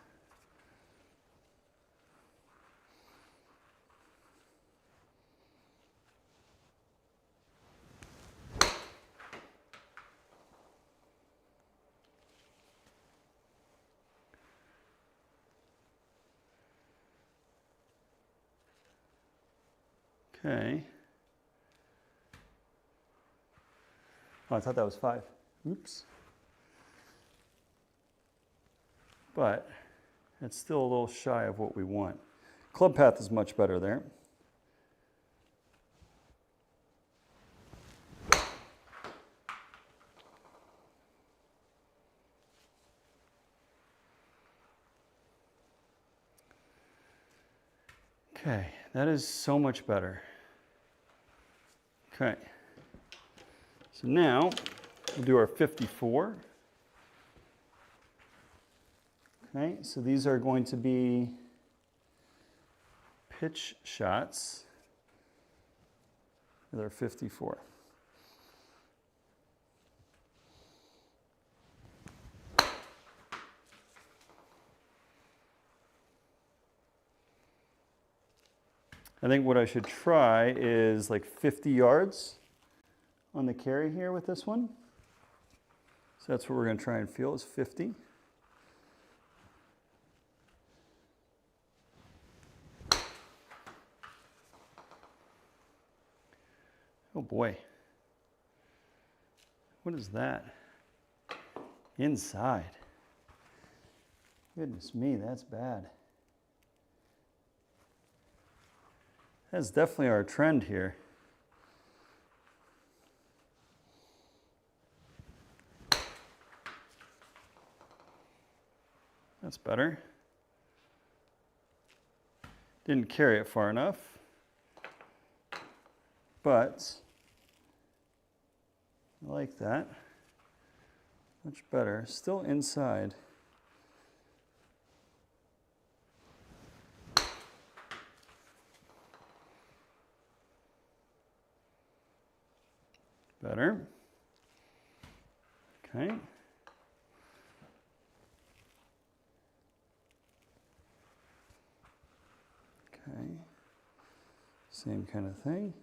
Okay. Oh, I thought that was 5. Oops. But it's still a little shy of what we want. Club path is much better there. Okay, that is so much better. Okay, so now we'll do our 54. Okay, so these are going to be pitch shots with our 54. I think what I should try is like 50 yards on the carry here with this one. So that's what we're going to try and feel is 50. Oh boy. What is that? Inside. Goodness me, that's bad. That's definitely our trend here. That's better. Didn't carry it far enough, but I like that. Much better. Still inside. Better. Okay. Okay. Same kind of thing.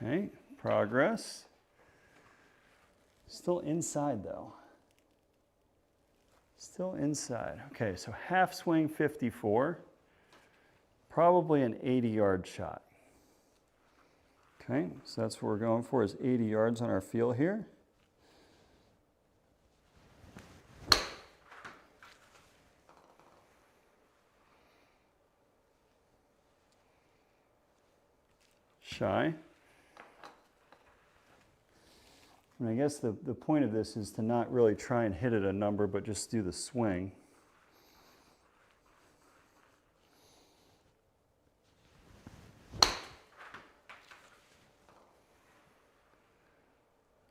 Okay, progress. Still inside though. Still inside. Okay, so half swing 54, probably an 80-yard shot. Okay, so that's what we're going for is 80 yards on our feel here. Shy. And I guess the point of this is to not really try and hit it a number, but just do the swing.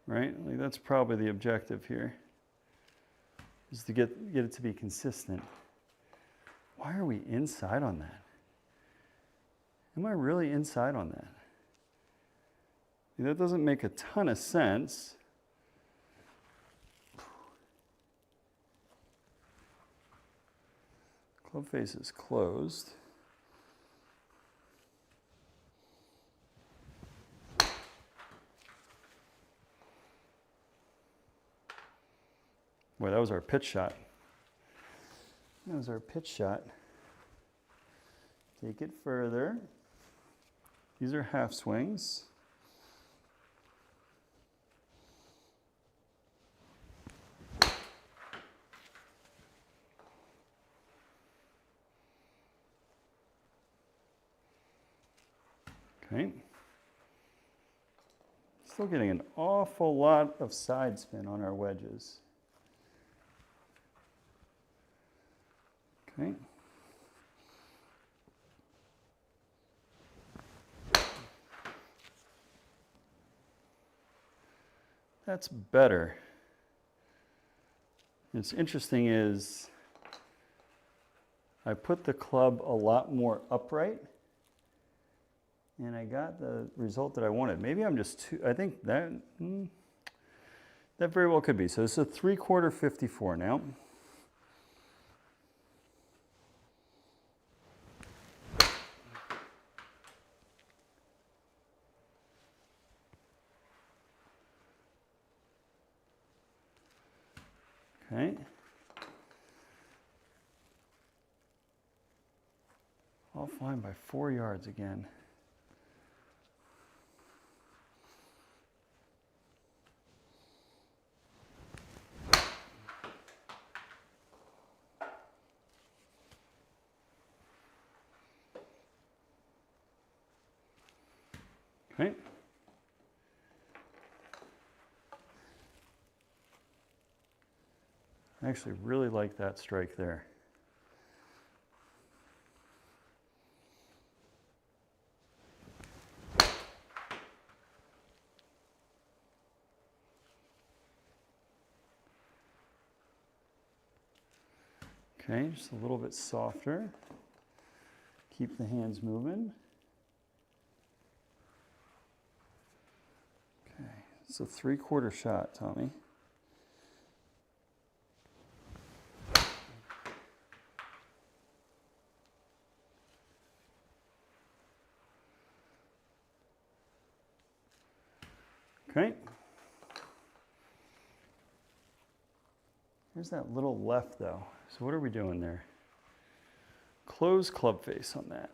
Right? Like that's probably the objective here, is to get it to be consistent. Why are we inside on that? Am I really inside on that? That doesn't make a ton of sense. Club face is closed. Boy, that was our pitch shot. That was our pitch shot. Take it further. These are half swings. Okay. Still getting an awful lot of side spin on our wedges. Okay. That's better. What's interesting is I put the club a lot more upright and I got the result that I wanted. Maybe I'm just too, I think that, that very well could be. So this is a 3/4 54 now. Okay. Offline by 4 yards again. Okay. I actually really like that strike there. Okay, just a little bit softer. Keep the hands moving. Okay, it's a 3/4 shot, Tommy. Okay. Here's that little left though. So what are we doing there? Close club face on that.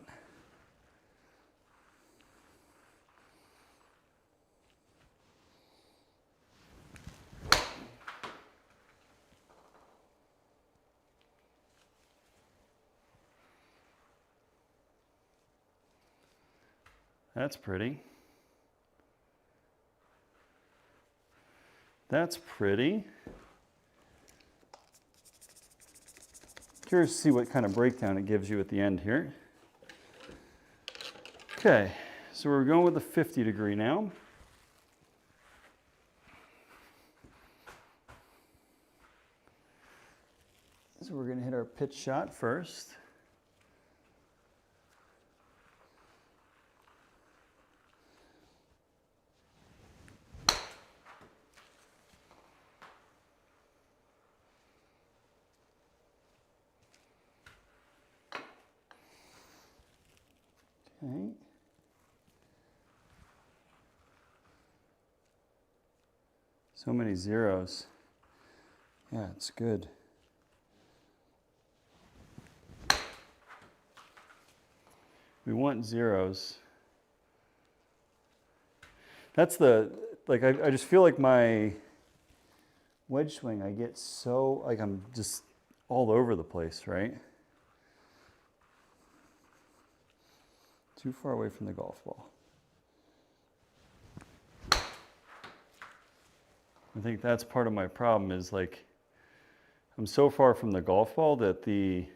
That's pretty. That's pretty. Curious to see what kind of breakdown it gives you at the end here. Okay, so we're going with the 50 degree now. So we're going to hit our pitch shot first. Okay. So many zeros. Yeah, it's good. We want zeros. That's the, like, I just feel like my wedge swing, I get so, like, I'm just all over the place, right? Too far away from the golf ball. I think that's part of my problem is, like, I'm so far from the golf ball that the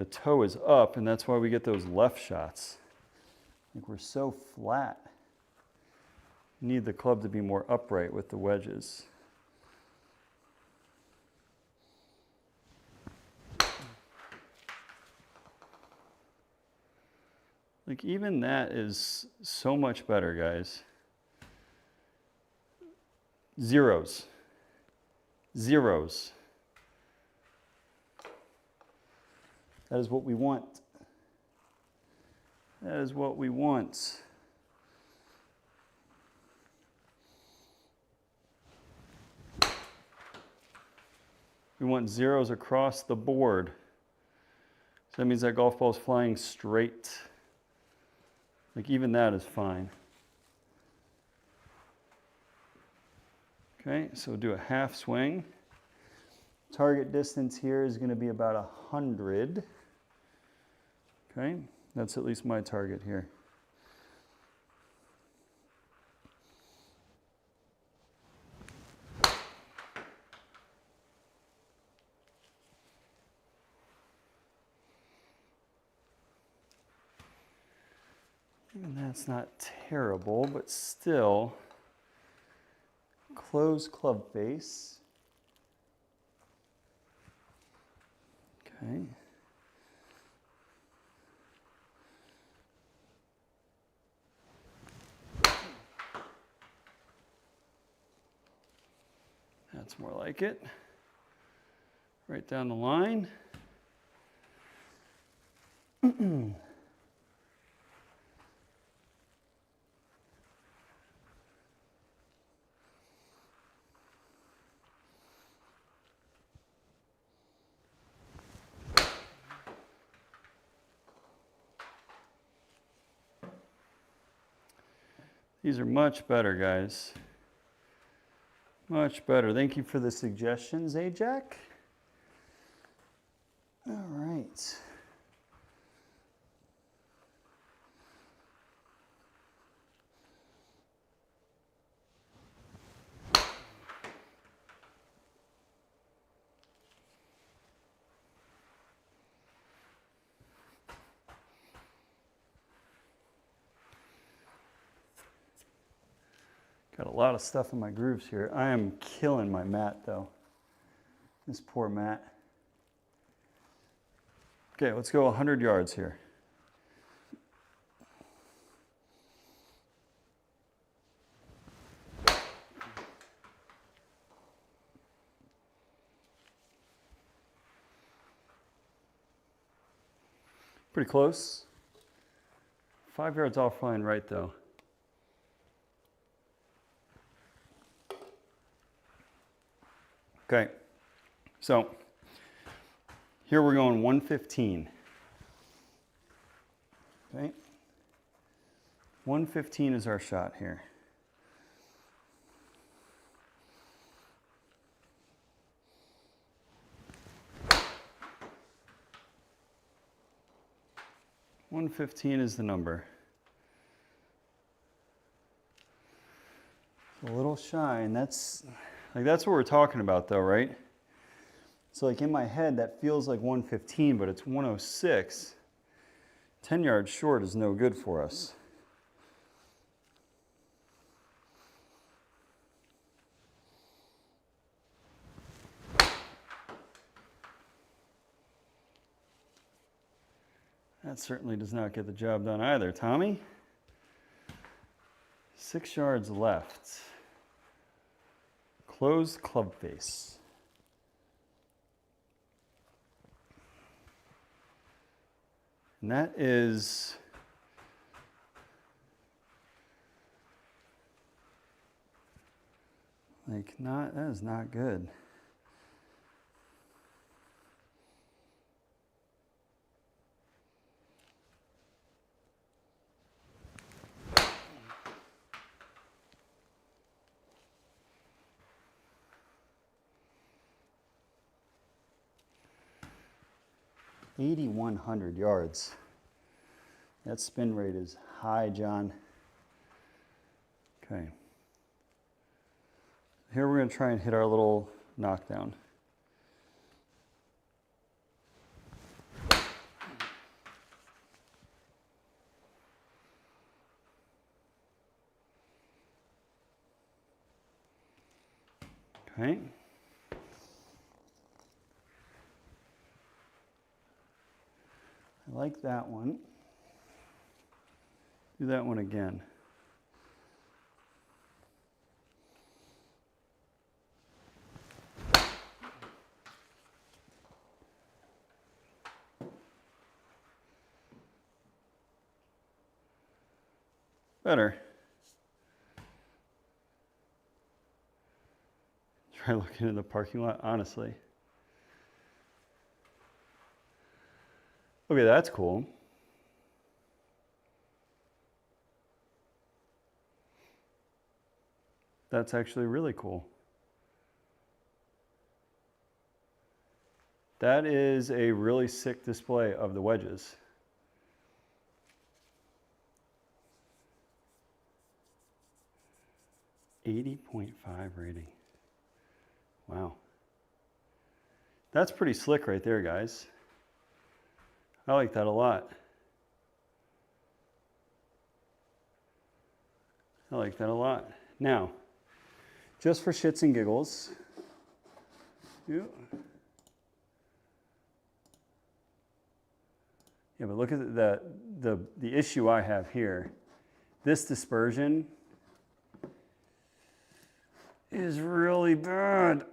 toe is up, and that's why we get those left shots. Like, we're so flat. You need the club to be more upright with the wedges. Like, even that is so much better, guys. Zeros. Zeros. That is what we want. That is what we want. We want zeros across the board. So that means that golf ball is flying straight. Like, even that is fine. Okay, so do a half swing. Target distance here is going to be about 100. Okay, that's at least my target here. Even that's not terrible, but still, closed club face. Okay. That's more like it. Right down the line. These are much better, guys. Much better. Thank you for the suggestions, Jack. All right. Got a lot of stuff in my grooves here. I am killing my mat though. This poor mat. Okay, let's go 100 yards here. Pretty close. 5 yards offline right though. Okay, so here we're going 115. Okay, 115 is our shot here. $115 is the number. A little shy, and that's what we're talking about though, right? So like in my head, that feels like 115, but it's 106. 10 yards short is no good for us. That certainly does not get the job done either, Tommy. 6 yards left. Closed club face. And that is that is not good. $8,100 yards. That spin rate is high, John. Okay. Here we're going to try and hit our little knockdown. Okay. I like that one. Do that one again. Better. Try looking in the parking lot, honestly. Okay, that's cool. That's actually really cool. That is a really sick display of the wedges. .5 rating. Wow. That's pretty slick right there, guys. I like that a lot. I like that a lot. Now, just for shits and giggles, yeah, but look at the issue I have here. This dispersion is really bad.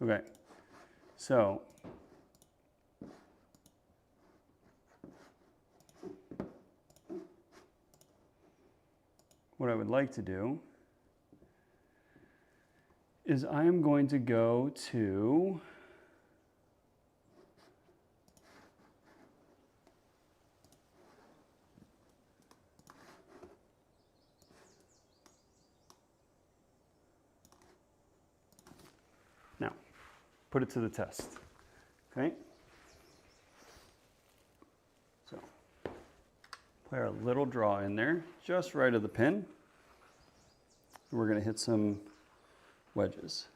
Okay, so what I would like to do is I am going to go to now, put it to the test, okay? So, play our little draw in there, just right of the pin. We're gonna hit some wedges.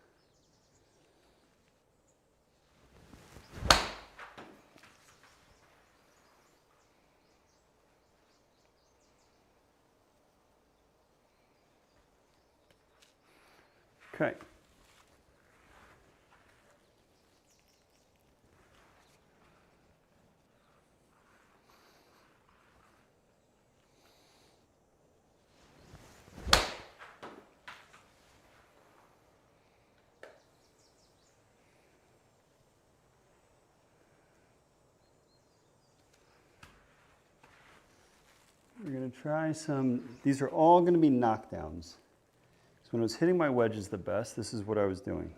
Okay. We're going to try some, these are all going to be knockdowns. So when I was hitting my wedges the best, this is what I was doing.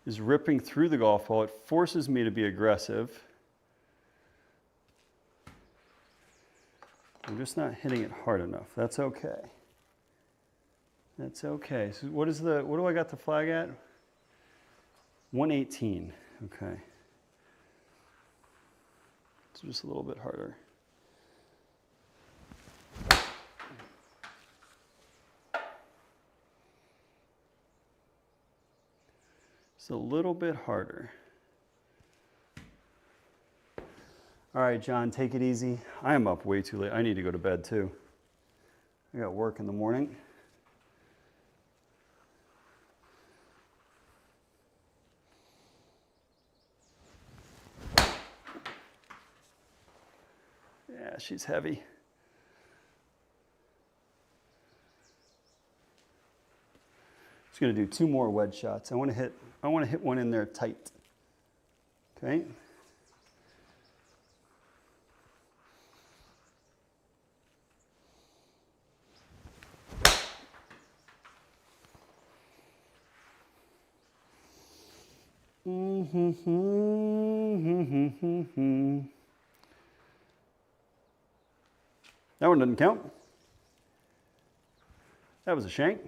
Is ripping through the golf ball. It forces me to be aggressive. I'm just not hitting it hard enough. That's okay. That's okay. So what do I got the flag at? 118, okay. So just a little bit harder. Just a little bit harder. All right, John, take it easy. I am up way too late. I need to go to bed too. I got work in the morning. Yeah, she's heavy. Just gonna do 2 more wedge shots. I want to hit one in there tight. Okay. That one doesn't count. That was a shank.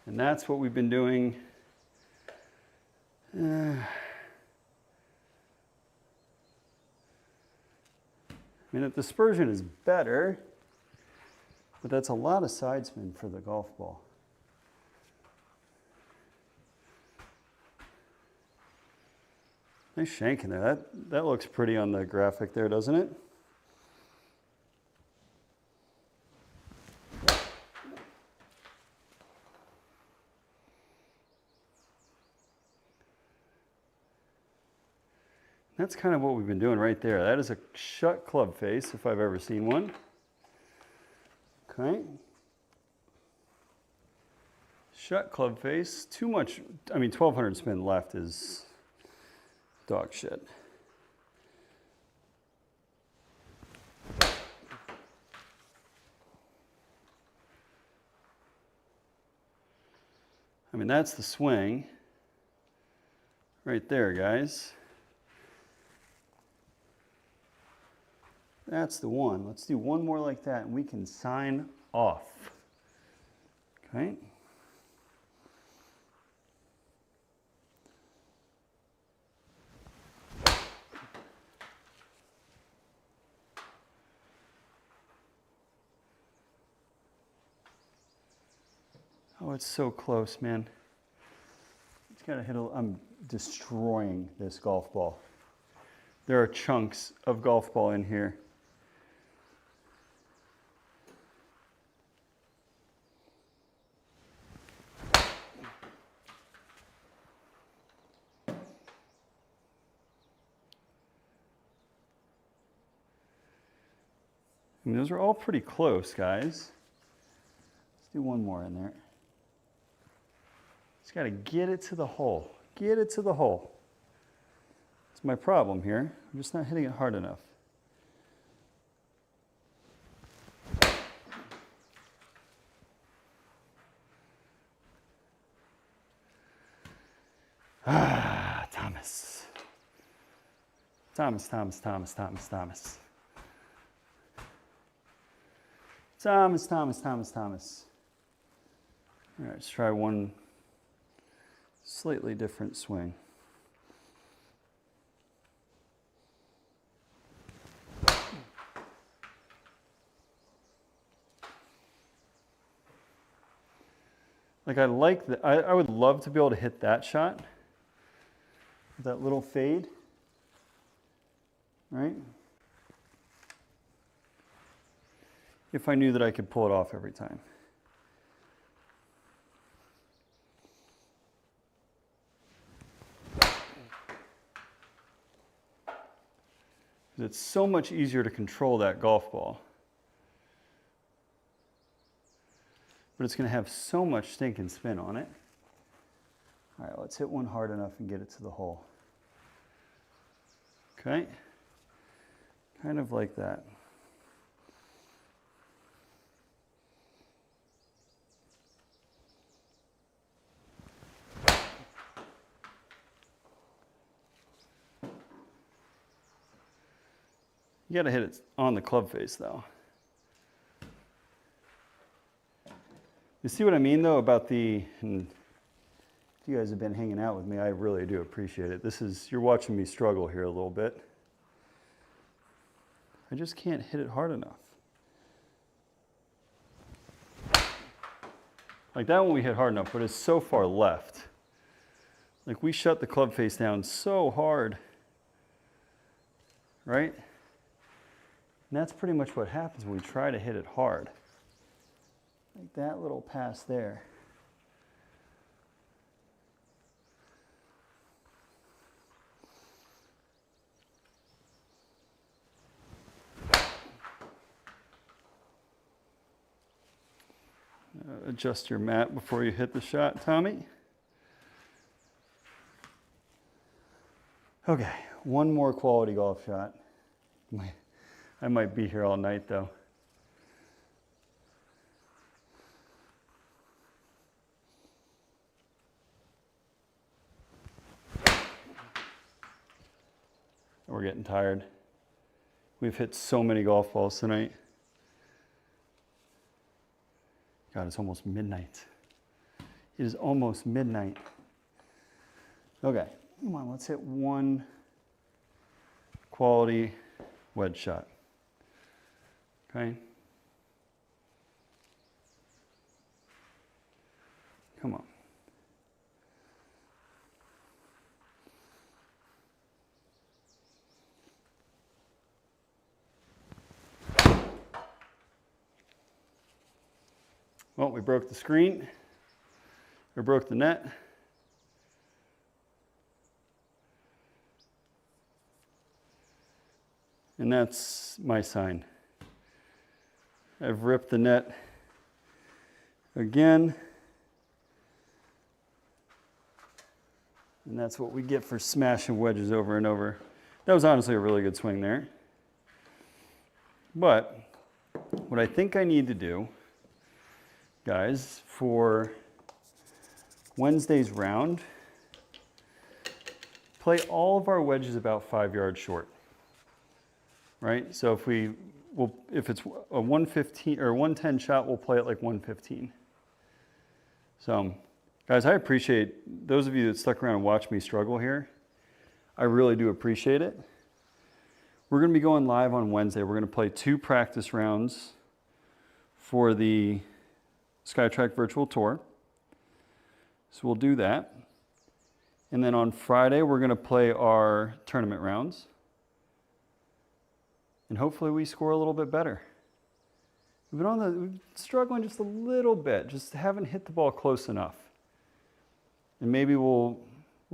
And that's what we've been doing. I mean, the dispersion is better, but that's a lot of side spin for the golf ball. Nice shank in there. That looks pretty on the graphic there, doesn't it? That's kind of what we've been doing right there. That is a shut club face, if I've ever seen one. Okay. Shut club face. Too much, I mean, 1200 spin left is dog shit. I mean, that's the swing right there, guys. That's the one. Let's do one more like that and we can sign off. Okay. Oh, it's so close, man. It's gotta hit I'm destroying this golf ball. There are chunks of golf ball in here. I mean, those are all pretty close, guys. Let's do one more in there. Just got to get it to the hole. Get it to the hole. That's my problem here. I'm just not hitting it hard enough. Ah, Thomas. Thomas. Thomas. All right, let's try one slightly different swing. Like I like that. I would love to be able to hit that shot. That little fade, right? If I knew that I could pull it off every time. It's so much easier to control that golf ball. But it's going to have so much stinking spin on it. All right, let's hit one hard enough and get it to the hole. Okay, kind of like that. You got to hit it on the club face though. You see what I mean though about the, and if you guys have been hanging out with me, I really do appreciate it. You're watching me struggle here a little bit. I just can't hit it hard enough. Like that one we hit hard enough, but it's so far left. Like we shut the club face down so hard, right? And that's pretty much what happens when we try to hit it hard. Like that little pass there. Adjust your mat before you hit the shot, Tommy. Okay, one more quality golf shot. I might be here all night though. We're getting tired. We've hit so many golf balls tonight. God, it's almost midnight. It is almost midnight. Okay, come on, let's hit one quality wedge shot. Okay? Come on. Well, we broke the screen, or broke the net. And that's my sign. I've ripped the net again. And that's what we get for smashing wedges over and over. That was honestly a really good swing there. But what I think I need to do, guys, for Wednesday's round, play all of our wedges about 5 yards short, right? So if it's a 115 or 110 shot, we'll play it like 115. So, guys, I appreciate those of you that stuck around and watched me struggle here. I really do appreciate it. We're going to be going live on Wednesday. We're going to play 2 practice rounds for the SkyTrak's virtual tour. So we'll do that. And then on Friday, we're going to play our tournament rounds. And hopefully we score a little bit better. We've been struggling just a little bit, just haven't hit the ball close enough. And maybe we'll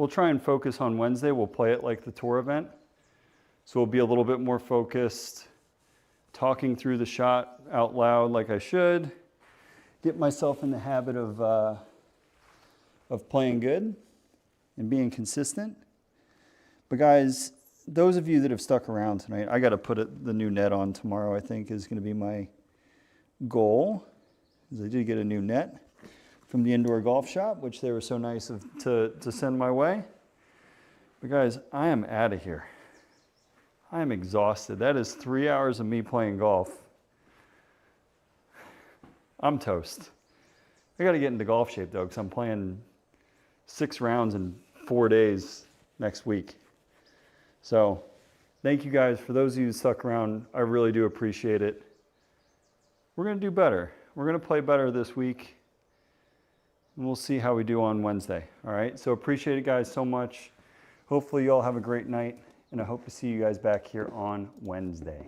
try and focus on Wednesday. We'll play it like the tour event. So we'll be a little bit more focused, talking through the shot out loud like I should, get myself in the habit of playing good and being consistent. But guys, those of you that have stuck around tonight, I got to put the new net on tomorrow, I think is going to be my goal. Because I did get a new net from the indoor golf shop, which they were so nice to send my way. But guys, I am out of here. I am exhausted. That is 3 hours of me playing golf. I'm toast. I got to get into golf shape though, because I'm playing 6 rounds in 4 days next week. So thank you guys. For those of you who stuck around, I really do appreciate it. We're going to do better. We're going to play better this week. And we'll see how we do on Wednesday. All right. So appreciate it, guys, so much. Hopefully you all have a great night. And I hope to see you guys back here on Wednesday.